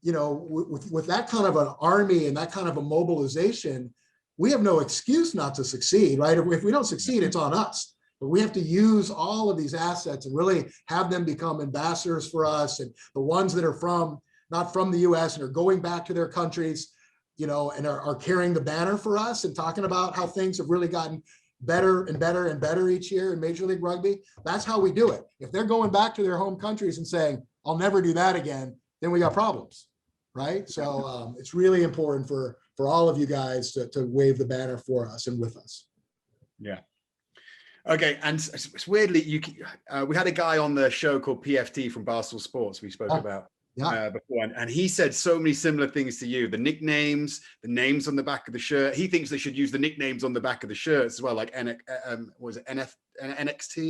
[SPEAKER 6] with that kind of an army and that kind of a mobilization, we have no excuse not to succeed, right? If we don't succeed, it's on us. but we have to use all of these assets and really have them become ambassadors for us. And the ones that are not from the US and are going back to their countries, and are carrying the banner for us and talking about how things have really gotten better and better and better each year in Major League Rugby. That's how we do it. If they're going back to their home countries and saying, I'll never do that again, then we got problems, right? So it's really important for all of you guys to wave the banner for us and with us.
[SPEAKER 2] Yeah. Okay. And it's weirdly, we had a guy on the show called PFT from Barstool Sports we spoke about before, and he said so many similar things to you. The nicknames, the names on the back of the shirt. He thinks they should use the nicknames on the back of the shirts as well, like NXT,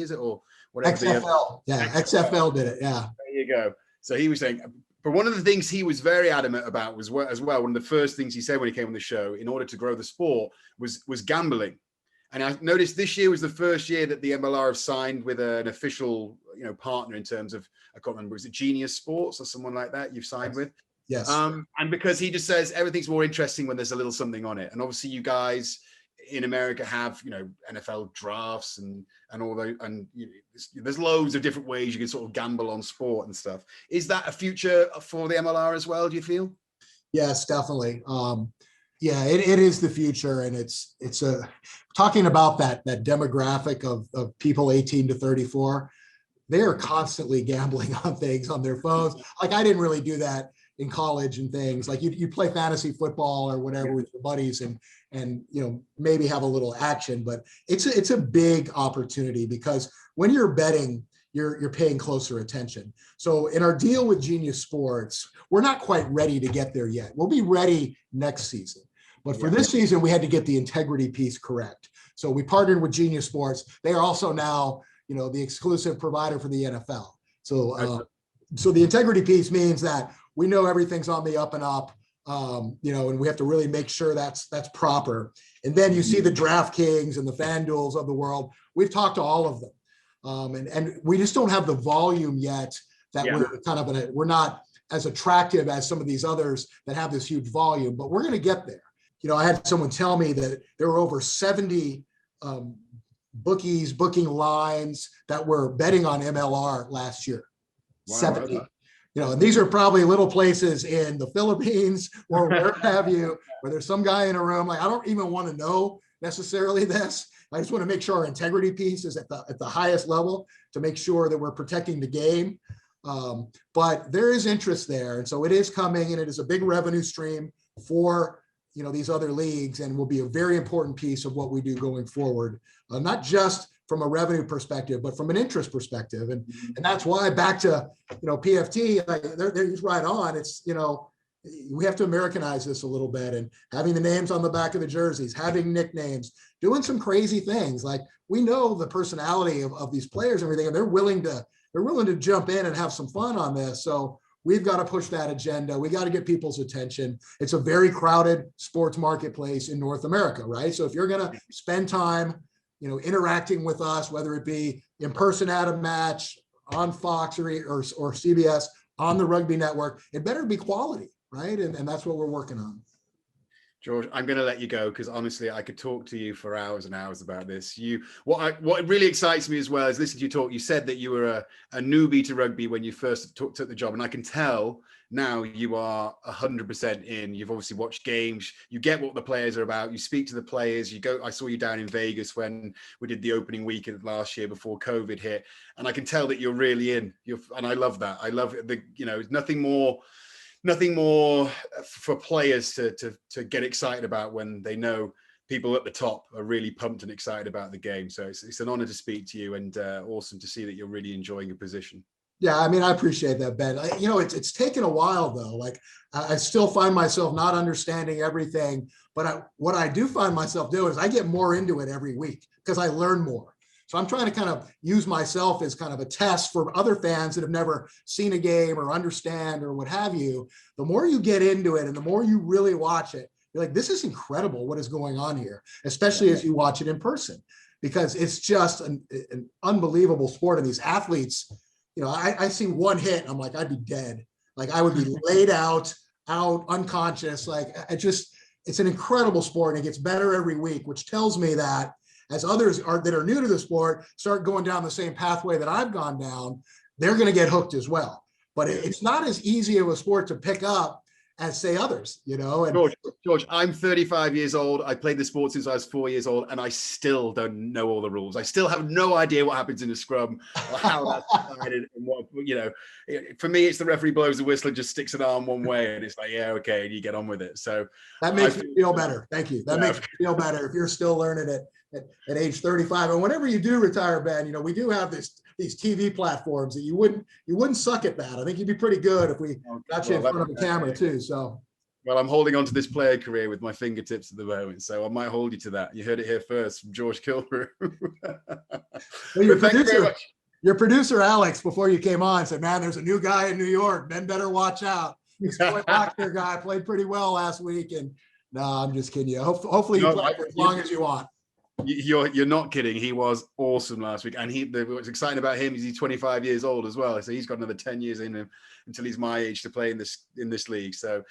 [SPEAKER 2] is it, or whatever?
[SPEAKER 6] XFL. XFL did it. Yeah.
[SPEAKER 2] There you go. So he was saying, but one of the things he was very adamant about was as well, one of the first things he said when he came on the show, in order to grow the sport, was gambling. And I noticed this year was the first year that the MLR have signed with an official, partner in terms of, I can't remember, was it Genius Sports or someone like that you've signed with?
[SPEAKER 6] Yes.
[SPEAKER 2] And because he just says everything's more interesting when there's a little something on it. And obviously you guys in America have, NFL drafts and all those, and there's loads of different ways you can sort of gamble on sport and stuff. Is that a future for the MLR as well, do you feel?
[SPEAKER 6] Yes, definitely. Yeah, it is the future, and it's talking about that demographic of people 18 to 34. They are constantly gambling on things on their phones. Like, I didn't really do that in college and things. Like, you play fantasy football or whatever with your buddies and maybe have a little action, but it's a big opportunity, because when you're betting, you're paying closer attention. So in our deal with Genius Sports, we're not quite ready to get there yet. We'll be ready next season. But for this season, we had to get the integrity piece correct. So we partnered with Genius Sports. They are also now, the exclusive provider for the NFL. So, so the integrity piece means that we know everything's on the up and up, and we have to really make sure that's proper. And then you see the DraftKings and the FanDuels of the world. We've talked to all of them, and we just don't have the volume yet that we're not as attractive as some of these others that have this huge volume, but we're going to get there. I had someone tell me that there were over 70 bookies, booking lines that were betting on MLR last year. Wow, 70. And these are probably little places in the Philippines or where have you, where there's some guy in a room. Like, I don't even want to know necessarily this. I just want to make sure our integrity piece is at the highest level to make sure that we're protecting the game. But there is interest there. And so it is coming, and it is a big revenue stream for these other leagues, and will be a very important piece of what we do going forward, not just from a revenue perspective, but from an interest perspective. And that's why, back to, PFT, they're right on. It's, we have to Americanize this a little bit, and having the names on the back of the jerseys, having nicknames, doing some crazy things. Like, we know the personality of these players and everything, and they're willing to jump in and have some fun on this. So we've got to push that agenda. We got to get people's attention. It's a very crowded sports marketplace in North America, right? So if you're going to spend time, interacting with us, whether it be in person at a match, on Fox or CBS, on the Rugby Network, it better be quality, right? And that's what we're working on.
[SPEAKER 2] George, I'm going to let you go, because honestly, I could talk to you for hours and hours about this. What really excites me as well is listening to you talk. You said that you were a newbie to rugby when you first took the job, and I can tell now you are 100% in. You've obviously watched games. You get what the players are about. You speak to the players. I saw you down in Vegas when we did the opening weekend last year before COVID hit, and I can tell that you're really in. And I love that. I love nothing more for players to get excited about when they know people at the top are really pumped and excited about the game. So it's an honor to speak to you, and awesome to see that you're really enjoying your position.
[SPEAKER 6] Yeah, I mean, I appreciate that, Ben. It's taken a while, though. Like, I still find myself not understanding everything, but what I do find myself doing is I get more into it every week because I learn more. So I'm trying to kind of use myself as kind of a test for other fans that have never seen a game or understand or what have you. The more you get into it and the more you really watch it, you're like, this is incredible what is going on here, especially as you watch it in person, because it's just an unbelievable sport. And these athletes, I see one hit and I'm like, I'd be dead. Like, I would be laid out, unconscious. Like, it's an incredible sport, and it gets better every week, which tells me that as others are that are new to the sport start going down the same pathway that I've gone down, they're going to get hooked as well. But it's not as easy of a sport to pick up as say others, you know. And
[SPEAKER 2] George, I'm 35 years old. I played the sport since I was 4 years old, and I still don't know all the rules. I still have no idea what happens in a scrum or how that's decided. And what, you know, for me, it's the referee blows the whistle and just sticks an arm one way, and it's like, yeah, okay, and you get on with it. So
[SPEAKER 6] that makes me feel better. Thank you. That makes me feel better if you're still learning it at age 35. And whenever you do retire, Ben, you know, we do have these TV platforms that you wouldn't suck at that. I think you'd be pretty good if we got you in front of a camera too. So,
[SPEAKER 2] well, I'm holding on to this player career with my fingertips at the moment, so I might hold you to that. You heard it here first from George Killebrew.
[SPEAKER 6] Well, your producer Alex, before you came on, said, "Man, there's a new guy in New York. Ben better watch out. This Lockyer guy played pretty well last week." And no, I'm just kidding you. Hopefully you play for as long as you want.
[SPEAKER 2] You're not kidding. He was awesome last week, and what's exciting about him is he's 25 years old as well, so he's got another 10 years in him until he's my age to play in this league. So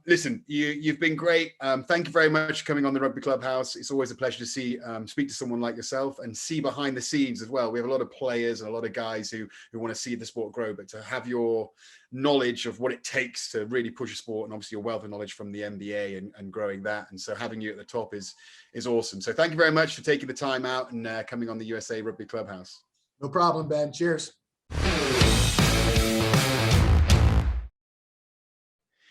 [SPEAKER 2] listen, you've been great. Thank you very much for coming on the Rugby Clubhouse. It's always a pleasure to speak to someone like yourself and see behind the scenes as well. We have a lot of players and a lot of guys who want to see the sport grow, but to have your knowledge of what it takes to really push a sport, and obviously your wealth of knowledge from the NBA and growing that, and so having you at the top is awesome. So thank you very much for taking the time out and coming on the USA Rugby Clubhouse.
[SPEAKER 6] No problem, Ben. Cheers.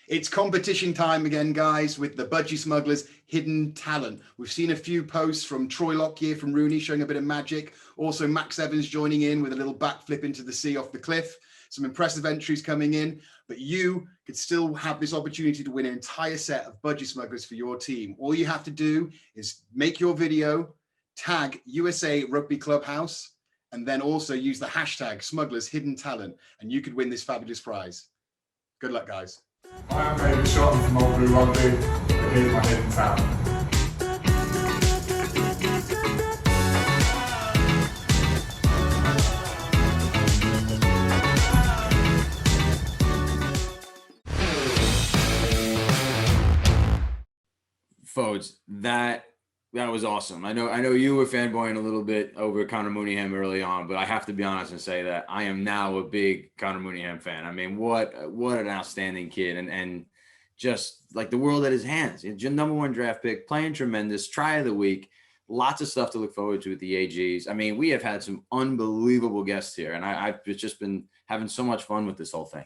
[SPEAKER 2] It's competition time again, guys, with the Budgie Smugglers Hidden Talent. We've seen a few posts from Troy Lockyer from Rooney showing a bit of magic. Also, Max Evans joining in with a little backflip into the sea off the cliff. Some impressive entries coming in, but you could still have this opportunity to win an entire set of Budgie Smugglers for your team. All you have to do is make your video, tag USA Rugby Clubhouse, and then also use the hashtag Smugglers Hidden Talent, and you could win this fabulous prize. Good luck, guys.
[SPEAKER 7] I am David Shotton from Old Blue Rugby, and here's my hidden talent.
[SPEAKER 1] Folks, that was awesome. I know you were fanboying a little bit over Connie Munahan early on, but I have to be honest and say that I am now a big Connie Munahan fan. I mean, what an outstanding kid, and just like the world at his hands. Your #1 draft pick, playing tremendous, try of the week, lots of stuff to look forward to with the AGs. I mean, we have had some unbelievable guests here, and I've just been having so much fun with this whole thing.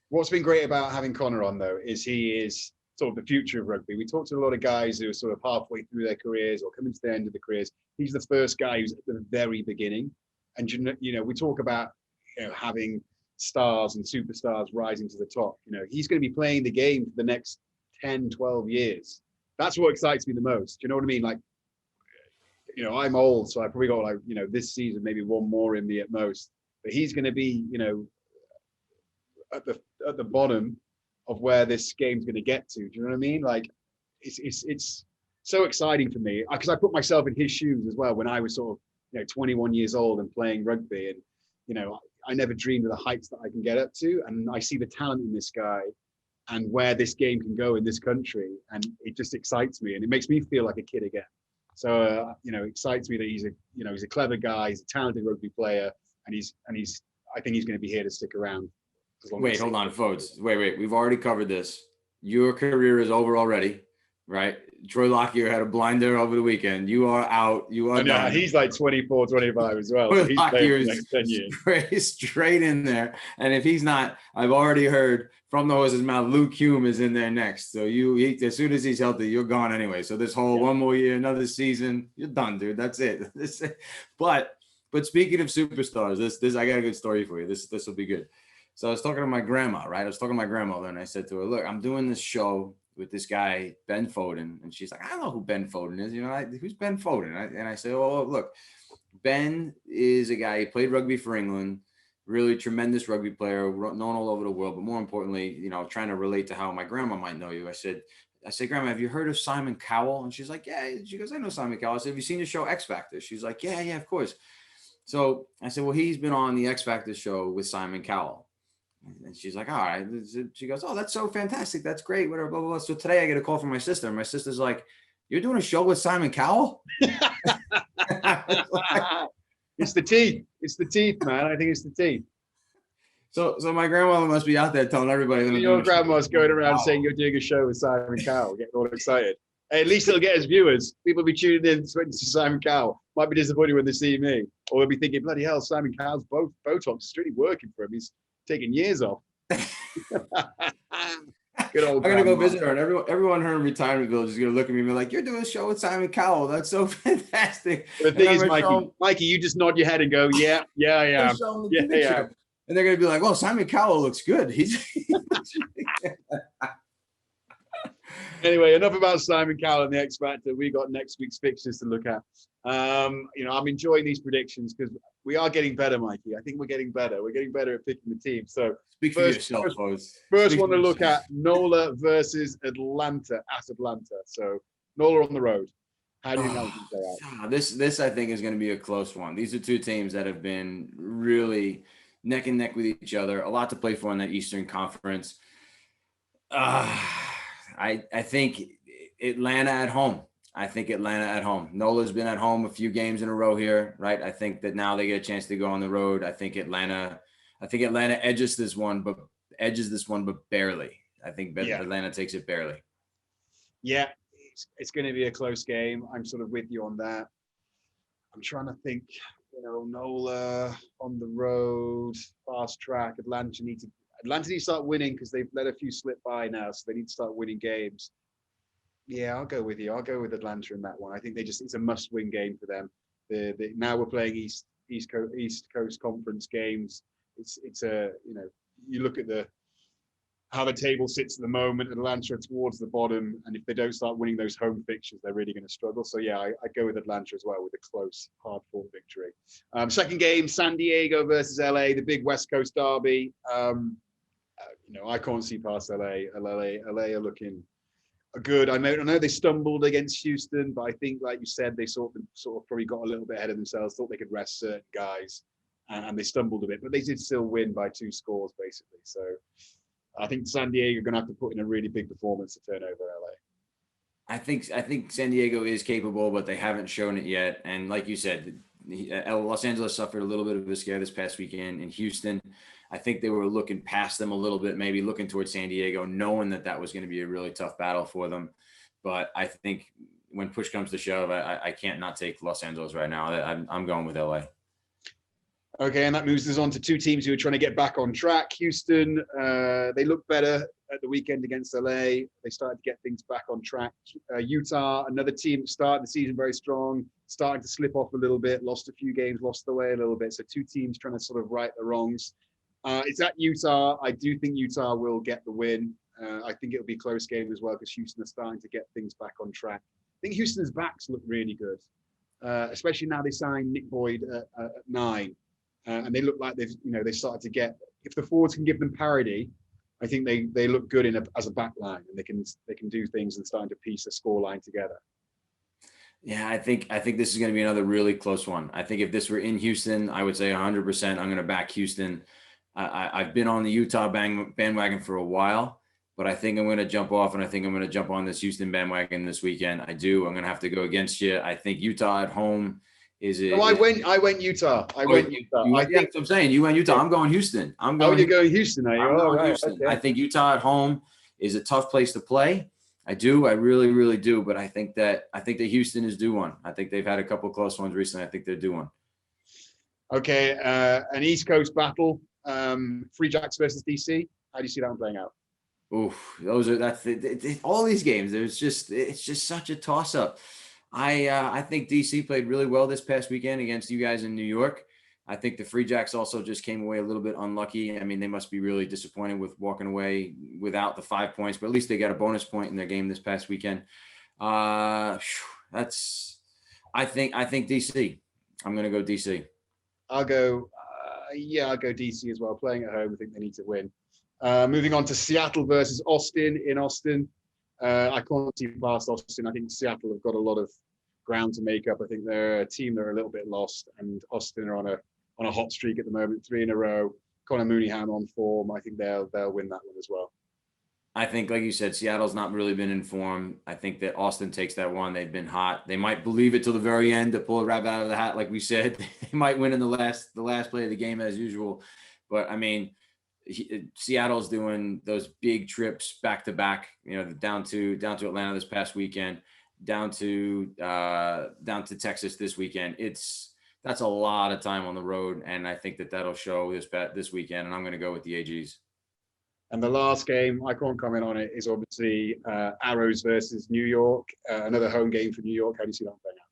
[SPEAKER 2] What's been great about having Connor on, though, is he is sort of the future of rugby. We talked to a lot of guys who are sort of halfway through their careers or coming to the end of the careers. He's the first guy who's at the very beginning. And, you know, we talk about, you know, having stars and superstars rising to the top. You know, he's going to be playing the game for the next 10, 12 years. That's what excites me the most. Do you know what I mean? Like, you know, I'm old, so I probably got, like, you know, this season, maybe one more in me at most. But he's going to be, you know, at the bottom of where this game's going to get to. Do you know what I mean? Like, it's so exciting for me, because I put myself in his shoes as well when I was sort of, you know, 21 years old and playing rugby, and, you know, I never dreamed of the heights that I can get up to, and I see the talent in this guy and where this game can go in this country, and it just excites me, and it makes me feel like a kid again. So you know, excites me that he's a clever guy, he's a talented rugby player, and I think he's going to be here to stick around.
[SPEAKER 1] Wait, hold on, folks. Wait. We've already covered this. Your career is over already, right? Troy Lockyer had a blinder over the weekend. You are out. You are done.
[SPEAKER 2] He's like 24, 25 as well.
[SPEAKER 1] Troy
[SPEAKER 2] So he's
[SPEAKER 1] Lockyer
[SPEAKER 2] playing for the next 10 years.
[SPEAKER 1] straight in there. And if he's not, I've already heard from the horse's mouth, Luke Hume is in there next. So as soon as he's healthy, you're gone anyway. So this whole one more year, another season, you're done, dude. That's it. But speaking of superstars, this I got a good story for you. This will be good. So I was talking to my grandma, right? I was talking to my grandmother, and I said to her, look, I'm doing this show with this guy, Ben Foden. And she's like, I don't know who Ben Foden is. You know, who's Ben Foden? And I said, oh, look, Ben is a guy, he played rugby for England, really tremendous rugby player, known all over the world. But more importantly, you know, trying to relate to how my grandma might know you. I said, Grandma, have you heard of Simon Cowell? And she's like, yeah. She goes, I know Simon Cowell. I said, have you seen the show X Factor? She's like, yeah, of course. So I said, well, he's been on the X Factor show with Simon Cowell. And she's like, all right. She goes, oh, that's so fantastic. That's great. Whatever, blah, blah, blah. So today I get a call from my sister. And my sister's like, you're doing a show with Simon Cowell?
[SPEAKER 2] It's the teeth. It's the teeth, man. I think it's the teeth.
[SPEAKER 1] So my grandmother must be out there telling everybody. That
[SPEAKER 2] Your grandma's going around saying you're doing a show with Simon Cowell, getting all excited. Hey, at least it'll get us viewers. People will be tuning in to Simon Cowell. Might be disappointed when they see me. Or they'll be thinking, bloody hell, Simon Cowell's Botox is really working for him. He's taking years off. Good old
[SPEAKER 1] I'm going to go
[SPEAKER 2] grandma.
[SPEAKER 1] visit her, and everyone in her retirement village is going to look at me and be like, you're doing a show with Simon Cowell. That's so fantastic.
[SPEAKER 2] The thing is, Mikey, you just nod your head and go, yeah, I am. Yeah.
[SPEAKER 1] And they're going to be like, well, Simon Cowell looks good.
[SPEAKER 2] Anyway, enough about Simon Cowell and the X Factor. We got next week's fixtures to look at. I'm enjoying these predictions because we are getting better, Mikey. I think we're getting better. We're getting better at picking the team. So
[SPEAKER 1] speak for yourself, folks.
[SPEAKER 2] First one to look at NOLA versus Atlanta at Atlanta. So NOLA on the road. How do you know that?
[SPEAKER 1] This I think is going to be a close one. These are two teams that have been really neck and neck with each other. A lot to play for in that Eastern Conference. I think Atlanta at home. NOLA's been at home a few games in a row here, right? I think that now they get a chance to go on the road. I think Atlanta edges this one, but barely. I think Atlanta takes it barely.
[SPEAKER 2] Yeah, it's going to be a close game. I'm sort of with you on that. I'm trying to think, NOLA on the road, fast track. Atlanta need to start winning because they've let a few slip by now, so they need to start winning games. Yeah, I'll go with you. I'll go with Atlanta in that one. I think it's a must-win game for them. Now we're playing East Coast Conference games. It's you look at how the table sits at the moment. Atlanta are towards the bottom, and if they don't start winning those home fixtures, they're really going to struggle. So yeah, I go with Atlanta as well with a close, hard-fought victory. Second game, San Diego versus LA, the big West Coast derby. I can't see past LA. LA are looking good. I know they stumbled against Houston, but I think, like you said, they sort of probably got a little bit ahead of themselves, thought they could rest certain guys, and they stumbled a bit, but they did still win by 2 scores, basically. So I think San Diego are going to have to put in a really big performance to turn over LA.
[SPEAKER 1] I think San Diego is capable, but they haven't shown it yet. And like you said, Los Angeles suffered a little bit of a scare this past weekend. In Houston, I think they were looking past them a little bit, maybe looking towards San Diego, knowing that was going to be a really tough battle for them. But I think when push comes to shove, I can't not take Los Angeles right now. I'm going with LA.
[SPEAKER 2] Okay, and that moves us on to two teams who are trying to get back on track. Houston, they looked better at the weekend against LA. They started to get things back on track. Utah, another team that started the season very strong, starting to slip off a little bit, lost a few games, lost the way a little bit. So two teams trying to sort of right the wrongs. It's at Utah. I do think Utah will get the win. I think it'll be a close game as well because Houston are starting to get things back on track. I think Houston's backs look really good, especially now they signed Nick Boyd at 9. And they look like they started to get, if the forwards can give them parity, I think they look good as a back line, and they can do things and starting to piece a score line together.
[SPEAKER 1] Yeah, I think this is going to be another really close one. I think if this were in Houston, I would say 100% I'm going to back Houston. I've been on the Utah bandwagon for a while, but I think I'm going to jump off, and I think I'm going to jump on this Houston bandwagon this weekend. I'm going to have to go against you. I think Utah at home.
[SPEAKER 2] I went Utah. I think
[SPEAKER 1] that's what I'm saying. You went Utah. I'm going Houston.
[SPEAKER 2] You're going Houston, are you?
[SPEAKER 1] I'm going Houston. Okay. I think Utah at home is a tough place to play. I do. I really, really do. But I think that Houston is due one. I think they've had a couple of close ones recently. I think they're due one. Okay,
[SPEAKER 2] an East Coast battle. Free Jacks versus DC. How do you see that one playing out?
[SPEAKER 1] Oof, all these games. It's just such a toss up. I think DC played really well this past weekend against you guys in New York. I think the Free Jacks also just came away a little bit unlucky. I mean, they must be really disappointed with walking away without the 5 points, but at least they got a bonus point in their game this past weekend. I think DC. I'm going to go DC.
[SPEAKER 2] I'll go DC as well. Playing at home, I think they need to win. Moving on to Seattle versus Austin in Austin. I can't see past Austin. I think Seattle have got a lot of ground to make up. I think they're a team that are a little bit lost, and Austin are on a hot streak at the moment, 3 in a row. Connie Munahan on form. I think they'll win that one as well.
[SPEAKER 1] I think, like you said, Seattle's not really been in form. I think that Austin takes that one. They've been hot. They might believe it till the very end to pull a rabbit out of the hat, like we said. They might win in the last play of the game as usual. But I mean, Seattle's doing those big trips back to back. You know, down to Atlanta this past weekend, down to Texas this weekend. That's a lot of time on the road, and I think that'll show this weekend. And I'm going to go with the AGs.
[SPEAKER 2] And the last game, I can't comment on it, is obviously Arrows versus New York, another home game for New York. How do you see that playing out?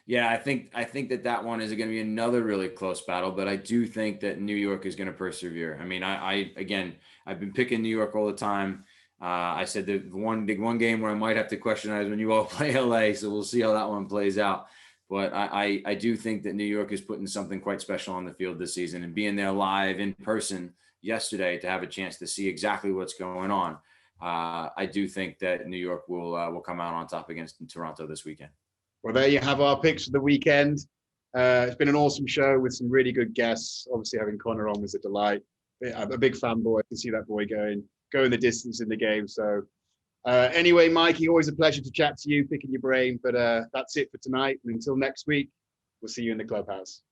[SPEAKER 1] Yeah, I think that one is going to be another really close battle, but I do think that New York is going to persevere. I mean, I've been picking New York all the time. I said the one game where I might have to question is when you all play LA, so we'll see how that one plays out. But I do think that New York is putting something quite special on the field this season, and being there live in person yesterday to have a chance to see exactly what's going on. I do think that New York will come out on top against Toronto this weekend.
[SPEAKER 2] Well, there you have our picks for the weekend. It's been an awesome show with some really good guests. Obviously, having Connor on was a delight. I'm a big fanboy. I can see that boy going the distance in the game. So anyway, Mikey, always a pleasure to chat to you, picking your brain. But that's it for tonight. And until next week, we'll see you in the clubhouse.